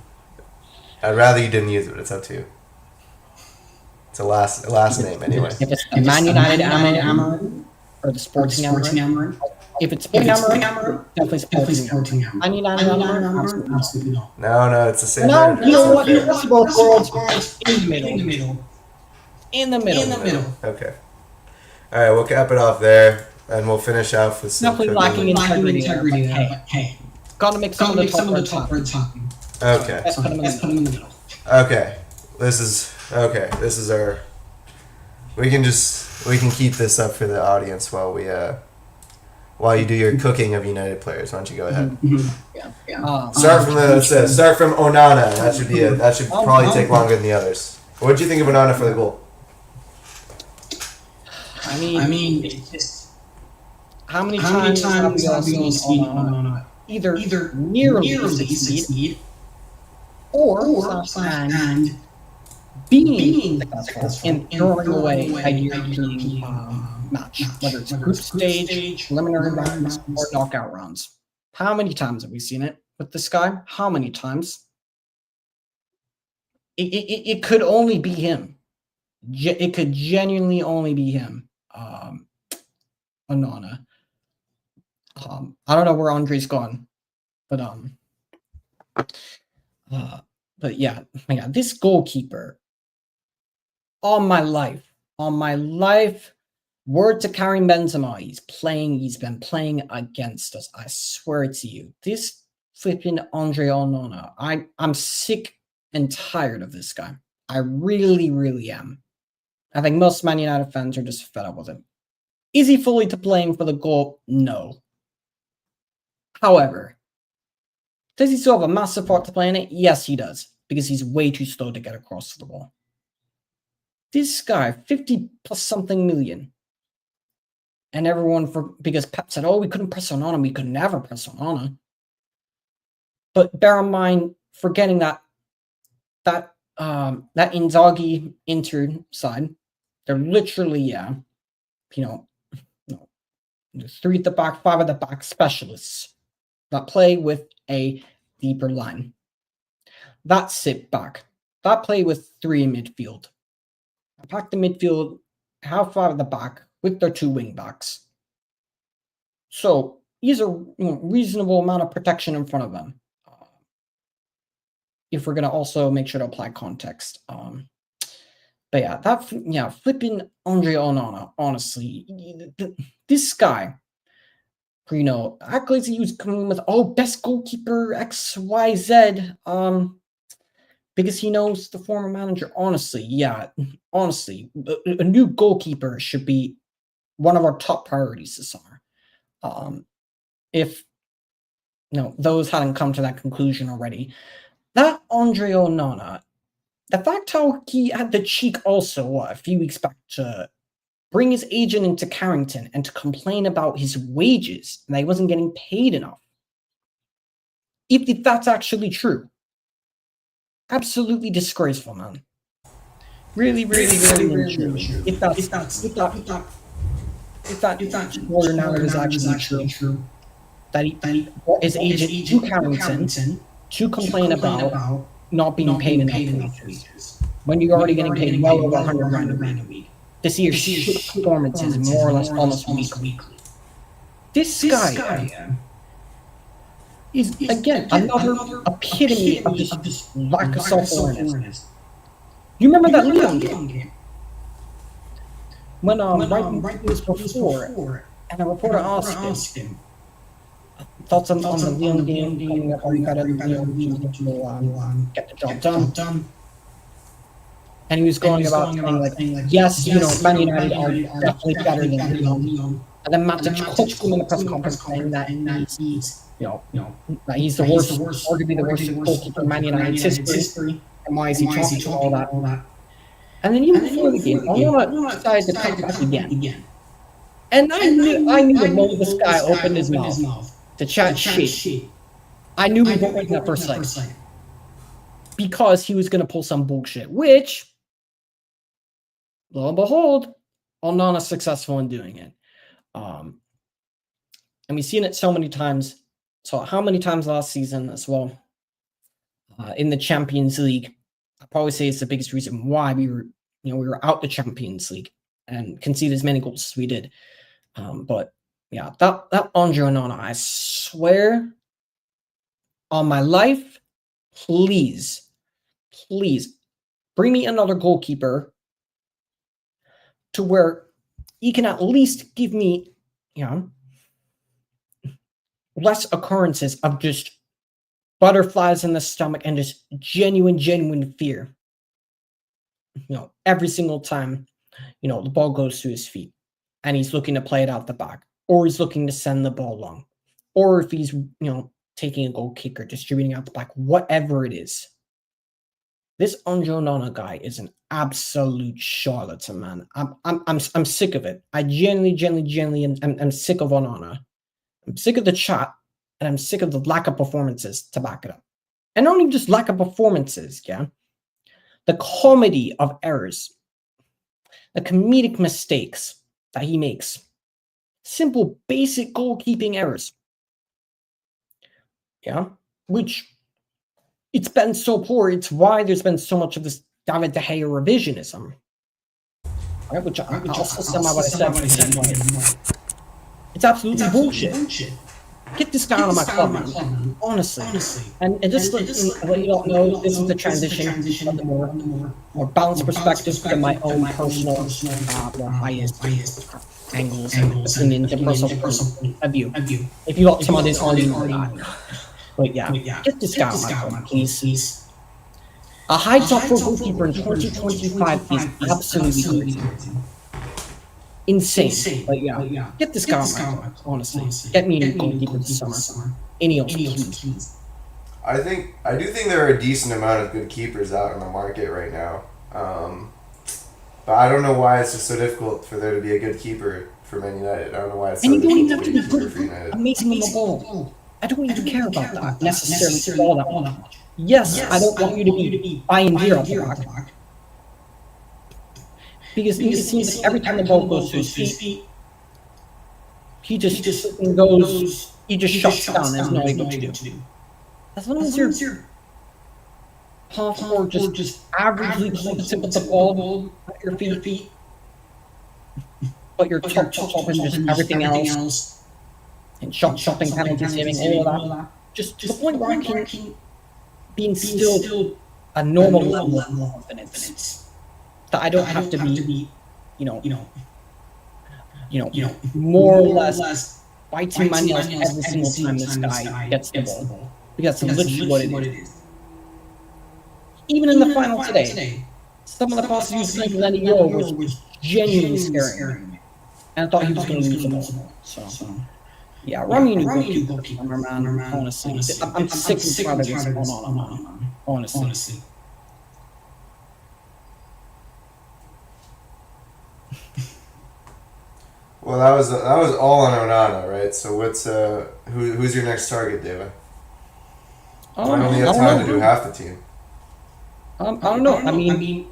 [SPEAKER 3] I'd rather you didn't use it, but it's up to you. It's a last name anyway.
[SPEAKER 2] If it's the Man United Amarin or the Sporting Amarin, if it's Sporting Amarin, definitely Sporting Amarin. Man United Amarin, absolutely not.
[SPEAKER 3] No, it's the same.
[SPEAKER 2] No, you know what? It's both worlds in the middle.
[SPEAKER 3] Okay. All right, we'll cap it off there, and we'll finish off with some.
[SPEAKER 2] Definitely lacking integrity. Hey, gotta make some of the top words happen.
[SPEAKER 3] Okay.
[SPEAKER 2] Let's put them in the middle.
[SPEAKER 3] Okay. This is our. We can keep this up for the audience while you do your cooking of United players. Why don't you go ahead?
[SPEAKER 2] Yeah.
[SPEAKER 3] Start from Onana. That should probably take longer than the others. What did you think of Onana for the goal?
[SPEAKER 2] I mean, it's just how many times have we all seen Onana either nearly succeed or and being successful in throwing away a European match, whether it's group stage, preliminary rounds, or knockout rounds. How many times have we seen it with this guy? How many times? It could only be him. It could genuinely only be him. Onana. I don't know where Andre's gone, but yeah, this goalkeeper. On my life, word to Karim Benzema, he's been playing against us. I swear to you, this flipping Andre Onana, I'm sick and tired of this guy. I really, really am. I think most Man United fans are just fed up with him. Is he fully to blame for the goal? No. However, does he still have a massive part to play in it? Yes, he does, because he's way too slow to get across the ball. This guy, 50 plus something million. And because Pep said, we couldn't press Onana, we could never press Onana. But bear in mind, forgetting that Inzaghi Inter side, they're literally, 3 at the back, 5 at the back specialists that play with a deeper line. That sit back, that play with 3 in midfield. Pack the midfield, have 5 at the back with their 2 wing backs. So he's a reasonable amount of protection in front of them. If we're going to also make sure to apply context. But yeah, flipping Andre Onana, honestly, this guy, accolades he was coming with, best goalkeeper, X, Y, Z, because he knows the former manager. Honestly, a new goalkeeper should be one of our top priorities this summer. If those hadn't come to that conclusion already. That Andre Onana, the fact how he had the cheek also a few weeks back to bring his agent into Carrington and to complain about his wages and that he wasn't getting paid enough. If that's actually true, absolutely disgraceful, man. Really true. If that spoiler narrative is actually true, that he his agent to Carrington to complain about not being paid enough wages when you're already getting paid well over 100 grand a week. To see your shit performances more or less almost weekly. This guy is again another epitome of this lack of self-awareness. You remember that Leon game? When Brighton was before, and a reporter asked him thoughts on the Leon game coming up on better get the job done. And he was going about saying like, yes, Man United are definitely better than Leon. And then Matic coached him in the press conference saying that he's that he's the worst, arguably the worst goalkeeper in Man United's history. And why is he talking all that? And then even before the game, Onana decided to come back again. And I knew the moment this guy opened his mouth to chat shit, I knew we weren't winning that first leg. Because he was going to pull some bullshit, which, lo and behold, Onana's successful in doing it. And we've seen it so many times. So how many times last season as well? In the Champions League, I'd probably say it's the biggest reason why we were out the Champions League and conceded as many goals as we did. But yeah, that Andre Onana, I swear on my life, please bring me another goalkeeper to where he can at least give me, less occurrences of just butterflies in the stomach and just genuine fear. Every single time, the ball goes to his feet and he's looking to play it out the back, or he's looking to send the ball long, or if he's, taking a goal kick or distributing out the back, whatever it is. This Andre Onana guy is an absolute charlatan, man. I'm sick of it. I genuinely am sick of Onana. I'm sick of the chat, and I'm sick of the lack of performances to back it up. And not even just lack of performances, the comedy of errors, the comedic mistakes that he makes, simple, basic goalkeeping errors, which it's been so poor. It's why there's been so much of this David De Gea revisionism, right? Which I'll sum up what I said. It's absolutely bullshit. Get this guy out of my club, man. Honestly. And just let you don't know, this is the transition from the more balanced perspective from my own personal bias, angles, and opinions, and personal view. If you got some of this on you or not. But get this guy out of my club, please. A high top for goalkeeper in 2025 is absolutely crazy. Insane. But get this guy out of my club, honestly. Get me a goalkeeper this summer. Any else, please.
[SPEAKER 3] I do think there are a decent amount of good keepers out in the market right now. But I don't know why it's just so difficult for there to be a good keeper for Man United. I don't know why it's so difficult to be a keeper for United.
[SPEAKER 2] Amazing on the ball. I don't even care about that necessarily all that much. Yes, I don't want you to be buying gear off the back. Because it seems like every time the ball goes to his feet, he just shuts down and is not able to do. As long as you're half or just averagely competent with the ball at your feet, but you're top and just everything else, and shopping penalty saving, all of that. Just to the point where I can be instilled a normal level of confidence that I don't have to be, more or less biting my nails every single time this guy gets the ball. Because that's literally what it is. Even in the final today, some of the passes he was playing for Lenny was genuinely scaring me. And I thought he was going to lose the ball. So. Yeah, run me a new goalkeeper, man. Honestly, I'm sick and tired of what's going on. Honestly.
[SPEAKER 3] Well, that was all on Onana, right? So what's who's your next target, David? I only have time to do half the team.
[SPEAKER 2] I don't know. I mean,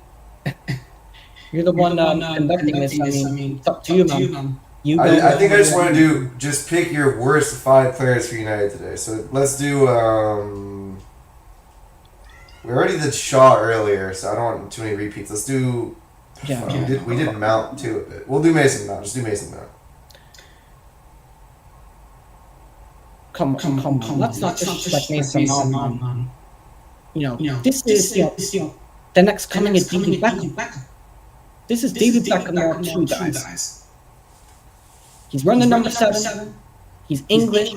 [SPEAKER 2] you're the one conducting this. I mean, it's up to you, man.
[SPEAKER 3] I think I just want to just pick your worst 5 players for United today. So let's do. We already did Shaw earlier, so I don't want too many repeats. Let's do. We did Mount too a bit. We'll do Mason Mount. Just do Mason Mount.
[SPEAKER 2] Come on. Let's not disrespect Mason Mount, man. This is the next coming of David Beckham. This is David Beckham Mark 2, guys. He's running number 7. He's English. I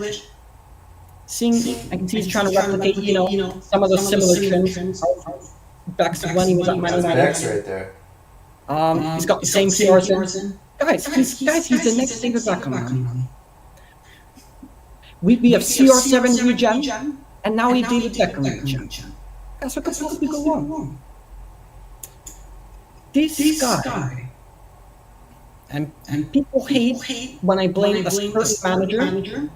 [SPEAKER 2] can see he's trying to replicate, some of those similar trends. Back to when he was at Man United.
[SPEAKER 3] That's right there.
[SPEAKER 2] He's got the same CR7. Guys, he's the next David Beckham, man. We have CR7 regen, and now we have David Beckham regen. That's what could possibly go wrong. This guy, and people hate when I blame a certain manager,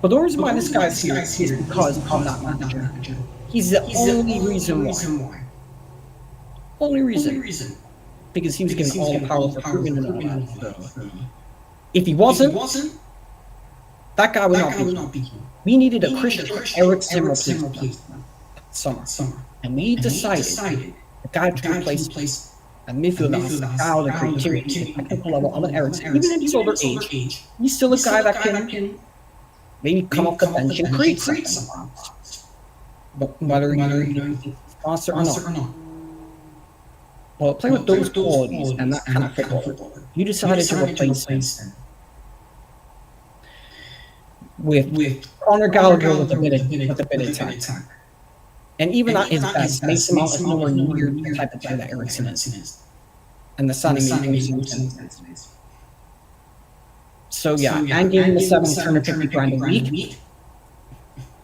[SPEAKER 2] but the reason why this guy's here is because of that manager. He's the only reason why. Only reason. Because he was given all the power for proving and all that. If he wasn't, that guy would not be here. We needed a Christian Eriksen replacement summer. And we decided the guy to replace a midfielder has the style, the creativity, the technical level of an Eriksen. Even at his older age, he's still a guy that can maybe come off the bench and create something. But whether you're sponsor or not. Well, play with those qualities and that kind of football. You decided to replace him with Conor Gallagher with a bit of attack. And even at his best, Mason Mount is nowhere near the type of player that Eriksen is. And the signing made no sense. So yeah, and giving the 750 grand a week,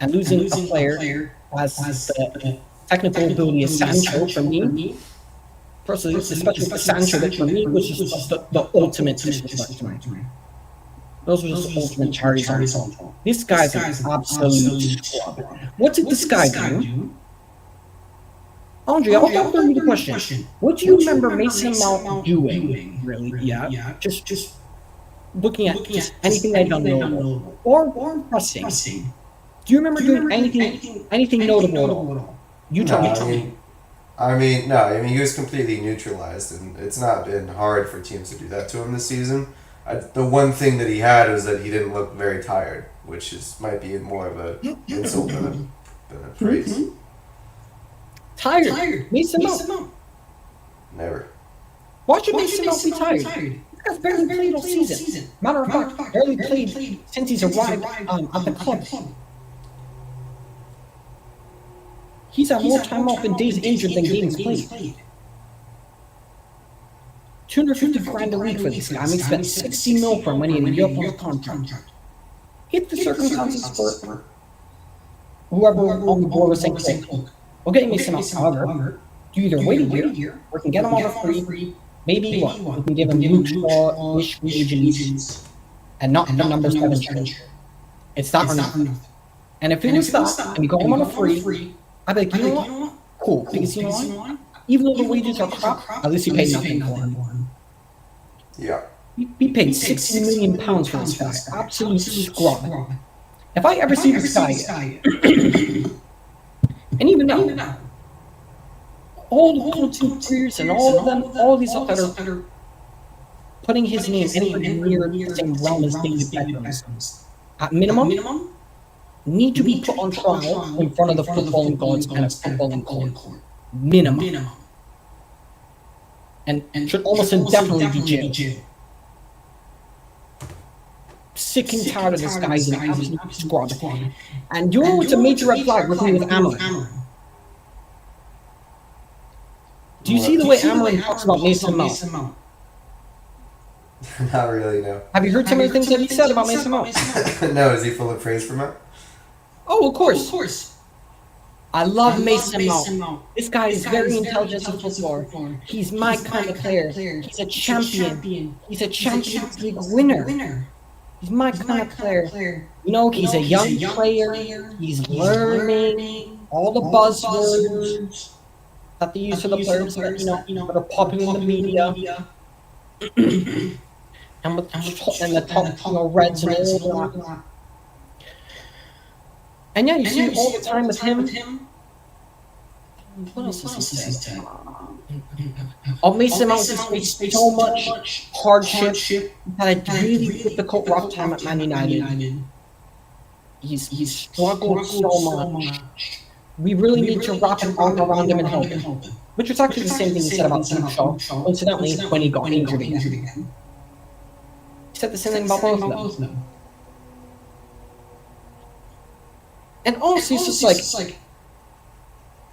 [SPEAKER 2] and losing a player as the technical ability of Sancho for me, personally, especially for Sancho, that for me was just the ultimate disrespect to me. Those were just the ultimate charities on his own. This guy's an absolute scrub. What did this guy do? Andre, I'll throw you the question. What do you remember Mason Mount doing, really? Yeah, just looking at just anything they've done notable. Or pressing. Do you remember doing anything notable at all? You tell me.
[SPEAKER 3] I mean, he was completely neutralized, and it's not been hard for teams to do that to him this season. The one thing that he had was that he didn't look very tired, which might be more of an insult than a praise.
[SPEAKER 2] Tired. Mason Mount.
[SPEAKER 3] Never.
[SPEAKER 2] Why should Mason Mount be tired? This guy's barely played all season. Matter of fact, barely played since he's arrived at the club. He's had more time off and days injured than games played. 250 grand a week for this guy. I mean, spent 60 mil for him when he had a EUROPA contract. Hit the circumstances for whoever on the board was saying, look, we're getting Mason Mount. However, you either wait a year, or we can get him on for free. Maybe what? We can give him Luke Shaw-ish wages and not the number 7 shirt. It's that or nothing. And if it was that, and we got him on a free, I'd be like, you know what? Cool. Because you know what? Even though the wages are crap, at least he paid nothing for him.
[SPEAKER 3] Yeah.
[SPEAKER 2] We paid £60 million for this guy. Absolute scrub. If I ever see this guy again, and even now, all the content creators and all of them, all these that are putting his name anywhere near the same realm as David Beckham's, at minimum, need to be put on trial in front of the footballing gods and a footballing court. Minimum. And should almost indefinitely be jailed. Sick and tired of this guy's an absolute squad. And you know what's a major red flag with me with Amarin? Do you see the way Amarin talks about Mason Mount?
[SPEAKER 3] Not really, no.
[SPEAKER 2] Have you heard some of the things that he said about Mason Mount?
[SPEAKER 3] No, is he full of praise for Mount?
[SPEAKER 2] Oh, of course. I love Mason Mount. This guy is very intelligent in football. He's my kind of player. He's a champion. He's a Champions League winner. He's my kind of player. You know, he's a young player. He's learning all the buzzwords that they use for the players that are popular in the media. and the top Reds and all that. And yeah, you see all the time with him. What else does he say? Mason Mount has faced so much hardship. Had a really difficult rough time at Man United. He's struggled so much. We really need to wrap an arm around him and help him. Which was actually the same thing he said about Luke Shaw, coincidentally, when he got injured again. He said the same thing about both of them. And honestly, it's just like,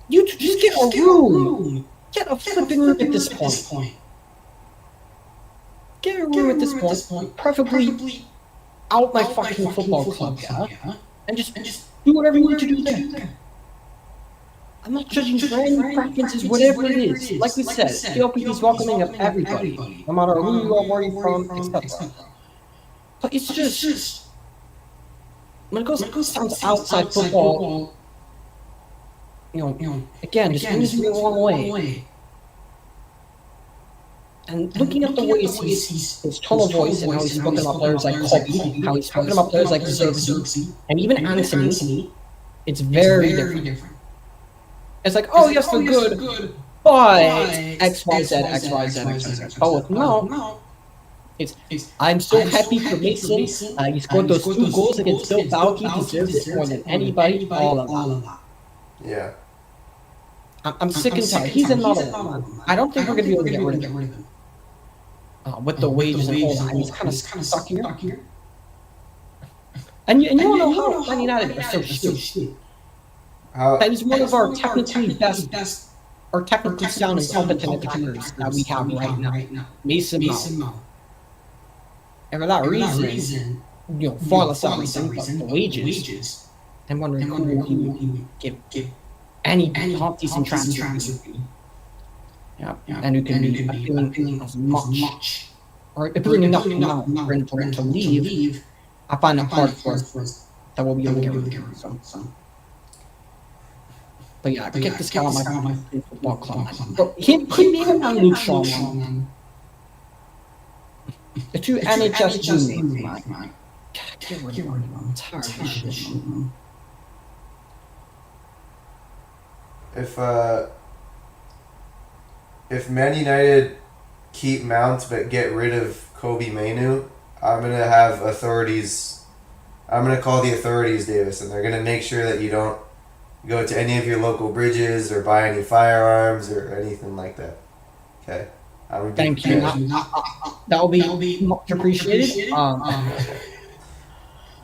[SPEAKER 2] you just get a room. Get a flipping room at this point. Get a room at this point, preferably out my fucking football club, yeah? And just do whatever you need to do there. I'm not judging brand preferences, whatever it is. Like we said, PLP is welcoming of everybody, no matter who you are, where you're from, etc. But it's just when it comes outside football, again, just moves me a long way. And looking at the ways his tone of voice and how he's spoken about players like Kobe, how he's spoken about players like Xerxes, and even Anthony, it's very different. It's like, oh yes, they're good, but X, Y, Z, X, Y, Z, X, Y, Z. But with Mount, I'm so happy for Mason. He scored those 2 goals against Bill Bauke. He deserves it more than anybody. All of that.
[SPEAKER 3] Yeah.
[SPEAKER 2] I'm sick and tired. He's another one. I don't think we're going to be able to get rid of him. With the wages and all that, he's kind of stuck here. And you don't know how Man United are so stupid. That is one of our technically best, or technically sound and competent attackers that we have right now. Mason Mount. And for that reason, far less everything, but the wages, I'm wondering who he would give any half decent transfer fee. Yeah, and who can be appealing as much, or appealing enough amount for him to leave. I find it hard for us that we'll be able to get rid of him. But yeah, kick this guy on my football club. But him and Luke Shaw, the 2 NHS juniors, man. Get rid of him. I'm tired of this shit.
[SPEAKER 3] If Man United keep Mount but get rid of Kobe Mainu, I'm gonna have authorities. I'm gonna call the authorities, Davis, and they're gonna make sure that you don't go to any of your local bridges or buy any firearms or anything like that. Okay.
[SPEAKER 2] Thank you. That will be much appreciated.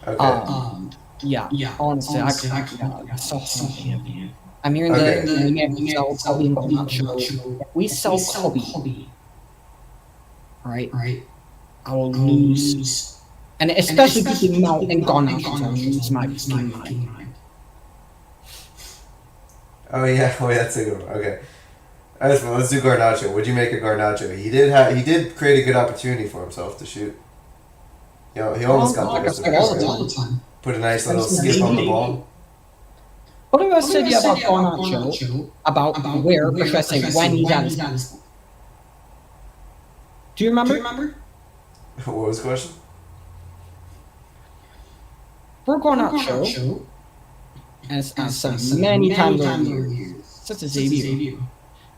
[SPEAKER 3] Okay.
[SPEAKER 2] Yeah. Honestly, I so happy of you. I'm hearing the sell Kobe and Garnacho. If we sell Kobe, right, I will lose. And especially keeping Mount and Garnacho, I will lose my mind.
[SPEAKER 3] Oh yeah, that's a good one. Okay. Let's do Garnacho. What'd you make of Garnacho? He did create a good opportunity for himself to shoot. He almost got there.
[SPEAKER 2] All the time.
[SPEAKER 3] Put a nice little skip on the ball.
[SPEAKER 2] What have I said about Garnacho? About where, or should I say, when he's at his best? Do you remember?
[SPEAKER 3] What was the question?
[SPEAKER 2] For Garnacho, as I've said many times over the years, such as debut,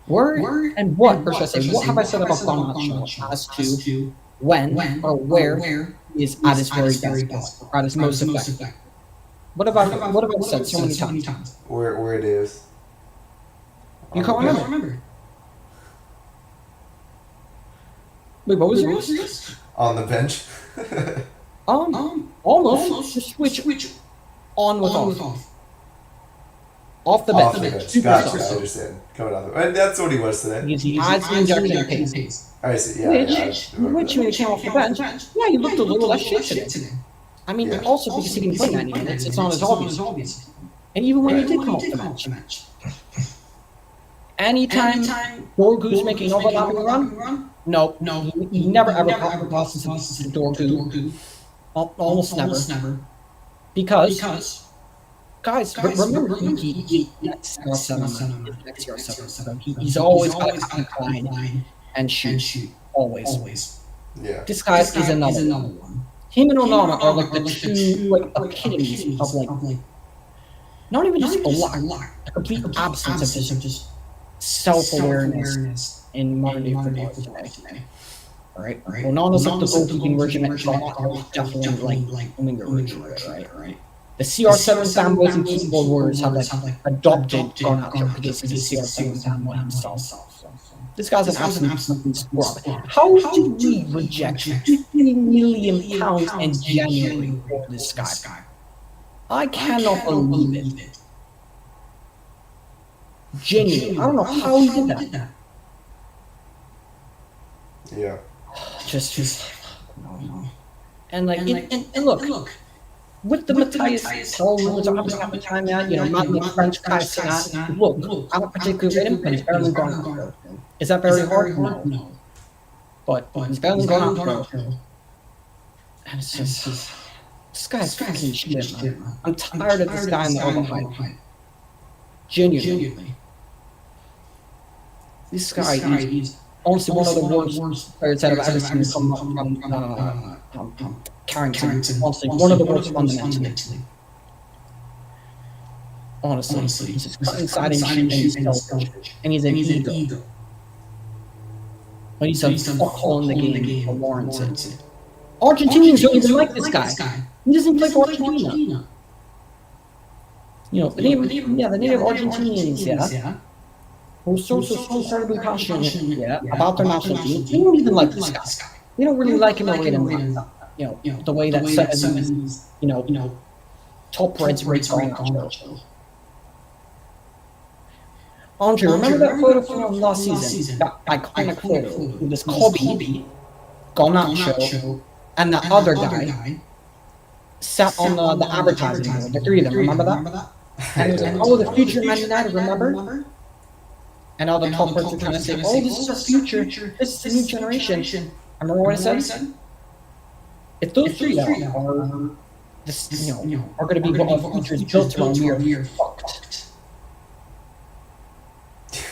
[SPEAKER 2] where and what, or should I say, what have I said about Garnacho as to when or where he is at his very best, or at his most effective? What have I said so many times?
[SPEAKER 3] Where it is.
[SPEAKER 2] You can't remember? Wait, what was yours?
[SPEAKER 3] On the bench.
[SPEAKER 2] Almost. Just switch on with off. Off the bench.
[SPEAKER 3] Gotcha, I understand. Coming off the bench. And that's what he was today.
[SPEAKER 2] He adds the injection pace.
[SPEAKER 3] I see,
[SPEAKER 2] Which when he came off the bench, he looked a little less shit today. I mean, also because he didn't play 90 minutes, it's not as obvious. And even when he did come off the bench, anytime Dorgu's making overlapping run, no, he never ever passes to Dorgu. Almost never. Because, guys, remember, he next CR7. He's always got a line and shoot. Always.
[SPEAKER 3] Yeah.
[SPEAKER 2] This guy is another one. Him and Onana are like the two epitomes of like, not even just a lack, a complete absence of just self-awareness in modern day football today. Alright? Onana's like the goalkeeping regimen, but definitely like Ominga right? The CR7 fanboys and keyboard warriors have like adopted Garnacho because he's a CR7 fanboy himself. This guy's an absolute squad. How did we reject £50 million in January for this guy? I cannot believe it. Genuinely, I don't know how he did that.
[SPEAKER 3] Yeah.
[SPEAKER 2] Just no. And like, and look, with the Matthias Tell rules are happening at the time, Matt the French guy saying, look, I don't particularly rate him, but he's better than Garnacho. Is that very hard? No. But he's better than Garnacho. And it's just, this guy's fucking shit, man. I'm tired of this guy in the overhype. Genuinely. This guy, he's honestly one of the worst players out of ever seen from Carrington. Honestly, one of the worst fundamentally. Honestly, he's just cut inside and shoot, and he's selfish. And he's an ego. But he's a fuck-hole in the game for warranted. Argentinians don't even like this guy. He doesn't play for Argentina. The native Argentinians, who are so incredibly passionate, about their national team. They don't even like this guy. They don't really like him or rate him, the way that certain, top reds rate Garnacho. Andre, remember that photo from last season? That iconic photo with this Kobe, Garnacho, and that other guy sat on the advertising board, the three of them, remember that? And it was like, the future Man United, remember? And all the top players are trying to say, this is the future, this is the new generation. Remember what I said? If those three are going to be what our future is built around, we are fucked.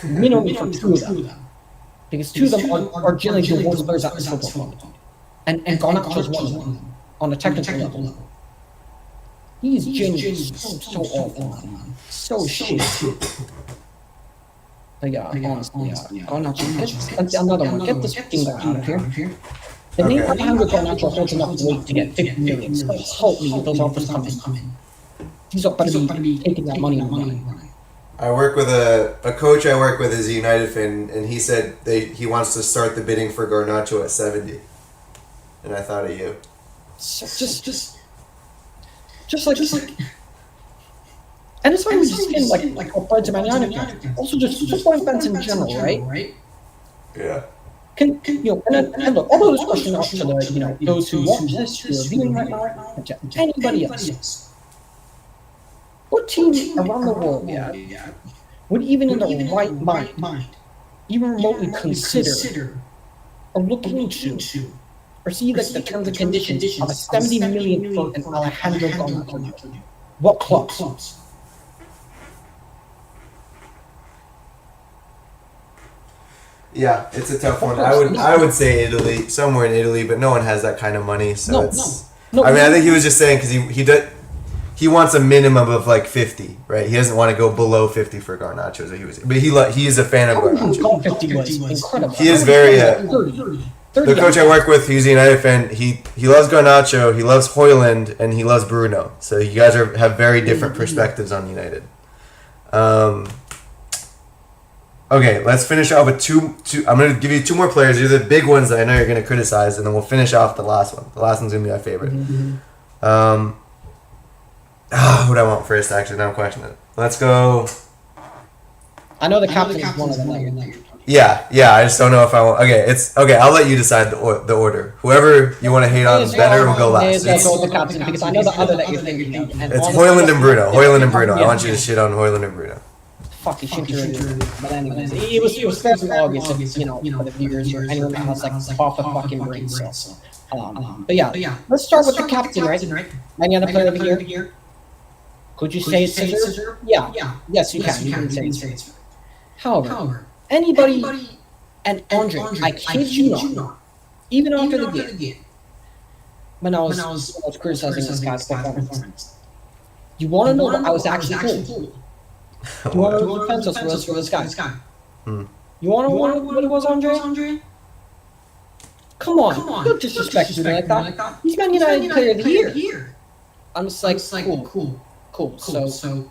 [SPEAKER 2] Minimum for two of them. Because two of them are generally the worst players at this football club. And Garnacho's one of them, on a technical level. He's genuinely so awful, man. So shit. But honestly, Garnacho, another one. Get this fucking guy out of here. The name behind Garnacho holds enough weight to get 50 million. So help me if those offers come in. He's not going to be taking that money and running.
[SPEAKER 3] I work with a coach I work with is a United fan, and he said he wants to start the bidding for Garnacho at 70. And I thought of you. Just like, and it's not even just in like applied to Man United. Also, just football fans in general, right? Yeah. And look, although this question is to the those who watch this, who are viewing right now, and to anybody else. What team around the world, would even in their right mind, even remotely consider or look into or see the terms and conditions of a 70 million for an Alejandro Garnacho? What clubs? Yeah, it's a tough one. I would say Italy, somewhere in Italy, but no one has that kind of money, so I think he was just saying because he wants a minimum of like 50, right? He doesn't want to go below 50 for Garnacho, so but he is a fan of Garnacho.
[SPEAKER 2] 50 was incredible.
[SPEAKER 3] He is very. The coach I work with, he's a United fan. He loves Garnacho, he loves Højlund, and he loves Bruno. So you guys have very different perspectives on United. Okay, let's finish off with two. I'm going to give you two more players. These are the big ones that I know you're going to criticize, and then we'll finish off the last one. The last one's going to be my favorite. Who do I want first, actually? Now I'm questioning it. Let's go.
[SPEAKER 2] I know the captain is one of them.
[SPEAKER 3] Yeah, I just don't know if I want. Okay, I'll let you decide the order. Whoever you want to hate on better will go last.
[SPEAKER 2] I'll go with the captain because I know the other that you're thinking of.
[SPEAKER 3] It's Højlund and Bruno. I want you to shit on Højlund and Bruno.
[SPEAKER 2] Fuck, you shouldn't. But anyways, it was fairly obvious, for the viewers or anyone that has half a fucking brain cell. But yeah, let's start with the captain, right? Any other player over here? Could you say it's Scissor? Yeah. Yes, you can. You can say it's. However, anybody, and Andre, I kid you not, even after the game, when I was criticizing this guy's performance, you want to know what I was actually told? You want to know the defense was for this guy? You want to know what it was, Andre? Come on, don't disrespect me like that. He's Man United Player of the Year. I'm just like, cool. So,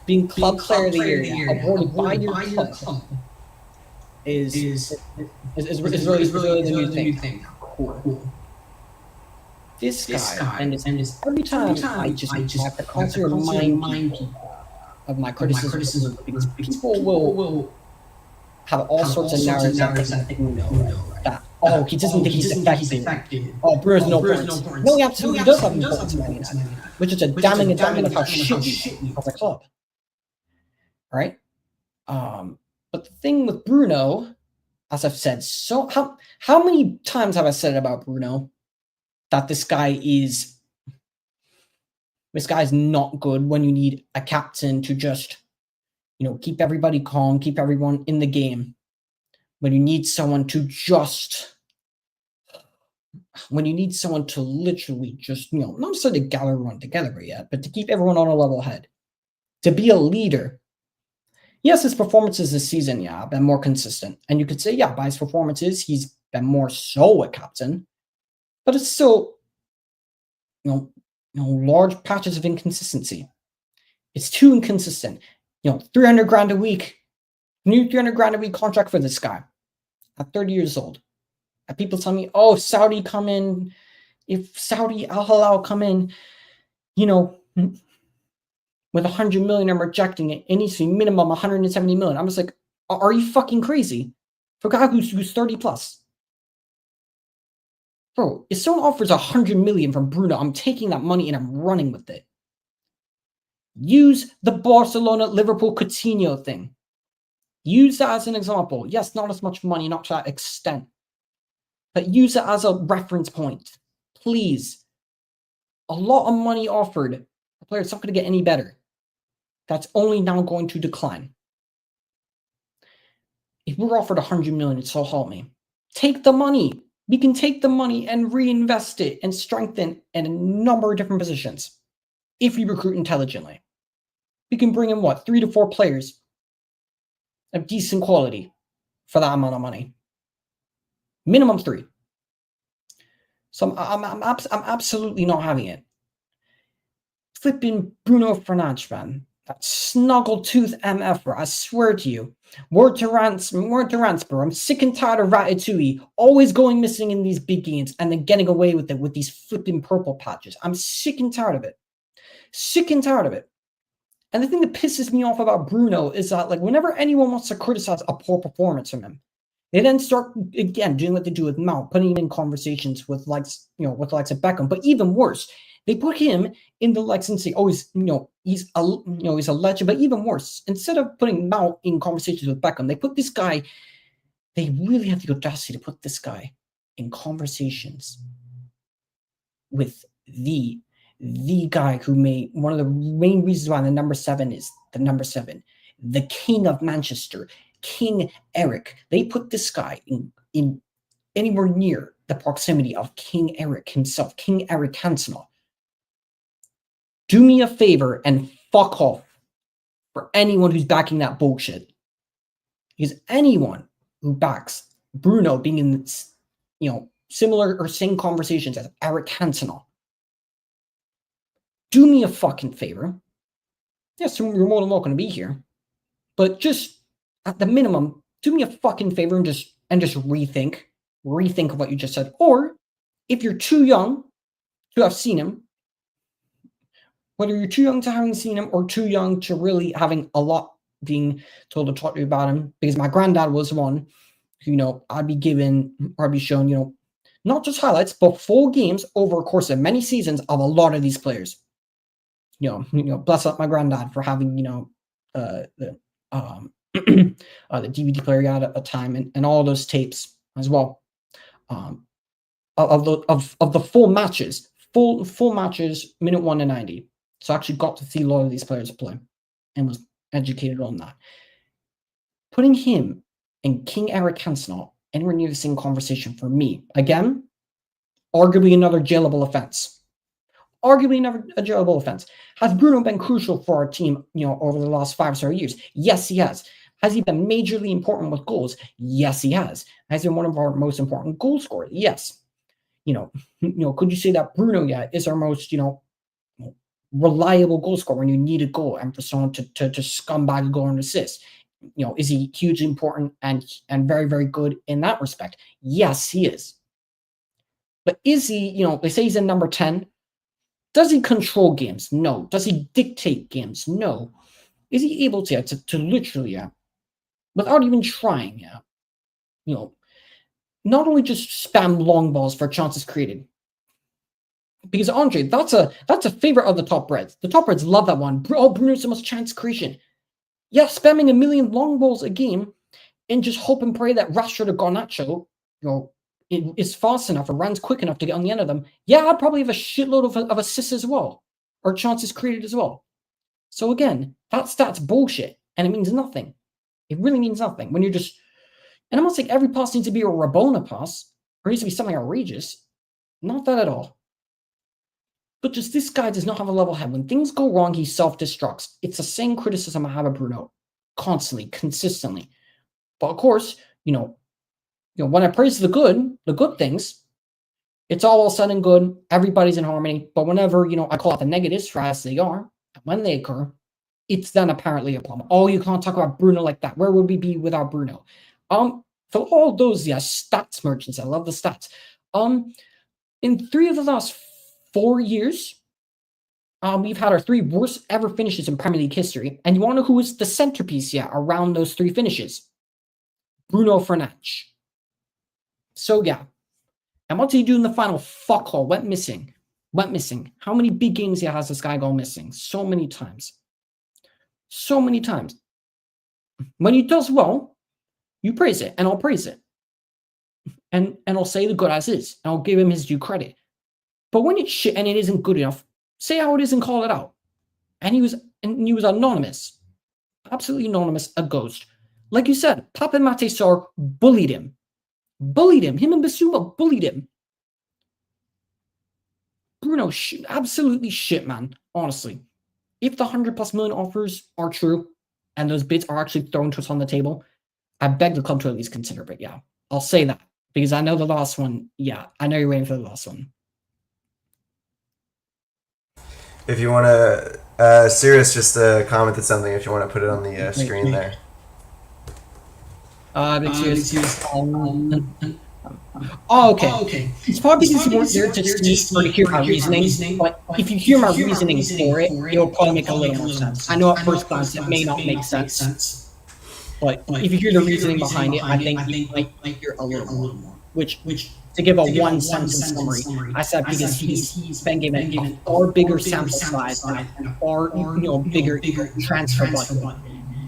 [SPEAKER 2] being Club Player of the Year, awarded by your club, is really the new thing. Cool. This guy, and every time I just have to constantly remind people of my criticism because people will have all sorts of narratives that they know that oh, he doesn't think he's effective. Oh, Bruno's no points. No, he absolutely does have no points, Man United, which is a damning indictment of how shit we are as a club. All right? But the thing with Bruno, as I've said, so how many times have I said about Bruno that this guy is not good when you need a captain to just, keep everybody calm, keep everyone in the game. When you need someone to literally just, not necessarily gather everyone together yet, but to keep everyone on a level head, to be a leader. Yes, his performances this season, have been more consistent. And you could say, by his performances, he's been more so a captain. But it's still, large patches of inconsistency. It's too inconsistent. 300 grand a week, new 300 grand a week contract for this guy at 30 years old. And people tell me, oh, Saudi come in, if Saudi Al Hilal come in, with 100 million, I'm rejecting it. It needs to be minimum 170 million. I'm just like, are you fucking crazy? For a guy who's 30 plus. Bro, if someone offers 100 million from Bruno, I'm taking that money and I'm running with it. Use the Barcelona Liverpool Coutinho thing. Use that as an example. Yes, not as much money, not to that extent. But use it as a reference point. Please. A lot of money offered. The player's not going to get any better. That's only now going to decline. If we're offered 100 million, so help me. Take the money. We can take the money and reinvest it and strengthen in a number of different positions. If we recruit intelligently. We can bring in 3 to 4 players of decent quality for that amount of money. Minimum 3. So I'm absolutely not having it. Flipping Bruno Fernandes, man. That snuggle-tooth MF, I swear to you. Word to Rant, bro. I'm sick and tired of Ratatouille always going missing in these big games and then getting away with it with these flipping purple patches. I'm sick and tired of it. Sick and tired of it. And the thing that pisses me off about Bruno is that, whenever anyone wants to criticize a poor performance from him, they then start, again, doing what they do with Mount, putting him in conversations with, with the likes of Beckham. But even worse, they put him in the likes and say, oh, he's a legend. But even worse, instead of putting Mount in conversations with Beckham, they put this guy, they really have the audacity to put this guy in conversations with the guy who made one of the main reasons why the number 7 is the number 7, the king of Manchester, King Eric. They put this guy in anywhere near the proximity of King Eric himself, King Eric Cantona. Do me a favor and fuck off for anyone who's backing that bullshit. Because anyone who backs Bruno being in, similar or same conversations as Eric Cantona, do me a fucking favor. Yes, you're more than welcome to be here. But just at the minimum, do me a fucking favor and just rethink of what you just said. Or if you're too young to have seen him, whether you're too young to having seen him or too young to really having a lot being told to talk to you about him, because my granddad was one who, I'd be shown, not just highlights, but full games over a course of many seasons of a lot of these players. Bless up my granddad for having, the DVD player he had at a time and all those tapes as well. Of the full matches, full matches, minute 1 to 90. So I actually got to see a lot of these players play and was educated on that. Putting him and King Eric Cantona anywhere near the same conversation for me, again, arguably another jailable offense. Has Bruno been crucial for our team, over the last 5 or so years? Yes, he has. Has he been majorly important with goals? Yes, he has. Has he been one of our most important goal scorers? Yes. Could you say that Bruno is our most, reliable goal scorer when you need a goal and for someone to scumbag a goal and assist? Is he hugely important and very, very good in that respect? Yes, he is. But is he, they say he's in number 10. Does he control games? No. Does he dictate games? No. Is he able to literally, without even trying, not only just spam long balls for chances created. Because Andre, that's a favorite of the top Reds. The top Reds love that one. Oh, Bruno's the most chance creation. Yeah, spamming a million long balls a game and just hope and pray that Rashford or Garnacho, is fast enough or runs quick enough to get on the end of them. Yeah, I'd probably have a shitload of assists as well, or chances created as well. So again, that stat's bullshit, and it means nothing. It really means nothing when you're just. And I'm not saying every pass needs to be a Rabona pass or needs to be something outrageous. Not that at all. But just this guy does not have a level head. When things go wrong, he self-destructs. It's the same criticism I have of Bruno, constantly, consistently. But of course, when I praise the good things, it's all well said and good. Everybody's in harmony. But whenever, I call out the negatives for as they are, and when they occur, it's then apparently a problem. Oh, you can't talk about Bruno like that. Where would we be without Bruno? For all those, stats merchants, I love the stats. In 3 of the last 4 years, we've had our 3 worst ever finishes in Premier League history. And you want to know who is the centerpiece around those 3 finishes? Bruno Fernandes. So and what did he do in the final? Fuck all. Went missing. How many big games has this guy gone missing? So many times. When he does well, you praise it, and I'll praise it. And I'll say the good as is, and I'll give him his due credit. But when it's shit and it isn't good enough, say how it is and call it out. And he was anonymous. Absolutely anonymous, a ghost. Like you said, Pape Maté Sarr bullied him. Him and Bissouma bullied him. Bruno, absolutely shit, man. Honestly. If the 100+ million offers are true, and those bids are actually thrown to us on the table, I beg the club to at least consider it. Yeah, I'll say that. Because I know the last one, I know you're waiting for the last one.
[SPEAKER 3] If you want to, Sirius just commented something. If you want to put it on the screen there.
[SPEAKER 2] Okay. It's probably because you weren't there to see or to hear my reasoning, but if you hear my reasoning for it, it'll probably make a little more sense. I know at first glance it may not make sense, but if you hear the reasoning behind it, I think you might hear a little more. Which to give a one-sentence summary, I said because he's been given a far bigger sample size and a far bigger transfer budget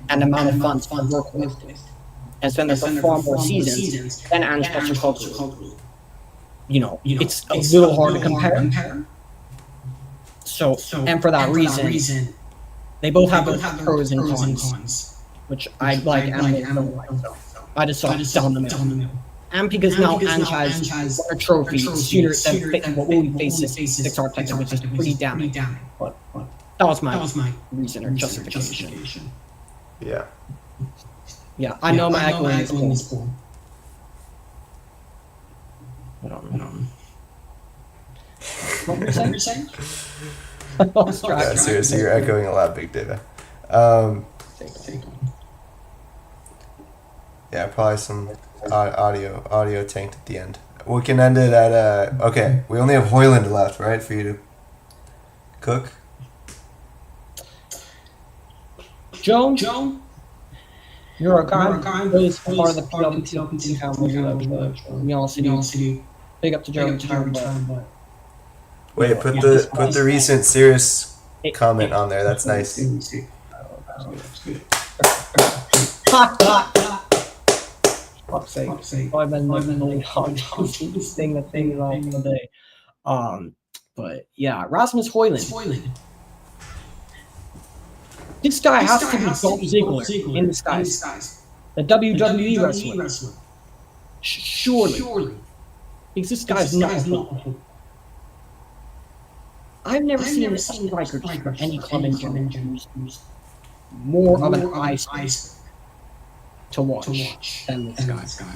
[SPEAKER 2] and amount of funds to work with. And spend there for far more seasons than Ange Postecoglou. It's a little hard to compare. So, and for that reason, they both have their pros and cons, which I like and they don't like. So I just saw it down the middle. And because now Ange has a trophy sooner than what will be facing 6 Arteta, which is pretty damning. But that was my reason or justification.
[SPEAKER 3] Yeah,
[SPEAKER 2] I know my echoing is cool. I don't know. What were you saying?
[SPEAKER 3] Seriously, you're echoing a lot, Big Dava. Probably some audio tanked at the end. We can end it at okay. We only have Højlund left, right, for you to cook.
[SPEAKER 2] Joan. You're a guy who is part of the PLP family. We all see big up to Joe return, but
[SPEAKER 3] wait, put the recent serious comment on there. That's nice.
[SPEAKER 2] Fuck's sake. I've been really hard this thing all day. But Rasmus Højlund. This guy has to be Dolph Ziggler in disguise. The WWE wrestler. Surely. Because this guy's not a football. I've never seen a striker for any club in Germany who's more of an ice to watch than this guy.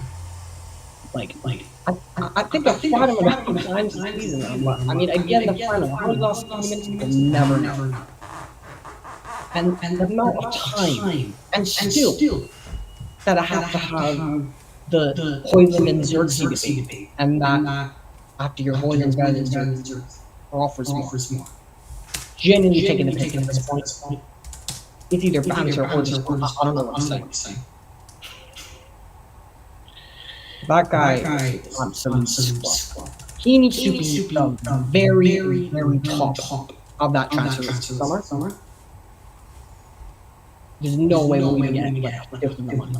[SPEAKER 2] I think I fought him about 2 times this season. I mean, again, the final. How many lost tournaments? We'll never know. And the amount of time, and still, that I have to have the Højlund and Xerxes debate, and that after your Højlund's better than Xerxes offers more. Genuinely taking the pick at this point. It's either banter or just, I don't know what I'm saying. That guy is absolute squad. He needs to be the very, very top of that transfer list this summer. There's no way we're going to get different than money.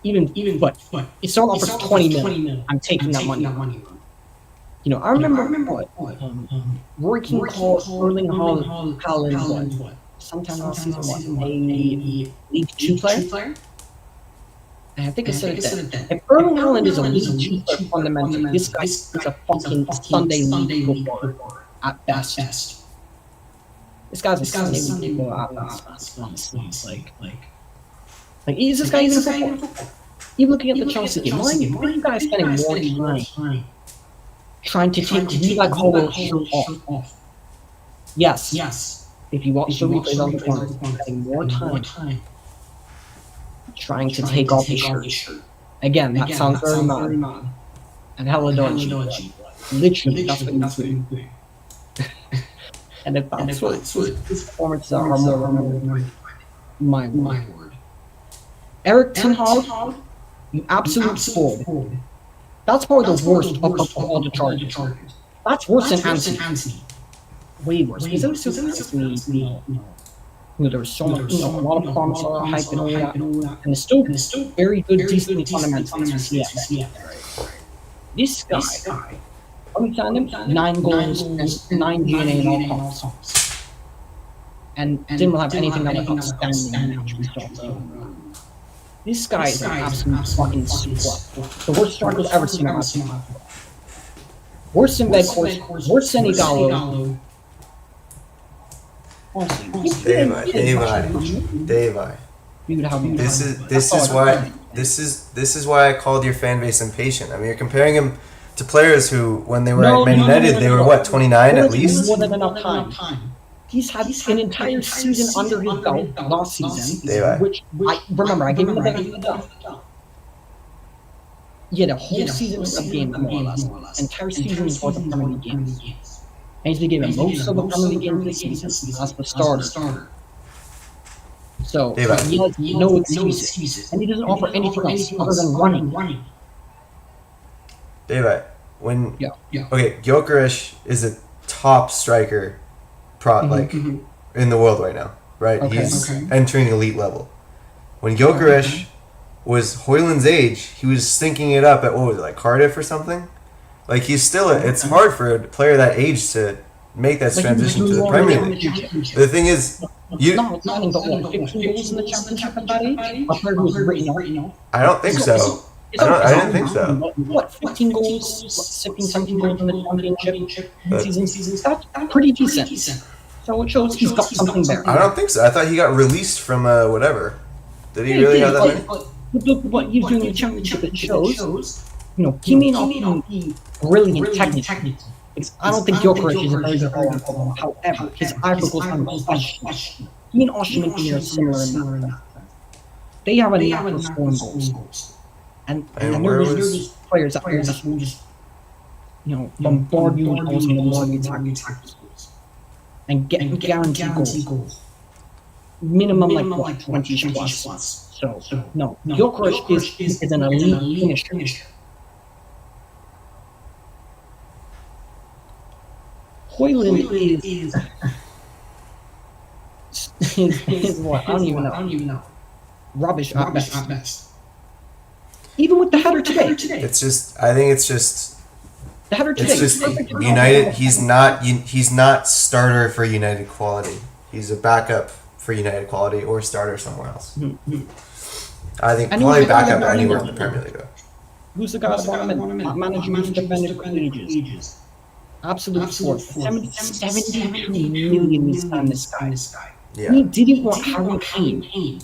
[SPEAKER 2] Even but if someone offers 20 million, I'm taking that money. You know, I remember Roy Keane called Erling Haaland sometime last season, a League 2 player. And I think I said it then. If Erling Haaland is a League 2 player fundamentally, this guy is a fucking Sunday League footballer at best. This guy's a Sunday League footballer at best. Like, is this guy even football? Even looking at the Chelsea game, why are you guys spending more time trying to take Levi Colwell's shirt off? Yes. If you watch the replays on the corner, you're spending more time trying to take off his shirt. Again, that sounds very mad. And hella dodgy. Literally, that's what you're doing. And if that's what his performances are more my word. Eric Ten Hag, you absolute fraud. That's probably the worst of all the charges. That's worse than Anthony. Way worse. Because there was there was so much, a lot of promise, a lot of hype and all that. And it's still very good, decently fundamentals. Yeah. This guy, let me tell him, 9 goals and 9 GNA in all comps. And didn't have anything that was outstanding. This guy is an absolute fucking squad. The worst striker I've ever seen in my life. Worse than Veghorst, worse than Igalo.
[SPEAKER 3] Daveye. This is why I called your fan base impatient. I mean, you're comparing him to players who, when they were at Man United, they were what, 29 at least?
[SPEAKER 2] More than enough time. He's had an entire season under his belt last season, which I gave him the benefit of the doubt. He had a whole season of games, more or less. Entire season worth of Premier League games. And he's been given most of the Premier League games this season as the starter. So he has no excuses, and he doesn't offer anything else other than running.
[SPEAKER 3] Daveye, okay, Gyökeres is a top striker, in the world right now, right?
[SPEAKER 2] Okay,
[SPEAKER 3] he's entering elite level. When Gyökeres was Højlund's age, he was stinking it up at Cardiff or something. Like, he's still it's hard for a player that age to make that transition to the Premier League. The thing is,
[SPEAKER 2] not but 15 goals in the Championship at that age? A player who's written off.
[SPEAKER 3] I don't think so. I didn't think so.
[SPEAKER 2] What, 15 goals, 16, 17 goals in the Championship season? That's pretty decent. So it shows he's got something there.
[SPEAKER 3] I don't think so. I thought he got released from whatever. Did he really have that many?
[SPEAKER 2] Look what he's doing in the Championship. It shows, he may not be brilliant technically. I don't think Gyökeres is a very good player. However, his eye for goals are questionable. He and Osimhen are similar in that. They have a knack for scoring goals. And there's these players that will just bombard you with goals and bombard you with and get guaranteed goals. Minimum like 20 plus. So no, Gyökeres is an elite finisher. Højlund is what? I don't even know. Rubbish at best. Even with the header today.
[SPEAKER 3] I think it's just
[SPEAKER 2] the header today.
[SPEAKER 3] It's just United. He's not starter for United quality. He's a backup for United quality or starter somewhere else.
[SPEAKER 2] Mm-hmm.
[SPEAKER 3] I think probably backup anywhere in the Premier League.
[SPEAKER 2] Who's the guy at the bottom? Management defended for ages. Absolute sport. 72 million we spent this guy.
[SPEAKER 3] Yeah.
[SPEAKER 2] He didn't want Harry Kane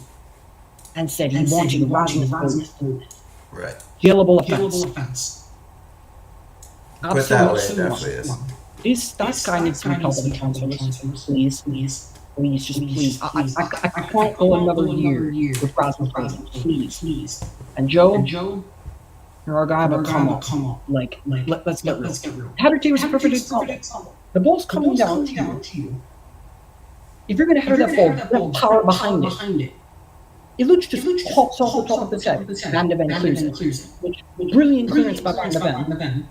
[SPEAKER 2] and said he wanted Rasmus.
[SPEAKER 3] Right.
[SPEAKER 2] Jailable offense.
[SPEAKER 3] Put that way, it definitely is.
[SPEAKER 2] That guy needs to be top of the transfer list. Please. I can't go another year with Rasmus. Please. And Joe, you're our guy, but come on. Let's get real. Header T was a perfect example. The ball's coming down to you. If you're going to header that ball, you have power behind it. Illich just pops off the top of his head. Van de Ven clears it. Which brilliant clearance by Van de Ven.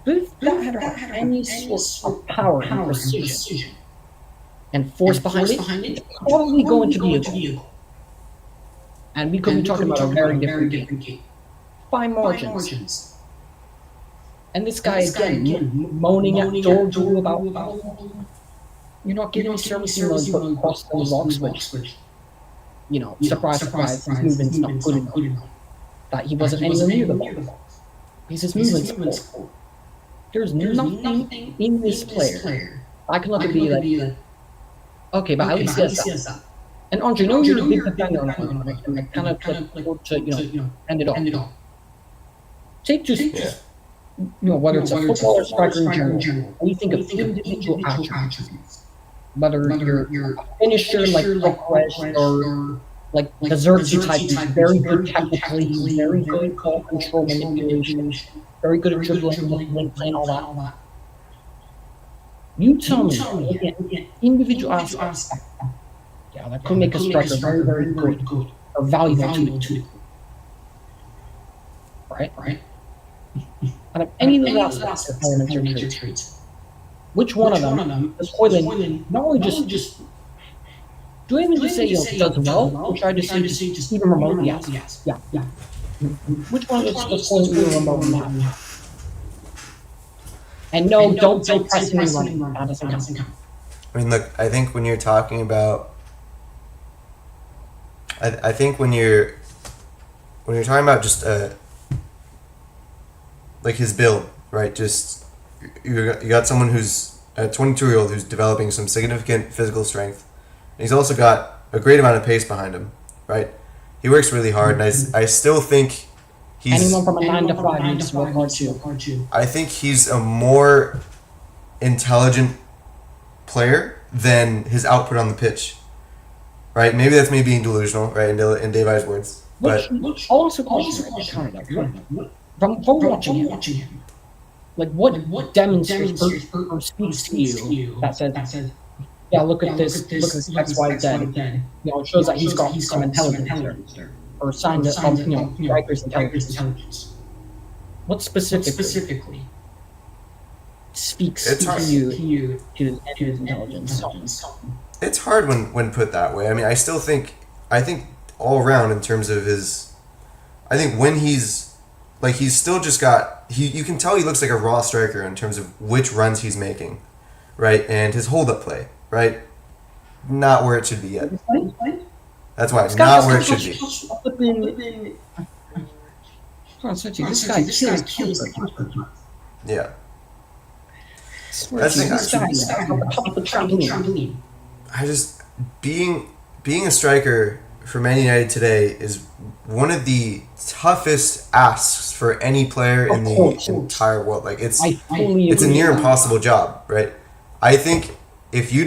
[SPEAKER 2] But if that had any sort of power and precision and force behind it, it's probably going to be a goal. And we could be talking about a very different game. Fine margins. And this guy again moaning at Georgiou about you're not giving me servicing those but across those rocks, which surprise, his movement's not good enough. That he wasn't anywhere near the ball. Because his movement's poor. There's nothing in this player. I can look at be like, okay, but at least he has that. And Andre, no, you're a big defender on that one, and kind of to end it off. Take just whether it's a footballer, striker in general, when you think of individual attributes, whether you're a finisher like Request or like the Xerxes type, he's very good technically, he's very good ball control, manipulation, very good at dribbling, link playing, all that. You tell me, again, individual aspects, that could make a striker very, very good or valuable to it. Right? Out of any of those aspects of elements or traits, which one of them does Højlund not only just do I even just say does well, or try to say just even remotely yes? Yeah. Which one does Højlund even remotely have? And no, don't say pressing and running. That doesn't count.
[SPEAKER 3] I mean, look, I think when you're talking about, I think when you're talking about just like his build, right? Just you got someone who's a 22-year-old who's developing some significant physical strength. And he's also got a great amount of pace behind him, right? He works really hard, and I still think he's
[SPEAKER 2] anyone from a 9 to 5 needs to work hard too.
[SPEAKER 3] I think he's a more intelligent player than his output on the pitch, right? Maybe that's me being delusional, right? In Daveye's words, but
[SPEAKER 2] also from watching him, like what demonstrates or speaks to you that says, yeah, look at this X, Y, Z. It shows that he's got some intelligence there, or signs of striker's intelligence. What specifically speaks to you to his intelligence?
[SPEAKER 3] It's hard when put that way. I mean, I think all around in terms of his, I think when he's still just got, you can tell he looks like a raw striker in terms of which runs he's making, right? And his hold-up play, right? Not where it should be yet. That's why, not where it should be.
[SPEAKER 2] This guy kills.
[SPEAKER 3] Yeah. I just, being a striker for Man United today is one of the toughest asks for any player in the entire world. Like it's a near impossible job, right? I think if you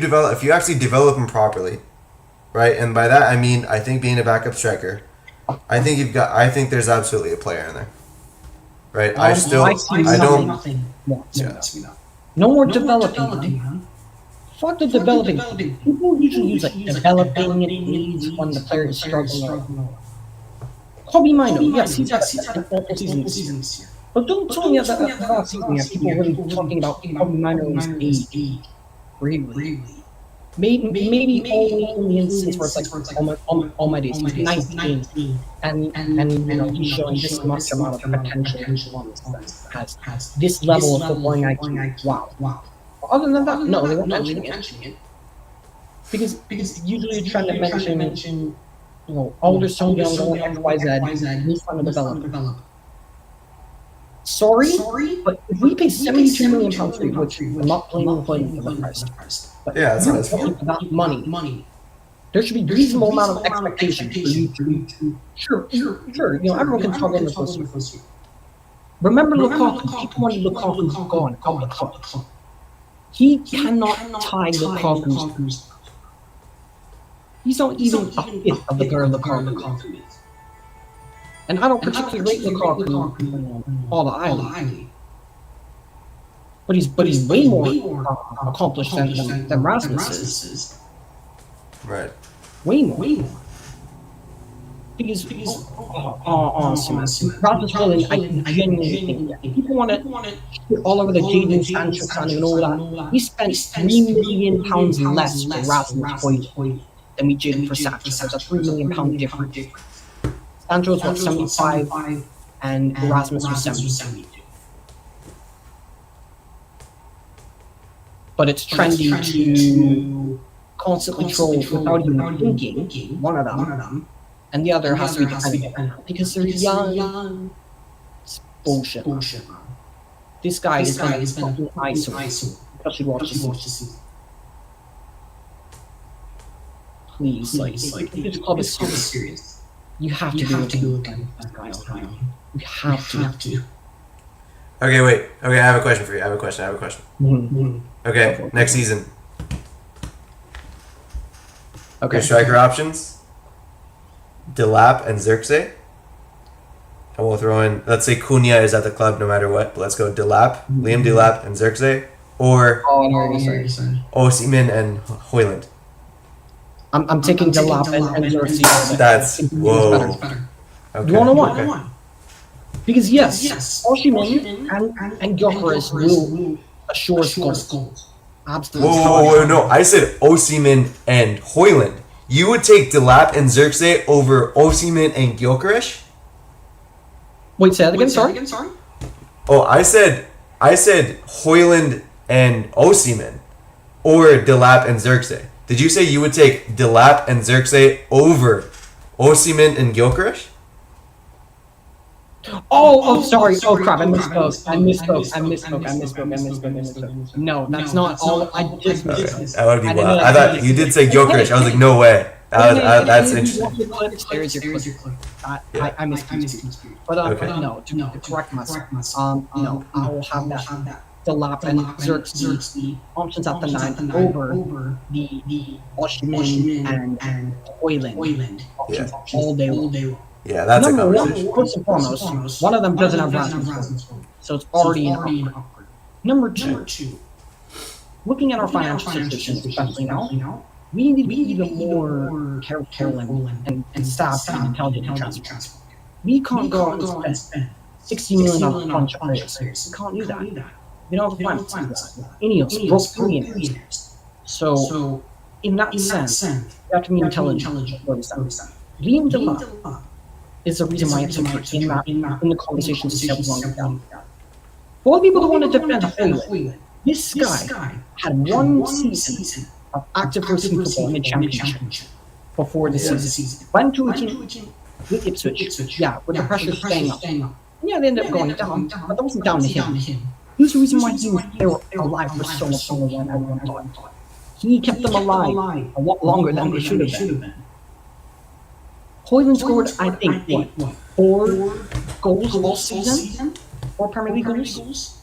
[SPEAKER 3] actually develop him properly, right? And by that I mean I think being a backup striker, I think there's absolutely a player in there, right?
[SPEAKER 2] No more developing. Fuck the developing. People usually use developing it needs when the player is struggling. Kobe Mino, yes, he's got season this year. But don't tell me that last season people really talking about Kobe Mino's age. Really. Maybe only in the instance where it's like all my days. He's 19 and he's showing this much amount of potential has this level of footballing IQ. Wow. Other than that, no, they won't mention it. Because usually you're trying to mention older son young X, Y, Z, he's trying to develop. Sorry, but if we pay £72 million for it, which I'm not blaming for the price, but
[SPEAKER 3] yeah, that's
[SPEAKER 2] about money. There should be reasonable amount of expectation for you to sure. Everyone can talk in the first year. Remember Lukaku. People wanted Lukaku gone. Call Lukaku. He cannot tie Lukaku's. He's not even a fifth of the player Lukaku is. And I don't particularly rate Lukaku all the island. But he's way more accomplished than Rasmus is.
[SPEAKER 3] Right.
[SPEAKER 2] Way more. Because honestly, Rasmus Holland, I genuinely think that people want to shit all over the Jadon Sancho signing and all that. We spent £3 million less for Rasmus Holland than we did for Sancho. There's a £3 million difference. Sancho was what, 75, and Rasmus was 72. But it's trendy to constantly troll without even thinking, one of them, and the other has to be defended because they're young. It's bullshit. This guy is going to fucking ISO, especially watch the season. Please, like, if this club is serious, you have to do it again. You have to.
[SPEAKER 3] Okay, wait. Okay, I have a question for you. I have a question.
[SPEAKER 2] Mm-hmm.
[SPEAKER 3] Okay, next season.
[SPEAKER 2] Okay.
[SPEAKER 3] Your striker options: Delap and Xerxes. And we'll throw in, let's say Cunha is at the club no matter what, but let's go Delap, Liam Delap and Xerxes, or Osimhen and Højlund.
[SPEAKER 2] I'm taking Delap and Xerxes.
[SPEAKER 3] That's, whoa. Okay.
[SPEAKER 2] You wanna what? Because yes, Osimhen and Gyökeres will assure goals. Absolutely.
[SPEAKER 3] Whoa, no. I said Osimhen and Højlund. You would take Delap and Xerxes over Osimhen and Gyökeres?
[SPEAKER 2] Wait, say that again. Sorry.
[SPEAKER 3] Oh, I said Højlund and Osimhen, or Delap and Xerxes. Did you say you would take Delap and Xerxes over Osimhen and Gyökeres?
[SPEAKER 2] Oh, sorry. Oh, crap. I misspoke. No, that's not all. I just missed.
[SPEAKER 3] That would be wild. I thought you did say Gyökeres. I was like, no way. That's interesting.
[SPEAKER 2] There's your clip. I missed. But no, to correct myself. No, I will have that Delap and Xerxes options at the 9 over the Osimhen and Højlund options all day long.
[SPEAKER 3] Yeah, that's a conversation.
[SPEAKER 2] First and foremost, one of them doesn't have Rasmus, so it's already an upgrade. Number two, looking at our financial situation, especially now, we need to be even more careful and staff and intelligent in transfer. We can't go out and spend $60 million on a bunch of players. We can't do that. We don't have the finances for that. Ineos broke billionaires. So, in that sense, we have to be intelligent. Liam Delap is the reason why it's in the conversation to see long down. For all the people who want to defend Højlund, this guy had one season of active first-team football in the championship before the season. Went to a team with Ipswich, with the pressure staying up. Yeah, they ended up going down, but that wasn't down to him. Here's the reason why they were alive for so much longer than everyone thought. He kept them alive a lot longer than they should have been. Højlund scored, I think, 4 goals all season? 4 Premier League goals?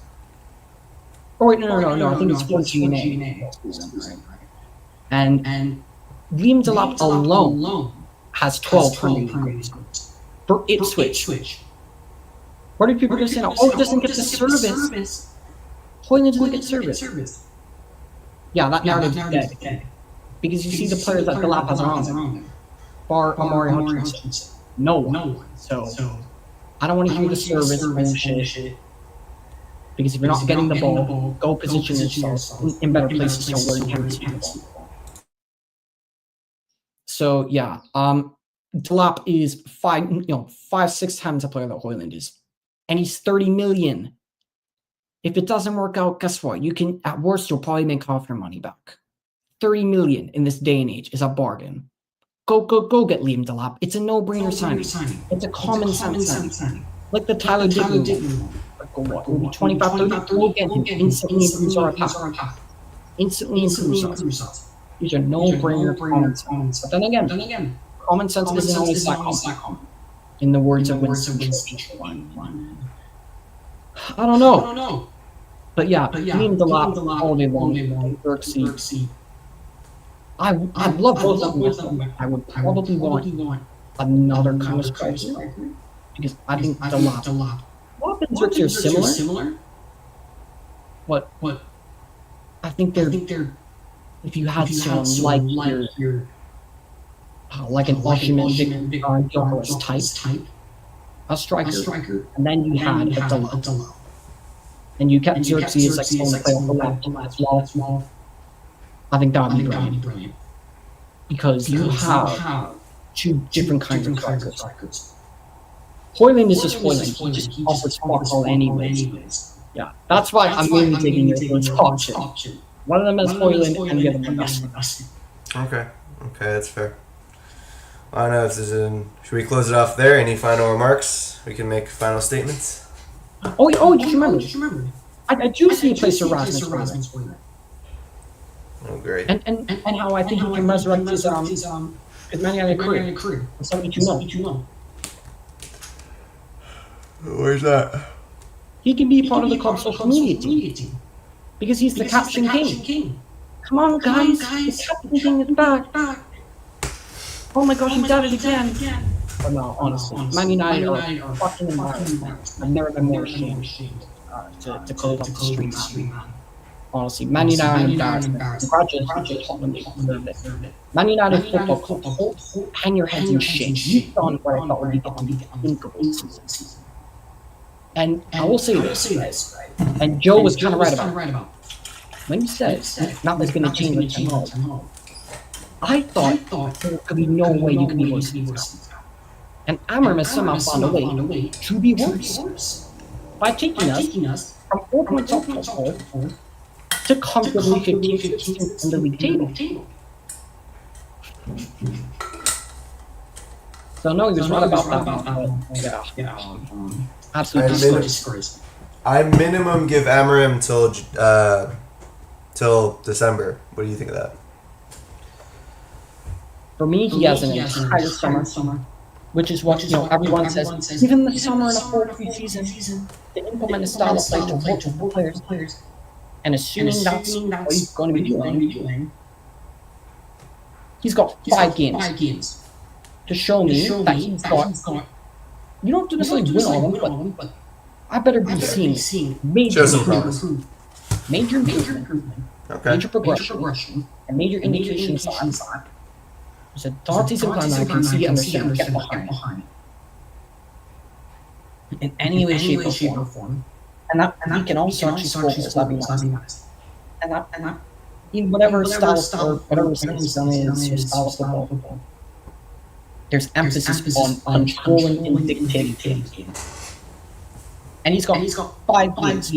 [SPEAKER 2] Oh wait, no, I think it's 4 GNA. And Liam Delap alone has 12 Premier League goals. For Ipswich. What are people going to say now? Oh, it doesn't get the service. Højlund doesn't get service. Yeah, that narrative's dead. Because you see the players that Delap has around him. Bar Amari Hutchinson. No one. So, I don't want to hear the service bullshit. Because if you're not getting the ball, go position yourself in better places so where you can receive the ball. So, yeah. Delap is 5-6 times the player that Højlund is. And he's 30 million. If it doesn't work out, guess what? You can, at worst, you'll probably make half your money back. 30 million in this day and age is a bargain. Go get Liam Delap. It's a no-brainer signing. It's a common sense signing. Like the Tyler Dickman. What? Will be 25-30. We'll get him. Instantly improves our attack. Instantly improves us. These are no-brainer common sense. But then again, common sense isn't always that common. In the words of Winston Churchill. I don't know. But yeah, Liam Delap all day long. Xerxes. I love both of them. I would probably want another kind of striker because I think Delap and Xerxes are similar. What? I think they're. If you had someone like your like an Oshiman Jokeris type, a striker, and then you had a Dalot. And you kept Xerxes like someone to play off the left as well. I think that would be brilliant. Because you have two different kinds of strikers. Hoyland is just Hoyland. He just offers fuck all anyways. Yeah, that's why I'm really digging your first option. One of them is Hoyland and the other one Messi.
[SPEAKER 3] Okay, that's fair. I don't know if there's should we close it off there? Any final remarks? We can make final statements.
[SPEAKER 2] Oh, just remember. I do see a place for Rasmus Hoyland.
[SPEAKER 3] Oh, great.
[SPEAKER 2] And how I think he can resurrect his Man United career. 72-0.
[SPEAKER 3] Where's that?
[SPEAKER 2] He can be part of the club's social media team. Because he's the captain king. Come on, guys. The captain king is back. Oh my gosh, he done it again. But no, honestly, Man United are fucking embarrassed. I've never been more ashamed to close up the stream. Honestly, Man United embarrassment. Congratulations, Tottenham, they deserved it. Man United Football Club, hang your heads in shame. You've done what I thought would be the unthinkable season. And I will say this, and Joe was kind of right about when he said nothing's going to change with Ten Hag. I thought there could be no way you could be worse than this. And Amorim has somehow found a way to be worse by taking us from 4 points off the board to comfortably 15th in the league table. So no, he was right about that. Absolutely disgrace.
[SPEAKER 3] I minimum give Amorim till December. What do you think of that?
[SPEAKER 2] For me, he has an entire summer, which is what everyone says. Even the summer and a full preseason to implement a style of play to work with players. And assuming that's what he's going to be doing, he's got 5 games to show me that he's got. You don't have to necessarily win all of them, but I better be seeing major improvement, major progression, and major indications that there's a daunting plan I can see, understand, get behind. In any way, shape, or form. And that he can also actually score goals, that'd be nice. And that in whatever style or whatever he's done is his style of football. There's emphasis on controlling and dictating. And he's got 5 games.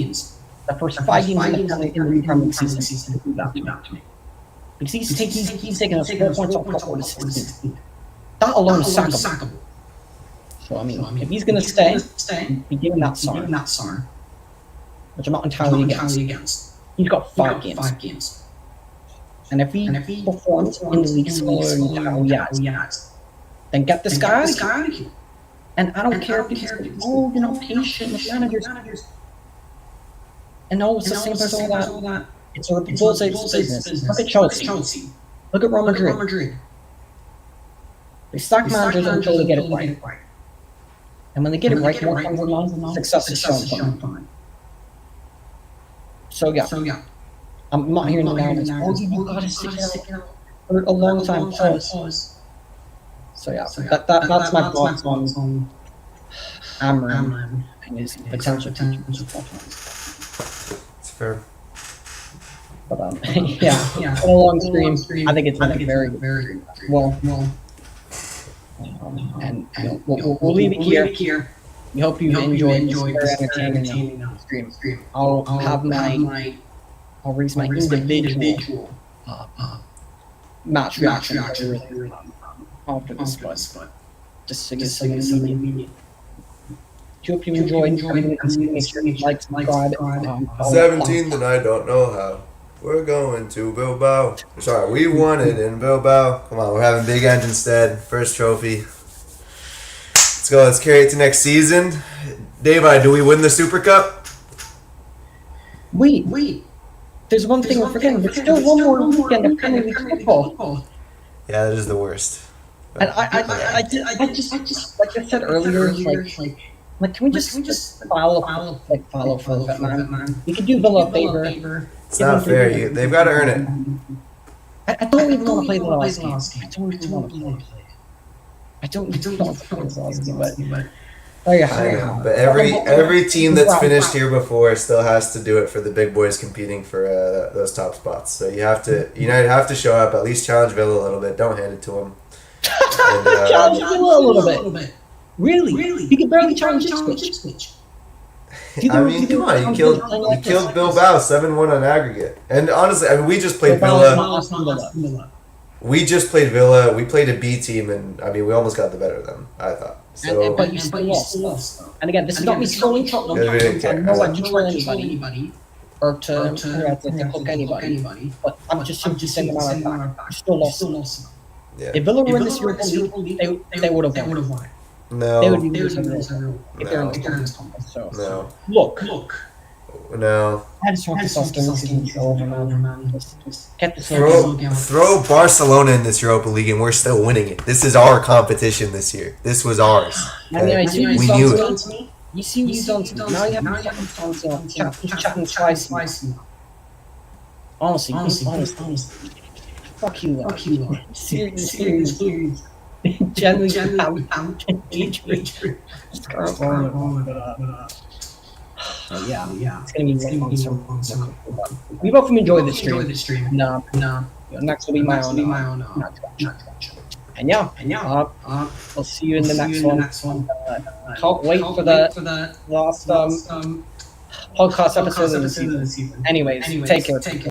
[SPEAKER 2] The first 5 games in the Premier League season to do that to me. Because he's taking us 4 points off the board to 16th. That alone is sackable. So I mean, if he's going to stay, be given that SAR, which I'm not entirely against, he's got 5 games. And if he performs in the league similar to how he has, then get this guy out of here. And I don't care if he's patient with managers. And no, it's the same as all that. It's a business. Look at Chelsea. Look at Real Madrid. They stack managers until they get it right. And when they get it right, more comes along, success is shown. So yeah, I'm not hearing the narratives. You gotta stick it out for a long time. Pause. So yeah, that's my thoughts on Amorim and his potential teaching.
[SPEAKER 3] It's fair.
[SPEAKER 2] But yeah, a long stream. I think it's been very, very well. And we'll leave it here. We hope you enjoyed this very entertaining stream. I'll raise my individual match reaction after this, but just to give some immediate. Hope you enjoyed everything that you make sure you like, subscribe.
[SPEAKER 3] 17th and I don't know how. We're going to Bilbao. Sorry, we won it in Bilbao. Come on, we're having big end instead. First trophy. Let's go. Let's carry it to next season. Daveye, do we win the Super Cup?
[SPEAKER 2] Wait. There's one thing we're forgetting. There's still one more weekend of Premier League football.
[SPEAKER 3] Yeah, that is the worst.
[SPEAKER 2] And I just like I said earlier, like can we just follow for a bit, man? We could do Villa a favor.
[SPEAKER 3] It's not fair. They've got to earn it.
[SPEAKER 2] I don't even want to play the last game. I don't even want to play. I don't know but oh yeah.
[SPEAKER 3] I know, but every team that's finished here before still has to do it for the big boys competing for those top spots. So United have to show up, at least challenge Villa a little bit. Don't hand it to them.
[SPEAKER 2] Challenge Villa a little bit. Really? You can barely challenge Ipswich.
[SPEAKER 3] I mean, come on, you killed Bilbao 7-1 on aggregate. And honestly, I mean, we just played Villa. We just played Villa. We played a B team, and I mean, we almost got the better of them, I thought. So,
[SPEAKER 2] but you still lost. And again, this is not me trolling Tottenham.
[SPEAKER 3] Yeah, we didn't care.
[SPEAKER 2] I'm not trolling anybody or to hook anybody. But I'm just simply saying the matter of fact. You still lost.
[SPEAKER 3] yeah.
[SPEAKER 2] If Villa were in this Europa League, they would have won.
[SPEAKER 3] No.
[SPEAKER 2] They would be losing if they're in this conference. So
[SPEAKER 3] No.
[SPEAKER 2] look.
[SPEAKER 3] No.
[SPEAKER 2] I just want this Austin season to go over, man. Just get this
[SPEAKER 3] Throw Barcelona in this Europa League and we're still winning it. This is our competition this year. This was ours.
[SPEAKER 2] Anyway,
[SPEAKER 3] we knew it.
[SPEAKER 2] You see what you've done to me. Now you have to chatting twice. Honestly. Fuck you, seriously. Generally, I'm yeah, it's gonna be long. We both enjoyed the stream. No, next will be my own. And I'll see you in the next one. Can't wait for the last podcast episode of the season. Anyways, take care.